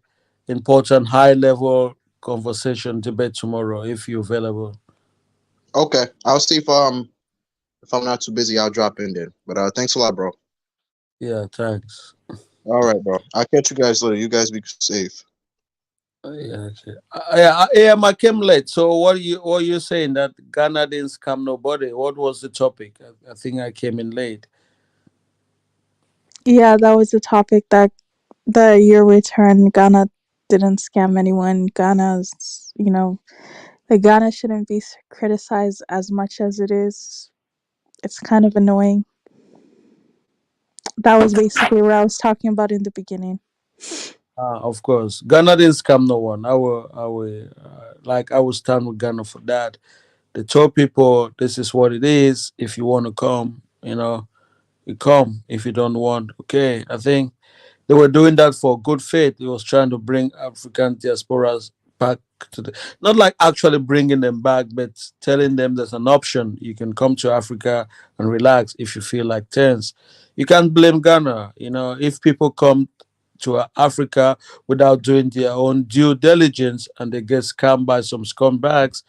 important, high level conversation debate tomorrow if you're available. Okay, I'll see if I'm not too busy, I'll drop in there. But thanks a lot, bro. Yeah, thanks. All right, bro. I'll catch you guys later. You guys be safe. Yeah, okay. Yeah, I came late. So what are you saying that Ghana didn't scam nobody? What was the topic? I think I came in late. Yeah, that was the topic that the year return. Ghana didn't scam anyone. Ghana's, like Ghana shouldn't be criticized as much as it is. It's kind of annoying. That was basically what I was talking about in the beginning. Of course, Ghana didn't scam no one. I will stand with Ghana for that. They told people this is what it is. If you want to come, you come. If you don't want, okay. I think they were doing that for good faith. It was trying to bring African diasporas back to the, not like actually bringing them back, but telling them there's an option. You can come to Africa and relax if you feel like tense. You can't blame Ghana. If people come to Africa without doing their own due diligence and they get scammed by some scumbags,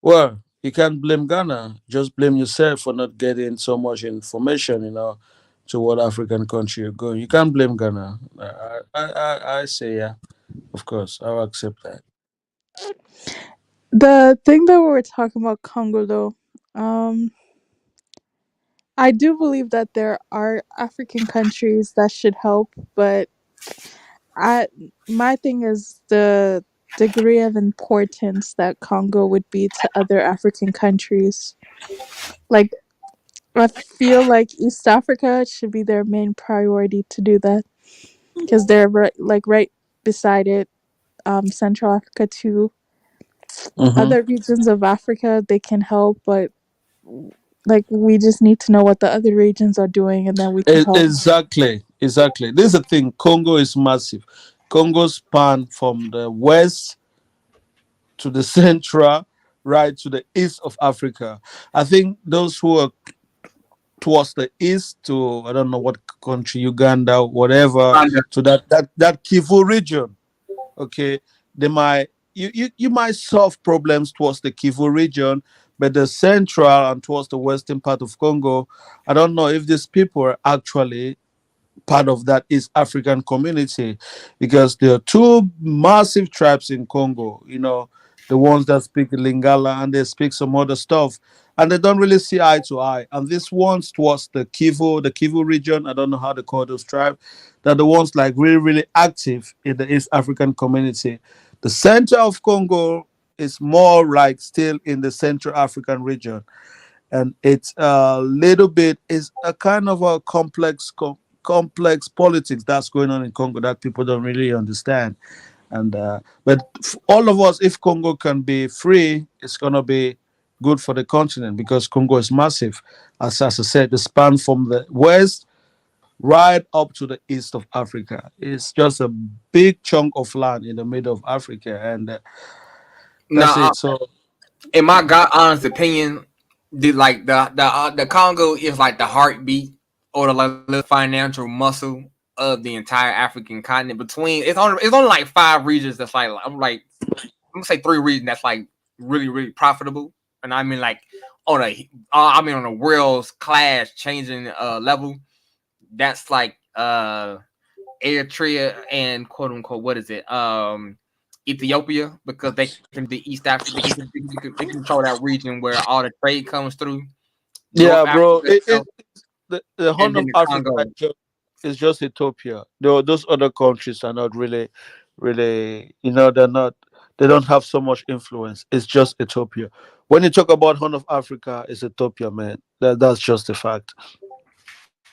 well, you can't blame Ghana. Just blame yourself for not getting so much information, to what African country you're going. You can't blame Ghana. I say, yeah, of course, I'll accept that. The thing that we were talking about Congo though, I do believe that there are African countries that should help, but I my thing is the degree of importance that Congo would be to other African countries. Like I feel like East Africa should be their main priority to do that because they're right beside it. Central Africa too. Hmm. Other regions of Africa they can help, but like we just need to know what the other regions are doing, and then we can help. Exactly, exactly. This is the thing. Congo is massive. Congo span from the west to the central, right to the east of Africa. I think those who are towards the east to I don't know what country, Uganda, whatever, to that Kivu region. Okay, they might you might solve problems towards the Kivu region, but the central and towards the western part of Congo, I don't know if these people are actually part of that East African community, because there are two massive tribes in Congo, the ones that speak Lingala and they speak some other stuff, and they don't really see eye to eye. And these ones towards the Kivu region, I don't know how they call those tribes, they're the ones like really, really active in the East African community. The center of Congo is more like still in the Central African region, and it's a little bit is a kind of a complex politics that's going on in Congo that people don't really understand. And but all of us, if Congo can be free, it's gonna be good for the continent because Congo is massive. As I said, the span from the west right up to the east of Africa. It's just a big chunk of land in the middle of Africa, and that's Now, it. So in my God honest opinion, the Congo is like the heartbeat or the like, financial muscle of the entire African continent. Between it's only like 5 regions that's like I'm gonna say 3 regions that's like really really profitable, and I mean like on a world's class changing level. That's like Eritrea and quote unquote what is it Ethiopia, because they can the East Africa they control that region where all the trade comes through North yeah, bro, Africa, the Horn and then of the Africa Congo. It's just Ethiopia. Those other countries are not really, they're not. They don't have so much influence. It's just Ethiopia. When you talk about Horn of Africa, it's Ethiopia, man. That's just a fact.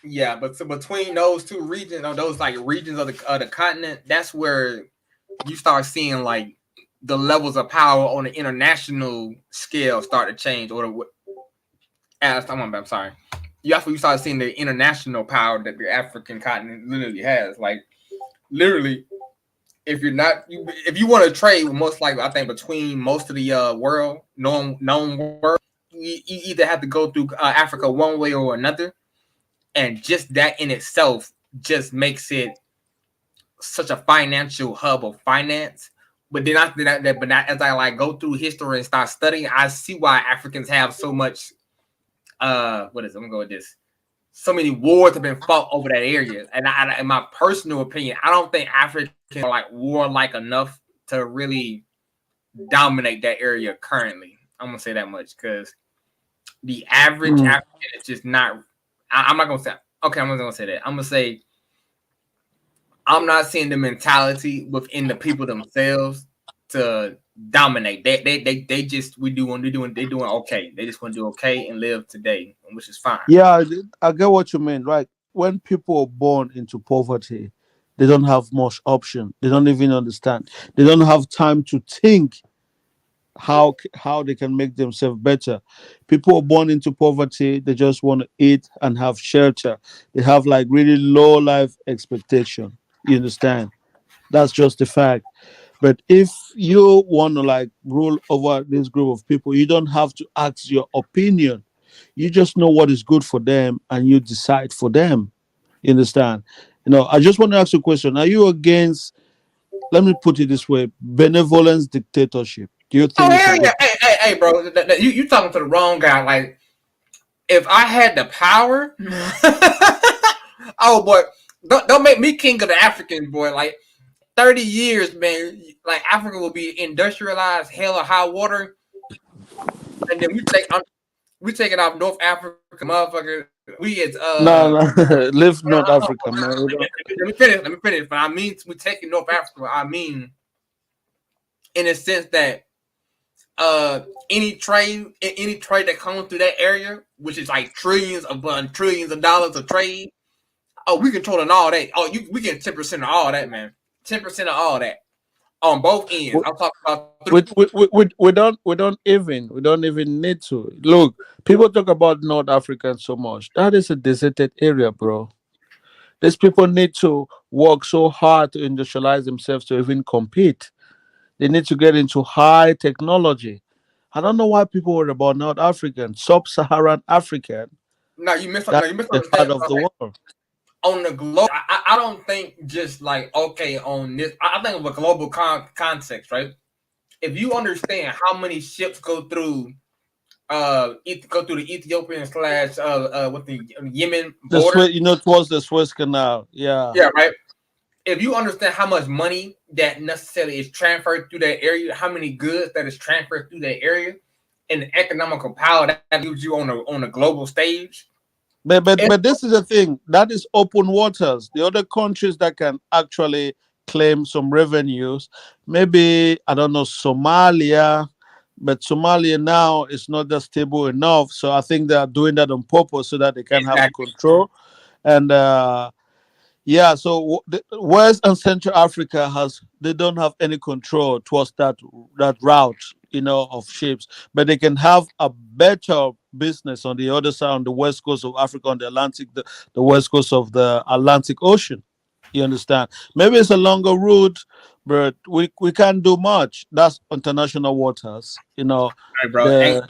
Yeah, but so between those two regions, or those like regions of the continent, that's where you start seeing like the levels of power on the international scale start to change. I'm sorry. You start seeing the international power that the African continent literally has. Like literally, if you want to trade, most likely I think between most of the world, known world, you either have to go through Africa one way or another. And just that in itself just makes it such a financial hub of finance. But then as I like go through history and start studying, I see why Africans have so much. I'm gonna go with this. So many wars have been fought over that area, and in my personal opinion, I don't think Africans are like warlike enough to really dominate that area currently. I'm gonna say that much because the average African is just not. I'm not gonna say okay. I'm not gonna say that. I'm gonna say I'm not seeing the mentality within the people themselves to dominate. They just they're doing okay. They just want to do okay and live today, which is fine. Yeah, I get what you mean. Right? When people are born into poverty, they don't have much option. They don't even understand. They don't have time to think how they can make themselves better. People are born into poverty. They just want to eat and have shelter. They have like really low life expectation. You understand? That's just the fact. But if you want to like rule over this group of people, you don't have to ask your opinion. You just know what is good for them and you decide for them. You understand? I just want to ask you a question. Are you against, let me put it this way, benevolence dictatorship? Do you think? Hey, bro, you talking to the wrong guy. Like, if I had the power, oh boy, don't make me king of the Africans, boy. Like 30 years, man. Like Africa will be industrialized, hell or high water, and then we take it off North Africa, motherfucker. We as No, live North Africa, man. Let me finish. But I mean, we taking North Africa. I mean, in a sense that any trade that comes through that area, which is like trillions of dollars of trade, we controlling all that. We get 10% of all that, man. 10% of all that on both ends. I'm talking about we don't even need to look. People talk about North Africa so much. That is a deserted area, bro. These people need to work so hard to industrialize themselves to even compete. They need to get into high technology. I don't know why people worry about North African, Sub-Saharan African. No, you misunderstand part of the world. On the globe, I don't think just like on this. I think of a global context, right? If you understand how many ships go through the Ethiopian / with the Yemen border, towards the Suez Canal, yeah, right. If you understand how much money that necessarily is transferred through that area, how many goods that is transferred through that area, and the economical power that gives you on a global stage. But this is the thing, that is open waters. The other countries that can actually claim some revenues, maybe, I don't know, Somalia, but Somalia now is not that stable enough. So I think they are doing that on purpose so that they can have control. And so West and Central Africa they don't have any control towards that route, of ships, but they can have a better business on the other side, on the west coast of Africa, on the Atlantic, the west coast of the Atlantic Ocean. You understand? Maybe it's a longer route, but we can't do much. That's international waters, Hey, bro.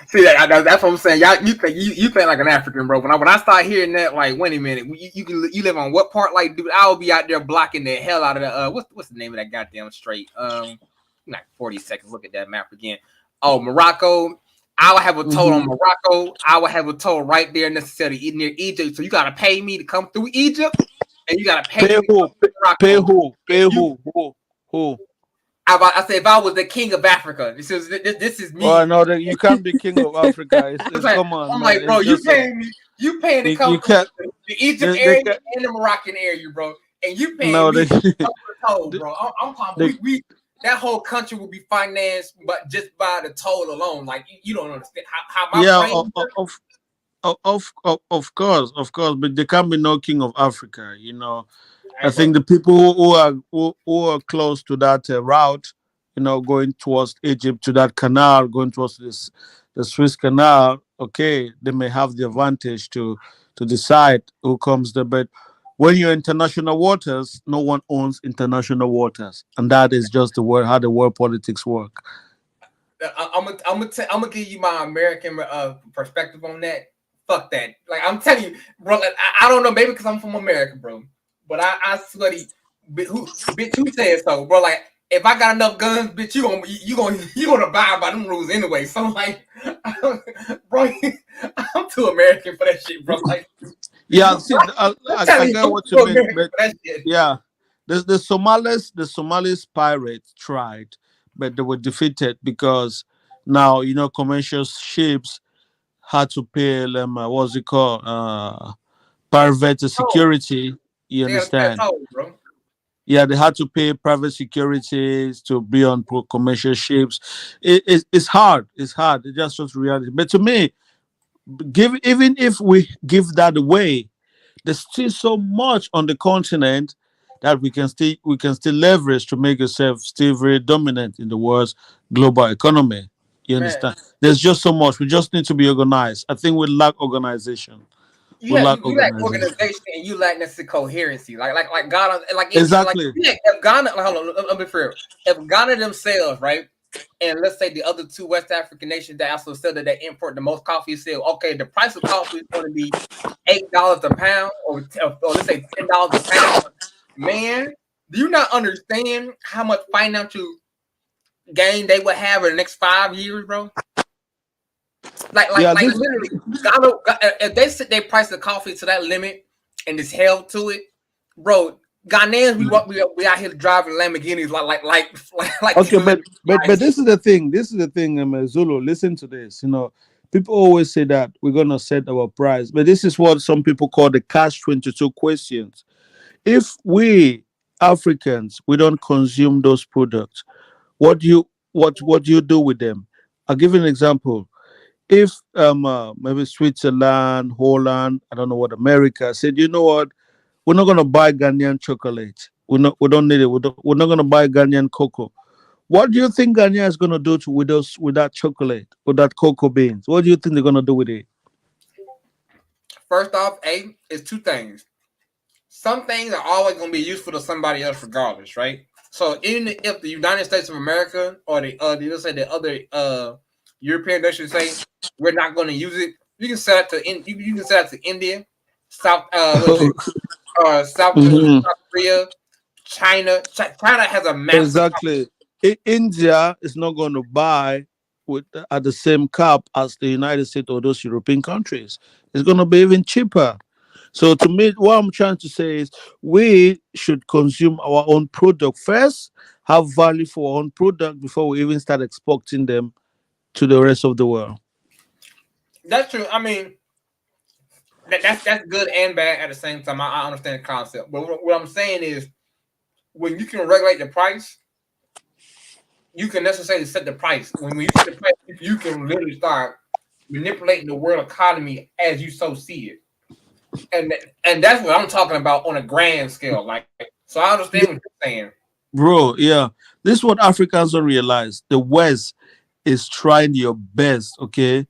See that's what I'm saying. Y'all, you think like an African, bro. When I start hearing that, like, wait a minute, you live on what part? Like, dude, I will be out there blocking the hell out of the what's the name of that goddamn strait? Like 40 seconds. Look at that map again. Oh, Morocco. I will have a toll on Morocco. I will have a toll right there necessarily near Egypt. So you gotta pay me to come through Egypt, and you gotta pay who? Who? I say if I was the king of Africa, this is me. Oh no, you can't be king of Africa. Come on, I'm like, bro, you You paying to come You through can't. the Egypt They area can and the Moroccan area, bro, and you paying no. me They, up the toll, they, bro. I'm talking. they We that whole country will be financed, but just by the toll alone. Like you don't understand how my yeah. brain works. Of course, but there can be no king of Africa. Hey, I bro. think the people who are close to that route, going towards Egypt to that canal, going towards the Swiss Canal. Okay, they may have the advantage to decide who comes there, but when you're international waters, no one owns international waters, and that is just the world how the world politics work. I'm gonna give you my American perspective on that. Fuck that. Like I'm telling you, bro. Like, I don't know, maybe because I'm from America, bro. But I swear to you, bitch, who said so, bro? Like if I got enough guns, bitch, you gonna abide by them rules anyway. So like, bro, I'm too American for that shit, bro. Like, Yeah, see, I'm I telling you, get I'm what too you mean, American but for that shit. yeah, the Somalis pirates tried, but they were defeated because now commercial ships had to pay them what's it called private Oh, security. You they gotta pay a understand? toll, bro. Yeah, they had to pay private securities to be on commercial ships. It's hard. It's hard. It's just reality. But to me, even if we give that away, there's still so much on the continent that we can still leverage to make yourself still very dominant in the world's global economy. You Man, understand? There's just so much. We just need to be organized. I think we lack organization. you We have lack you lack organization. organization and you lack necessary coherency. Like Ghana, like Exactly. if Ghana, like, hold on, let me be fair. If Ghana themselves, right, and let's say the other two West African nations that also said that they import the most coffee, say, okay, the price of coffee is going to be $8 a pound, or let's say $10 a pound. Man, do you not understand how much financial gain they would have in the next 5 years, bro? Yeah, Like this literally, Ghana, if they set their price of coffee to that limit and it's held to it, bro. Ghanaians, we out here driving Lamborghinis like okay, people live but in this is the thing. This is the thing, Zulu. Listen to this. People always say that we're gonna set our price, but this is what some people call the catch-22 questions. If we Africans we don't consume those products, what do you do with them? I'll give you an example. If maybe Switzerland, Holland, I don't know what, America said, you know what, we're not gonna buy Ghanaian chocolate. We don't need it. We're not gonna buy Ghanaian cocoa. What do you think Ghana is gonna do with that chocolate, with that cocoa beans? What do you think they're gonna do with it? First off, it's two things. Some things are always going to be useful to somebody else, regardless, right? So even if the United States of America or let's say the other European nations say we're not going to use it, you can sell it to you can sell it to India, South Mhm. South Korea, China. China has a massive. Exactly. India is not going to buy with at the same cap as the United States or those European countries. It's going to be even cheaper. So to me, what I'm trying to say is we should consume our own product first, have value for our own product before we even start exporting them to the rest of the world. That's true. I mean, that's good and bad at the same time. I understand the concept, but what I'm saying is when you can regulate the price, you can necessarily set the price. When you set the price, you can literally start manipulating the world economy as you so see it. And that's what I'm talking about on a grand scale. Like, so I understand what you're saying. Bro, yeah. This is what Africans don't realize. The West is trying your best, okay,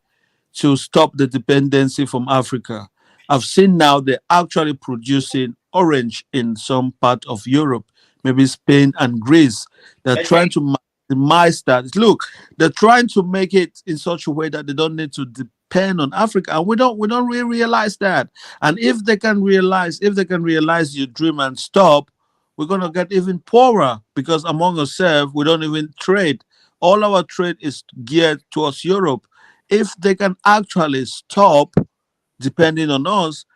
to stop the dependency from Africa. I've seen now they're actually producing orange in some part of Europe, maybe Spain and Greece. They're They trying can't. to maximize that. Look, they're trying to make it in such a way that they don't need to depend on Africa, and we don't really realize that. And if they can realize your dream and stop, we're gonna get even poorer because among ourselves we don't even trade. All our trade is geared towards Europe. If they can actually stop depending on us,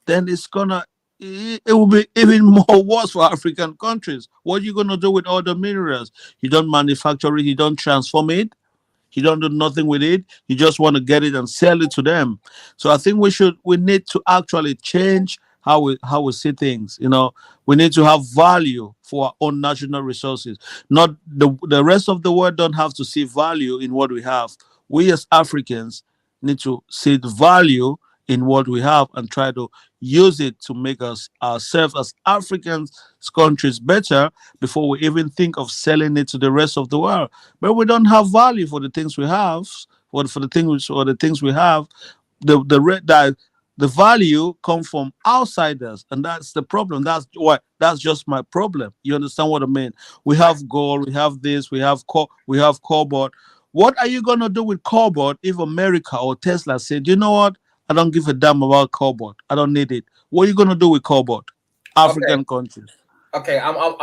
then it will be even more worse for African countries. What are you gonna do with all the minerals? You don't manufacture it, you don't transform it. You don't do nothing with it. You just want to get it and sell it to them. So I think we need to actually change how we see things. We need to have value for our own national resources. Not the rest of the world don't have to see value in what we have. We as Africans need to see the value in what we have and try to use it to make us ourselves as Africans countries better before we even think of selling it to the rest of the world. But we don't have value for the things we have, for the things we have. The value come from outsiders, and that's the problem. That's just my problem. You understand what I mean? We have gold, we have this, we have cobalt. What are you gonna do with cobalt if America or Tesla said, you know what? I don't give a damn about cobalt. I don't need it. What are you gonna do with cobalt? African countries. Okay, I don't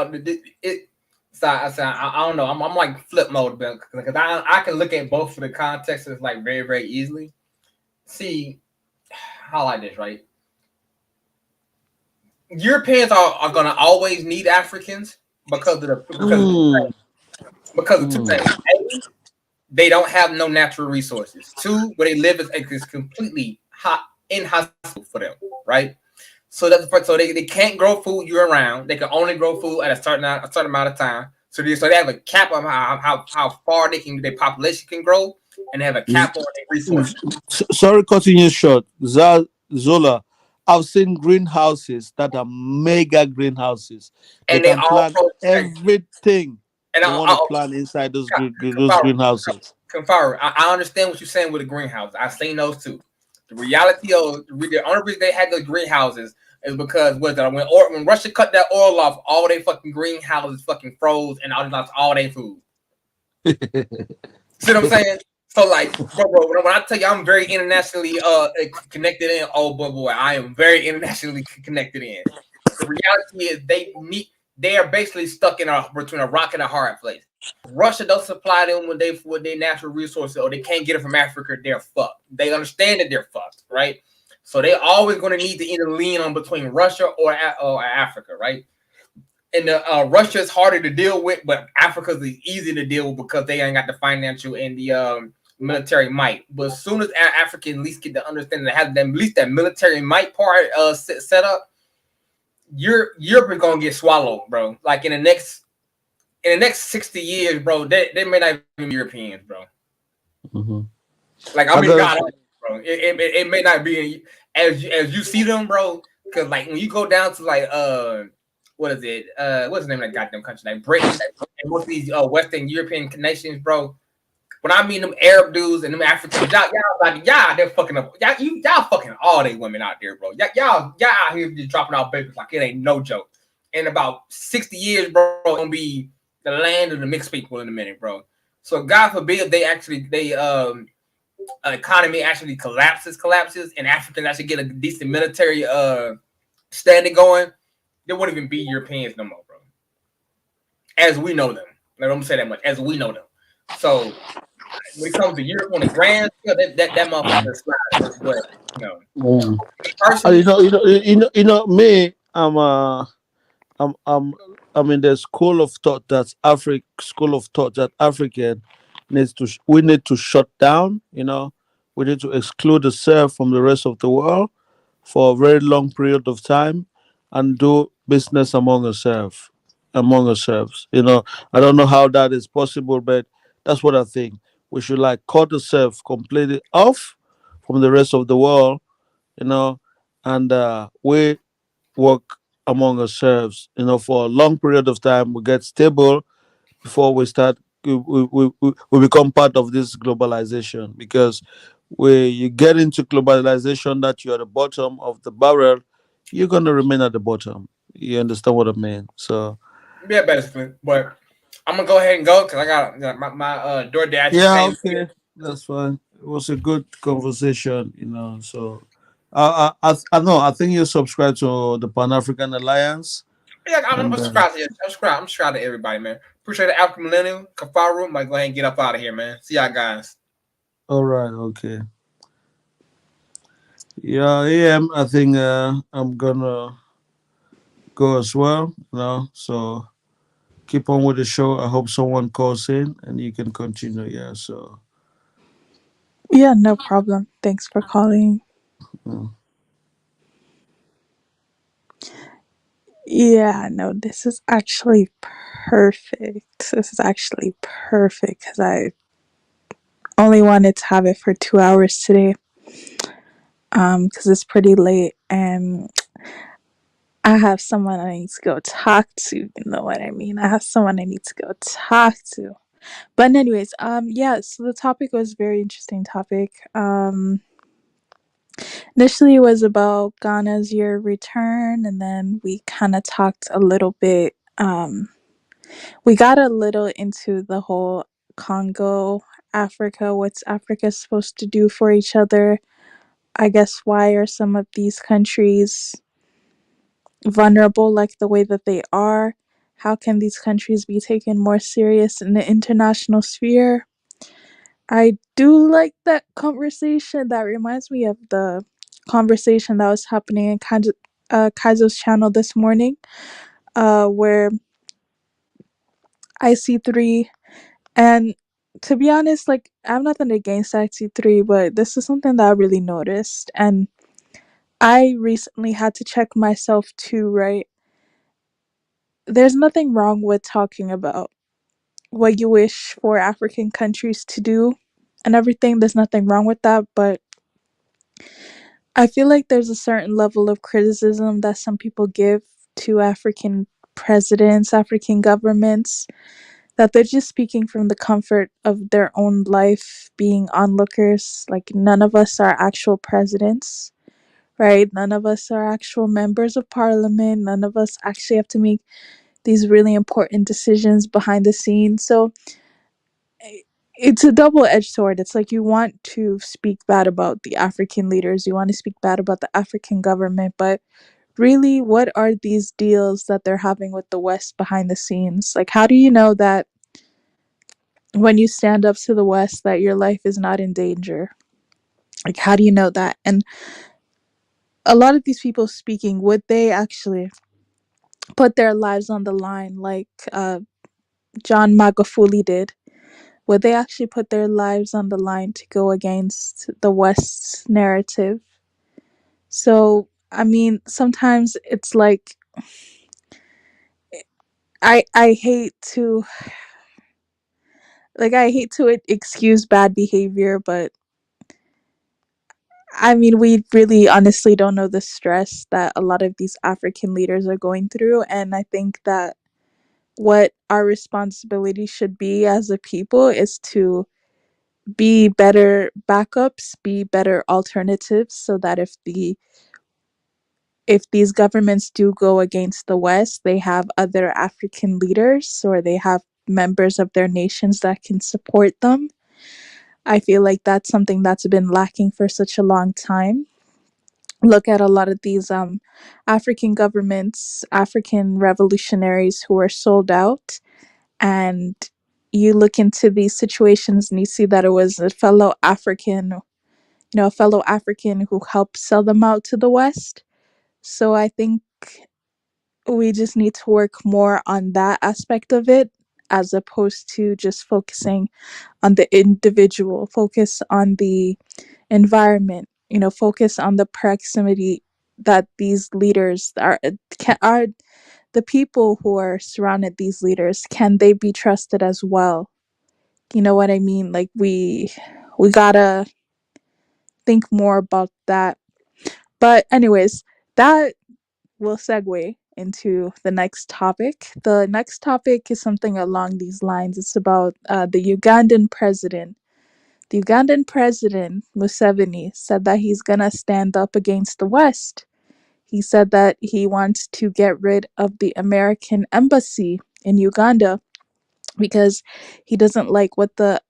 know. I'm like flip mode because I can look at both of the contexts like very, very easily. See, how like this, right? Europeans are gonna always need Africans because of two things. A, they don't have no natural resources. Two, where they live is completely inhospitable for them, right? So they can't grow food year round. They can only grow food at a certain amount of time. So they have a cap on how far their population can grow, and they have a cap on their resources. Sorry, cutting you short, Zola. I've seen greenhouses that are mega greenhouses. And They they can all plant protect. everything And they want to plant inside those greenhouses. Confer, I understand what you're saying with the greenhouse. I've seen those too. The reality of the only reason they had those greenhouses is because when Russia cut that oil off, all they fucking greenhouses fucking froze and lost all their food. See what I'm saying? So like, bro, when I tell you I'm very internationally connected in, oh boy, I am very internationally connected in. The reality is they are basically stuck between a rock and a hard place. Russia don't supply them with their natural resources, or they can't get it from Africa. They're fucked. They understand that they're fucked, right? So they're always going to need to either lean on between Russia or Africa, right? And Russia is harder to deal with, but Africa is easy to deal with because they ain't got the financial and the military might. But as soon as Africa at least get the understanding that have them at least that military might part set up, Europe is gonna get swallowed, bro. Like in the next 60 years, bro, they may not be Europeans, bro. Mm-hmm. Like I mean, God, bro, it may not be as you see them, bro. Because like when you go down to like what is it? What's the name of that goddamn country? Like Britain and most of these Western European nations, bro. When I meet them Arab dudes and them Africans, y'all they're fucking up. Y'all fucking all they women out there, bro. Y'all out here just dropping out babies like it ain't no joke. In about 60 years, bro, it's gonna be the land of the mixed people in a minute, bro. So God forbid they economy actually collapses, and Africans actually get a decent military standing going. There won't even be Europeans no more, bro. As we know them. Like, I'm gonna say that much. As we know them. So when it comes to Europe on the grand scale, that motherfucker slides. But personally, me, I'm in the school of thought that African we need to shut down. We need to exclude ourselves from the rest of the world for a very long period of time and do business among ourselves. I don't know how that is possible, but that's what I think. We should like cut ourselves completely off from the rest of the world, and we work among ourselves, for a long period of time. We get stable before we start. We become part of this globalization, because when you get into globalization that you're at the bottom of the barrel, you're gonna remain at the bottom. You understand what I mean? So yeah, basically. But I'm gonna go ahead and go because I got my DoorDash. Yeah, okay, that's fine. It was a good conversation, So I know. I think you subscribe to the Pan African Alliance. Yeah, I'm subscribed to everybody, man. Appreciate the African Millennium, Kafaru. Might go ahead and get up out of here, man. See y'all guys. All right, okay. Yeah, I think I'm gonna go as well. So keep on with the show. I hope someone calls in and you can continue. Yeah, so. Yeah, no problem. Thanks for calling. Mm. Yeah, no, this is actually perfect. This is actually perfect because I only wanted to have it for 2 hours today. Because it's pretty late and I have someone I need to go talk to. You know what I mean? I have someone I need to go talk to. But anyways, yeah. So the topic was a very interesting topic. Initially it was about Ghana's year return, and then we kind of talked a little bit. We got a little into the whole Congo, Africa. What's Africa supposed to do for each other? I guess why are some of these countries vulnerable like the way that they are? How can these countries be taken more serious in the international sphere? I do like that conversation. That reminds me of the conversation that was happening in Kaizo's channel this morning, where IC3 and to be honest, like I'm nothing against IC3, but this is something that I really noticed, and I recently had to check myself too. Right, there's nothing wrong with talking about what you wish for African countries to do and everything. There's nothing wrong with that, but I feel like there's a certain level of criticism that some people give to African presidents, African governments, that they're just speaking from the comfort of their own life, being onlookers. Like, none of us are actual presidents, right? None of us are actual members of parliament. None of us actually have to make these really important decisions behind the scenes. So it's a double-edged sword. It's like you want to speak bad about the African leaders, you want to speak bad about the African government, but really, what are these deals that they're having with the West behind the scenes? Like, how do you know that when you stand up to the West that your life is not in danger? Like, how do you know that? And a lot of these people speaking, would they actually put their lives on the line like John Magufuli did? Would they actually put their lives on the line to go against the West's narrative? So, I mean, sometimes it's like I hate to I hate to excuse bad behavior, but I mean, we really honestly don't know the stress that a lot of these African leaders are going through, and I think that what our responsibility should be as a people is to be better backups, be better alternatives, so that if these governments do go against the West, they have other African leaders or they have members of their nations that can support them. I feel like that's something that's been lacking for such a long time. Look at a lot of these African governments, African revolutionaries who are sold out, and you look into these situations and you see that it was a fellow African, a fellow African who helped sell them out to the West. So I think we just need to work more on that aspect of it as opposed to just focusing on the individual, focus on the environment, focus on the proximity that these leaders are the people who are surrounded these leaders, can they be trusted as well? You know what I mean? Like we gotta think more about that. But anyways, that will segue into the next topic. The next topic is something along these lines. It's about the Ugandan president. The Ugandan president, Museveni, said that he's going to stand up against the West. He said that he wants to get rid of the American embassy in Uganda because he doesn't like what the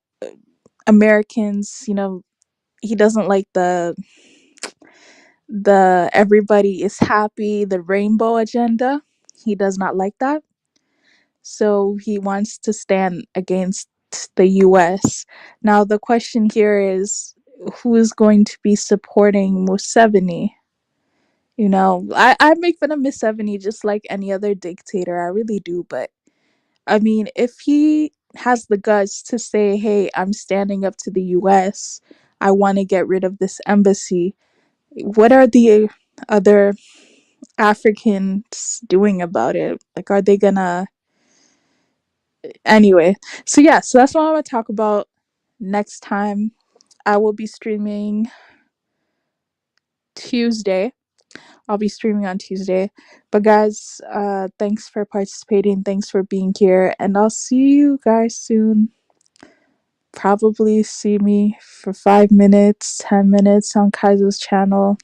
Americans, he doesn't like the everybody is happy, the rainbow agenda. He does not like that. So he wants to stand against the US. Now, the question here is, who is going to be supporting Museveni? I make fun of Museveni just like any other dictator. I really do. But I mean, if he has the guts to say, hey, I'm standing up to the US, I want to get rid of this embassy. What are the other Africans doing about it? Like, are they gonna. Anyway, so yeah, so that's what I'm gonna talk about next time. I will be streaming Tuesday. I'll be streaming on Tuesday. But guys, thanks for participating. Thanks for being here. And I'll see you guys soon. Probably see me for 5 minutes, 10 minutes on Kaizo's channel.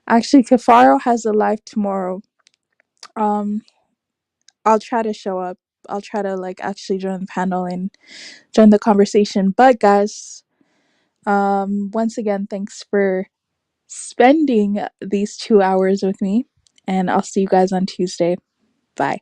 Actually, Kafaro has a live tomorrow. I'll try to show up. I'll try to like actually join the panel and join the conversation. But guys, once again, thanks for spending these 2 hours with me. And I'll see you guys on Tuesday. Bye.